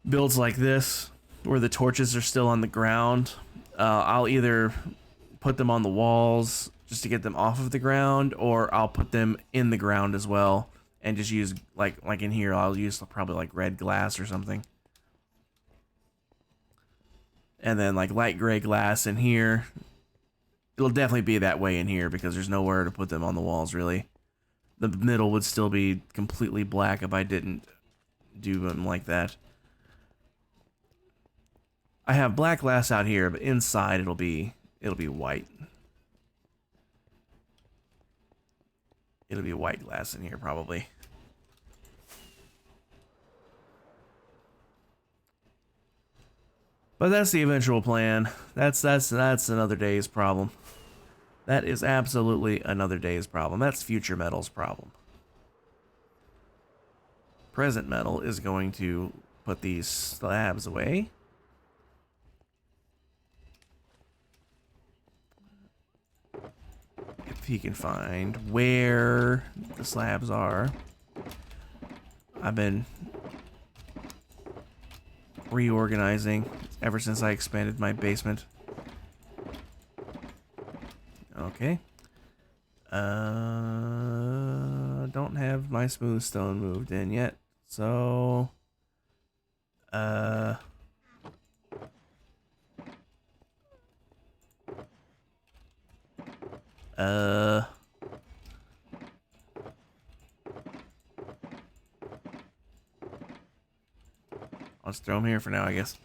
builds like this, where the torches are still on the ground, I'll either put them on the walls just to get them off of the ground, or I'll put them in the ground as well and just use like in here I'll use probably like red glass or something, and then like light gray glass in here. It'll definitely be that way in here because there's nowhere to put them on the walls really. The middle would still be completely black if I didn't do them like that. I have black glass out here, but inside it'll be white. It'll be white glass in here probably. But that's the eventual plan. That's another day's problem. That is absolutely another day's problem. That's future metal's problem. Present metal is going to put these slabs away. If he can find where the slabs are. I've been reorganizing ever since I expanded my basement. Okay. Don't have my smooth stone moved in yet, so I'll just throw them here for now, I guess.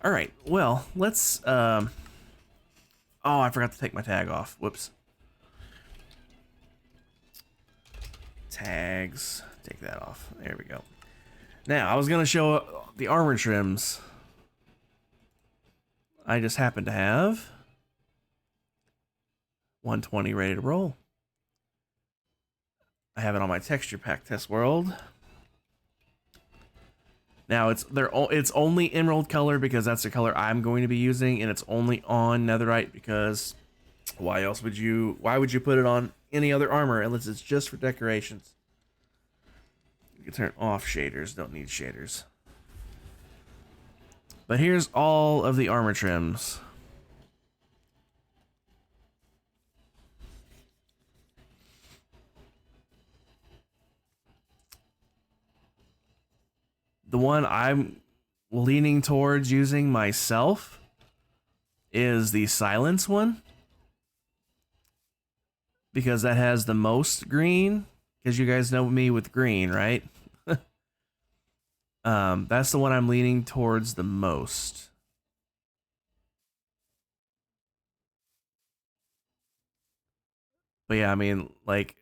All right, well, let's, oh, I forgot to take my tag off. Whoops. Tags. Take that off. There we go. Now, I was going to show the armor trims. I just happen to have 120 ready to roll. I have it on my texture pack test world. Now it's only emerald color because that's the color I'm going to be using, and it's only on netherite because why would you put it on any other armor unless it's just for decorations? You can turn off shaders, don't need shaders. But here's all of the armor trims. The one I'm leaning towards using myself is the silence one, because that has the most green, because you guys know me with green, right? That's the one I'm leaning towards the most. But yeah, I mean, like,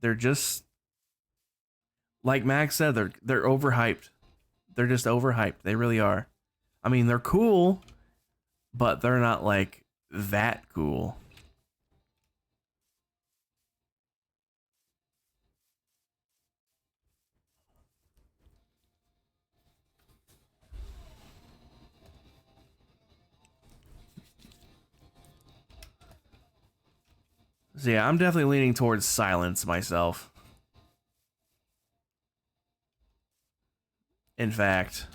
they're just, like Max said, they're overhyped. They're just overhyped. They really are. I mean, they're cool, but they're not like that cool. So yeah, I'm definitely leaning towards silence myself. In fact,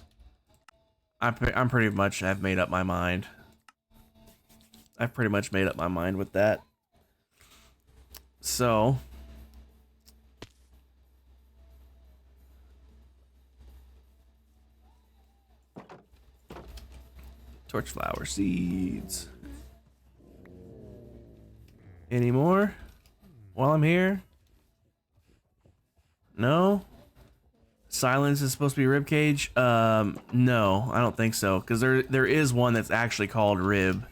I'm pretty much, I've made up my mind. I've pretty much made up my mind with that. So, torchflower seeds. Any more while I'm here? No? Silence is supposed to be ribcage? No, I don't think so, because there is one that's actually called rib.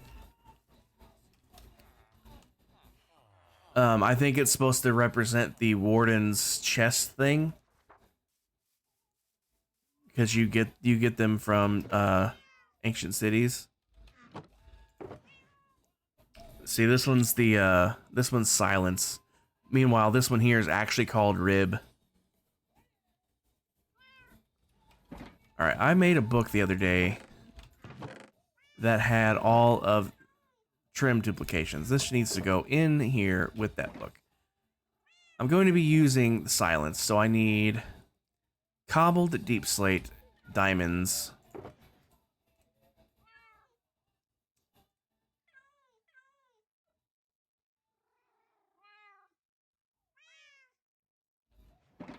I think it's supposed to represent the warden's chest thing, because you get them from ancient cities. See, this one's silence. Meanwhile, this one here is actually called rib. Alright, I made a book the other day that had all of trim duplications. This needs to go in here with that book. I'm going to be using the silence, so I need cobbled deep slate diamonds.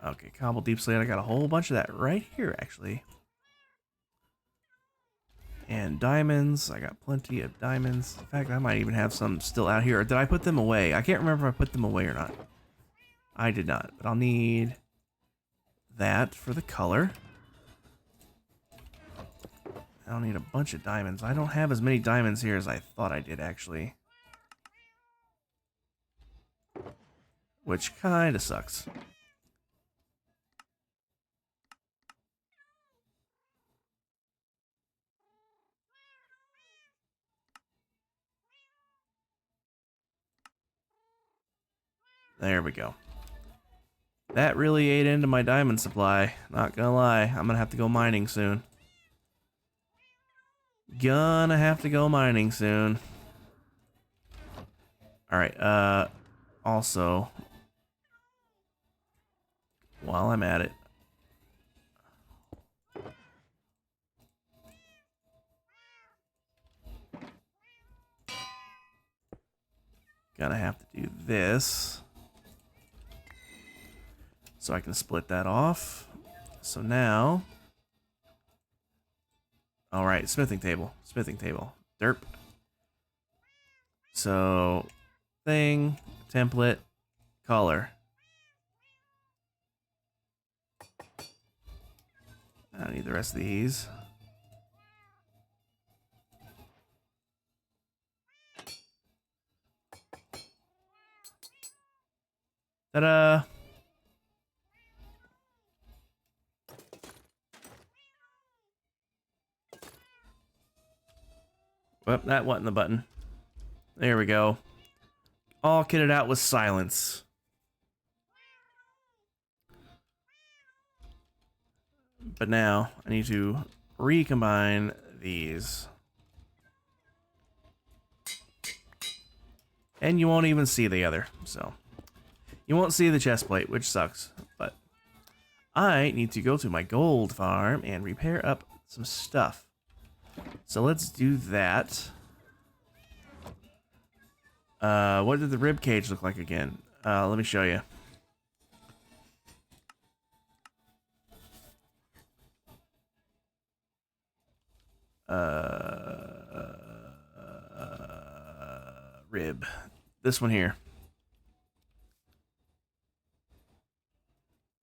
Okay, cobbled deep slate. I got a whole bunch of that right here, actually. And diamonds. I got plenty of diamonds. In fact, I might even have some still out here. Or did I put them away? I can't remember if I put them away or not. I did not, but I'll need that for the color. I'll need a bunch of diamonds. I don't have as many diamonds here as I thought I did, actually. Which kind of sucks. There we go. That really ate into my diamond supply. Not gonna lie, I'm gonna have to go mining soon. Gonna have to go mining soon. Alright, also, while I'm at it, gonna have to do this so I can split that off. So now, all right, smithing table, derp. So thing, template, color. I don't need the rest of these. Ta-da! Well, that wasn't the button. There we go. All kitted out with silence. But now I need to recombine these. And you won't even see the other, so. You won't see the chest plate, which sucks, but I need to go to my gold farm and repair up some stuff. So let's do that. What did the rib cage look like again? Let me show you. Rib. This one here.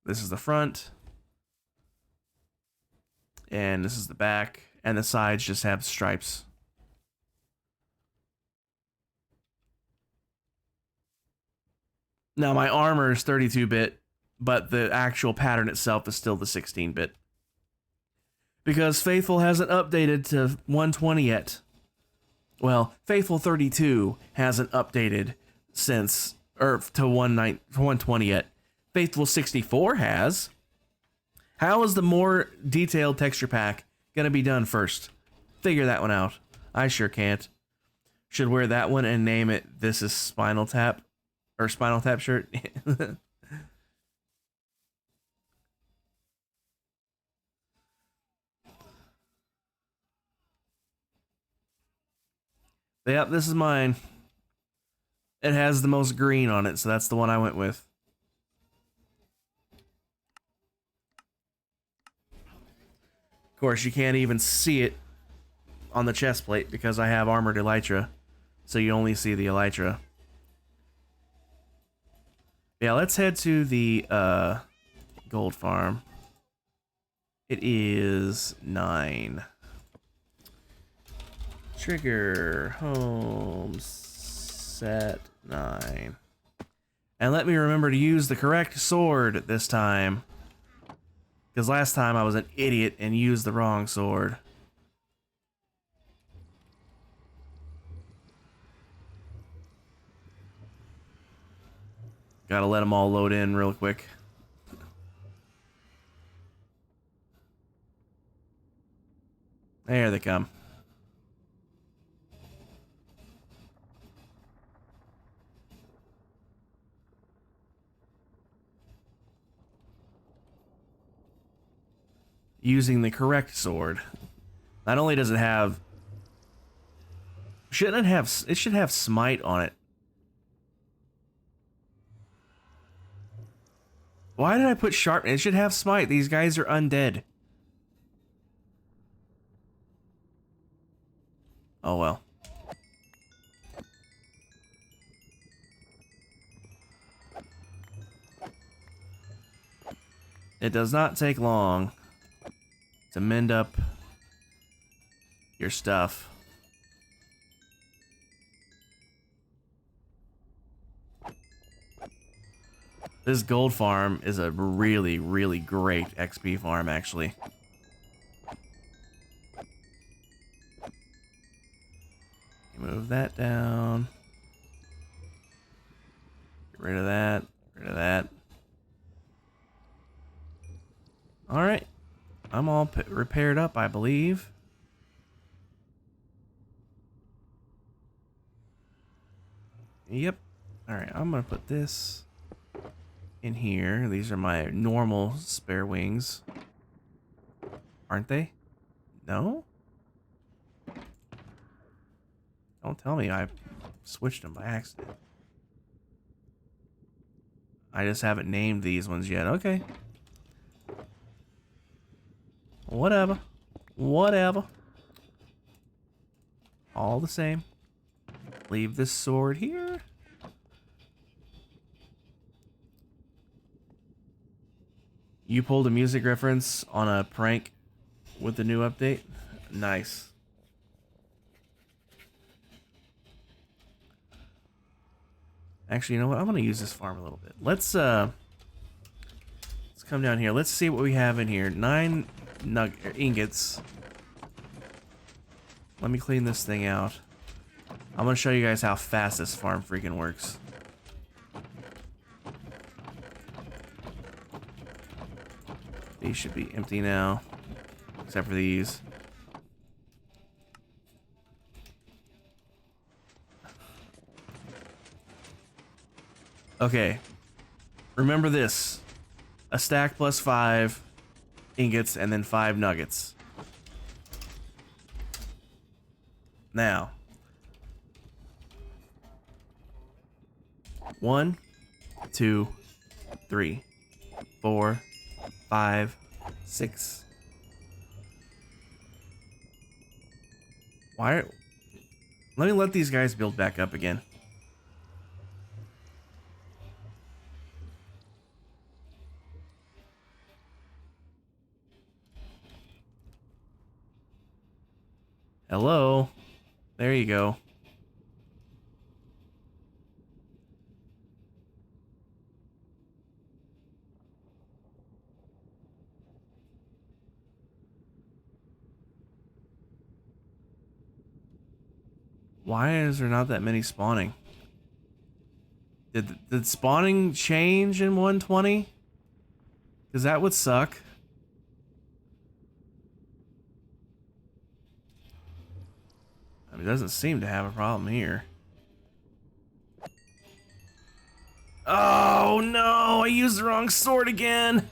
This is the front. And this is the back. And the sides just have stripes. Now my armor is 32-bit, but the actual pattern itself is still the 16-bit. Because Faithful hasn't updated to 120 yet. Well, Faithful 32 hasn't updated since, or to 120 yet. Faithful 64 has. How is the more detailed texture pack gonna be done first? Figure that one out. I sure can't. Should wear that one and name it "This is Spinal Tap," or Spinal Tap shirt. Yep, this is mine. It has the most green on it, so that's the one I went with. Of course, you can't even see it on the chest plate because I have armored elytra, so you only see the elytra. Yeah, let's head to the gold farm. It is 9. Trigger home set 9. And let me remember to use the correct sword this time. Because last time I was an idiot and used the wrong sword. Gotta let them all load in real quick. There they come. using the correct sword. Not only does it have... Shouldn't it have... It should have smite on it. Why did I put sharp? It should have smite. These guys are undead. Oh well. It does not take long to mend up your stuff. This gold farm is a really, really great XP farm, actually. Move that down. Get rid of that. Get rid of that. Alright. I'm all repaired up, I believe. Yep. Alright, I'm gonna put this in here. These are my normal spare wings. Aren't they? No? Don't tell me I switched them by accident. I just haven't named these ones yet. Okay. Whatever. Whatever. All the same. Leave this sword here. You pulled a music reference on a prank with the new update? Nice. Actually, you know what? I'm gonna use this farm a little bit. Let's come down here. Let's see what we have in here. 9 ingots. Let me clean this thing out. I'm gonna show you guys how fast this farm freaking works. These should be empty now, except for these. Okay, remember this. A stack plus 5 ingots and then 5 nuggets. Now. 1, 2, 3, 4, 5, 6. Why? Let me let these guys build back up again. Hello. There you go. Why is there not that many spawning? Did spawning change in 120? Because that would suck. I mean, it doesn't seem to have a problem here. Oh no! I used the wrong sword again!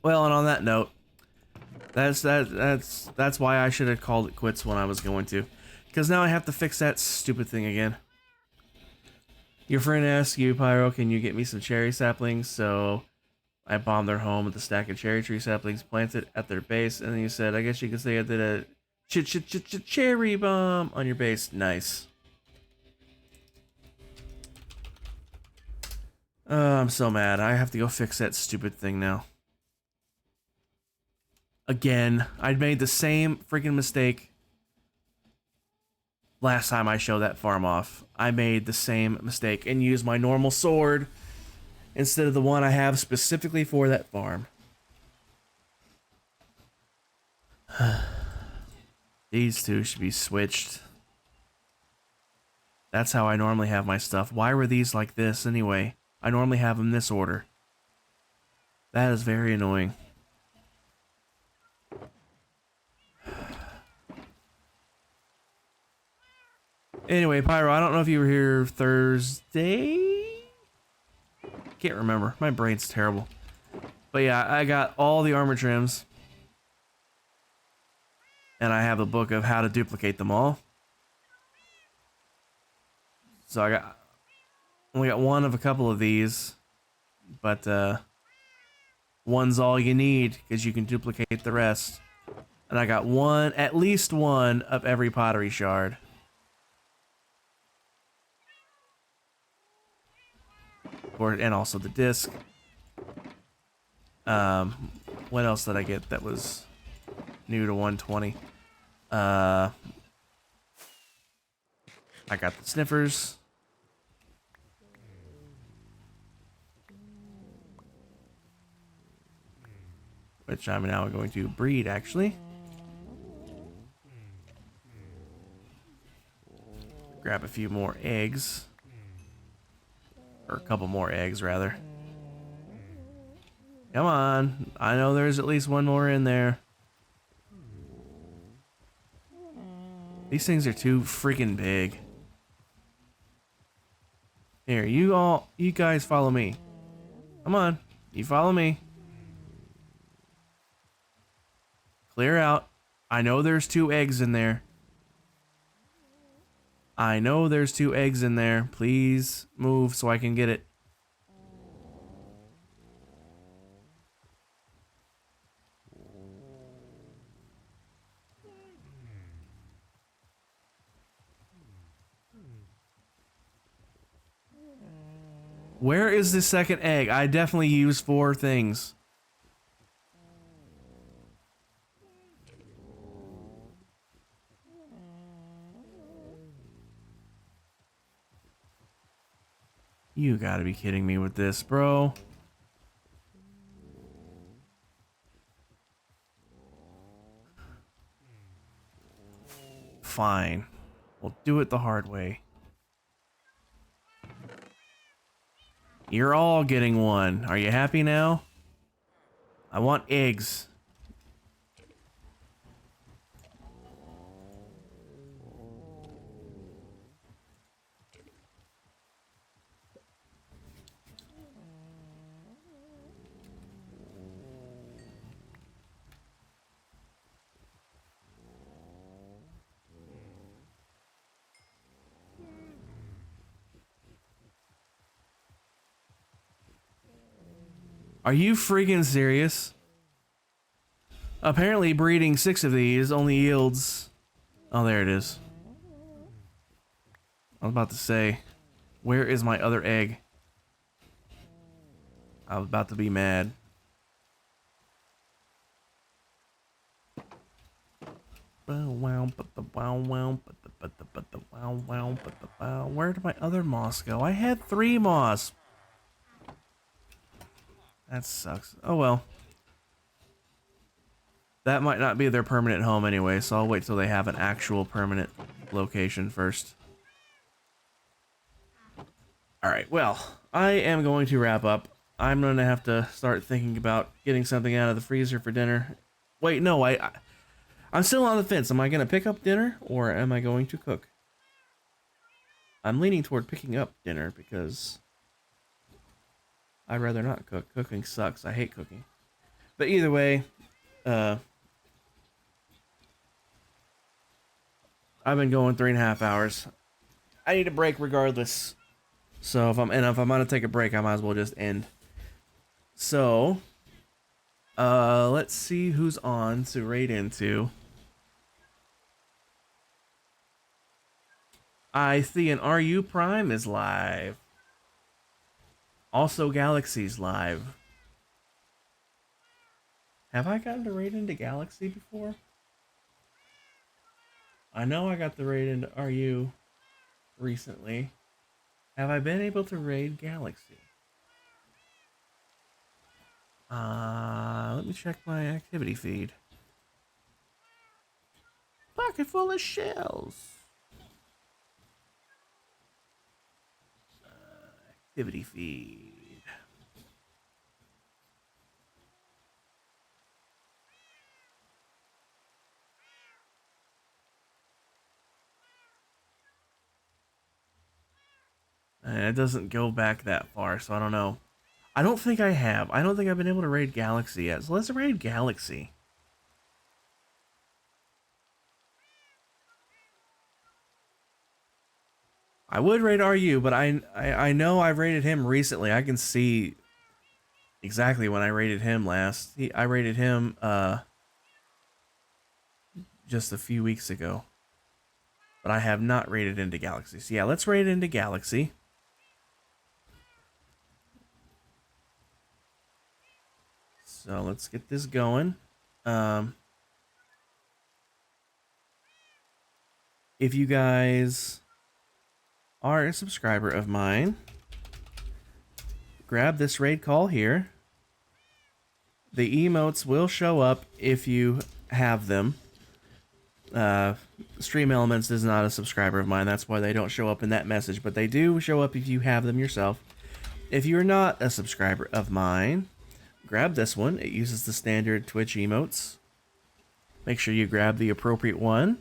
Well, and on that note, that's why I should have called it quits when I was going to. Because now I have to fix that stupid thing again. Your friend asked you, Pyro, can you get me some cherry saplings? So I bombed their home with a stack of cherry tree saplings planted at their base, and then you said, I guess you could say I did a cherry bomb on your base. Nice. I'm so mad. I have to go fix that stupid thing now. Again, I made the same freaking mistake last time I showed that farm off. I made the same mistake and used my normal sword instead of the one I have specifically for that farm. These two should be switched. That's how I normally have my stuff. Why were these like this anyway? I normally have them this order. That is very annoying. Anyway, Pyro, I don't know if you were here Thursday. Can't remember. My brain's terrible. But yeah, I got all the armor trims. And I have a book of how to duplicate them all. So I only got one of a couple of these. But one's all you need because you can duplicate the rest. And I got at least one of every pottery shard. And also the disc. What else did I get that was new to 120? I got the sniffers. Which I'm now going to breed, actually. Grab a few more eggs. Or a couple more eggs, rather. Come on. I know there's at least one more in there. These things are too freaking big. Here, you guys follow me. Come on. You follow me. Clear out. I know there's 2 eggs in there. I know there's 2 eggs in there. Please move so I can get it. Where is the second egg? I definitely used 4 things. You gotta be kidding me with this, bro. Fine. We'll do it the hard way. You're all getting one. Are you happy now? I want eggs. Are you freaking serious? Apparently breeding 6 of these only yields... Oh, there it is. I was about to say, where is my other egg? I was about to be mad. Where did my other moss go? I had 3 moss. That sucks. Oh well. That might not be their permanent home anyway, so I'll wait till they have an actual permanent location first. Alright, well, I am going to wrap up. I'm going to have to start thinking about getting something out of the freezer for dinner. Wait, no, I'm still on the fence. Am I going to pick up dinner, or am I going to cook? I'm leaning toward picking up dinner, because I'd rather not cook. Cooking sucks. I hate cooking. But either way, I've been going 3.5 hours. I need a break regardless. So if I'm gonna take a break, I might as well just end. So, let's see who's on to raid into. I see an RU Prime is live. Also, Galaxy's live. Have I gotten to raid into Galaxy before? I know I got the raid into RU recently. Have I been able to raid Galaxy? Let me check my activity feed. Pocket full of shells. Activity feed. And it doesn't go back that far, so I don't know. I don't think I have. I don't think I've been able to raid Galaxy yet. So let's raid Galaxy. I would raid RU, but I know I've raided him recently. I can see exactly when I raided him last. I raided him just a few weeks ago. But I have not raided into Galaxy. So yeah, let's raid into Galaxy. So let's get this going. If you guys are a subscriber of mine, grab this raid call here. The emotes will show up if you have them. Stream Elements is not a subscriber of mine. That's why they don't show up in that message. But they do show up if you have them yourself. If you're not a subscriber of mine, grab this one. It uses the standard Twitch emotes. Make sure you grab the appropriate one.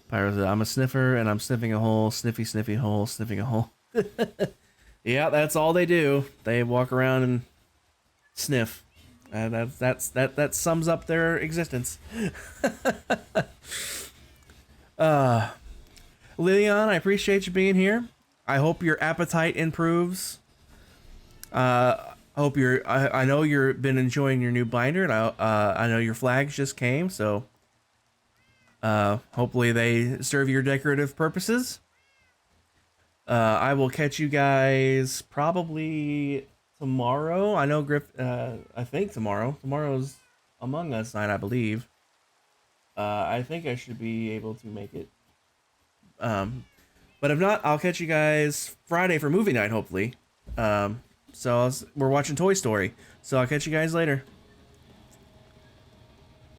Pyro said, I'm a sniffer and I'm sniffing a hole. Sniffy, sniffy hole, sniffing a hole. Yeah, that's all they do. They walk around and sniff. That sums up their existence. Lilian, I appreciate you being here. I hope your appetite improves. I know you've been enjoying your new binder, and I know your flags just came, so hopefully they serve your decorative purposes. I will catch you guys probably tomorrow. I know I think tomorrow. Tomorrow's Among Us night, I believe. I think I should be able to make it. But if not, I'll catch you guys Friday for movie night, hopefully. So we're watching Toy Story. So I'll catch you guys later.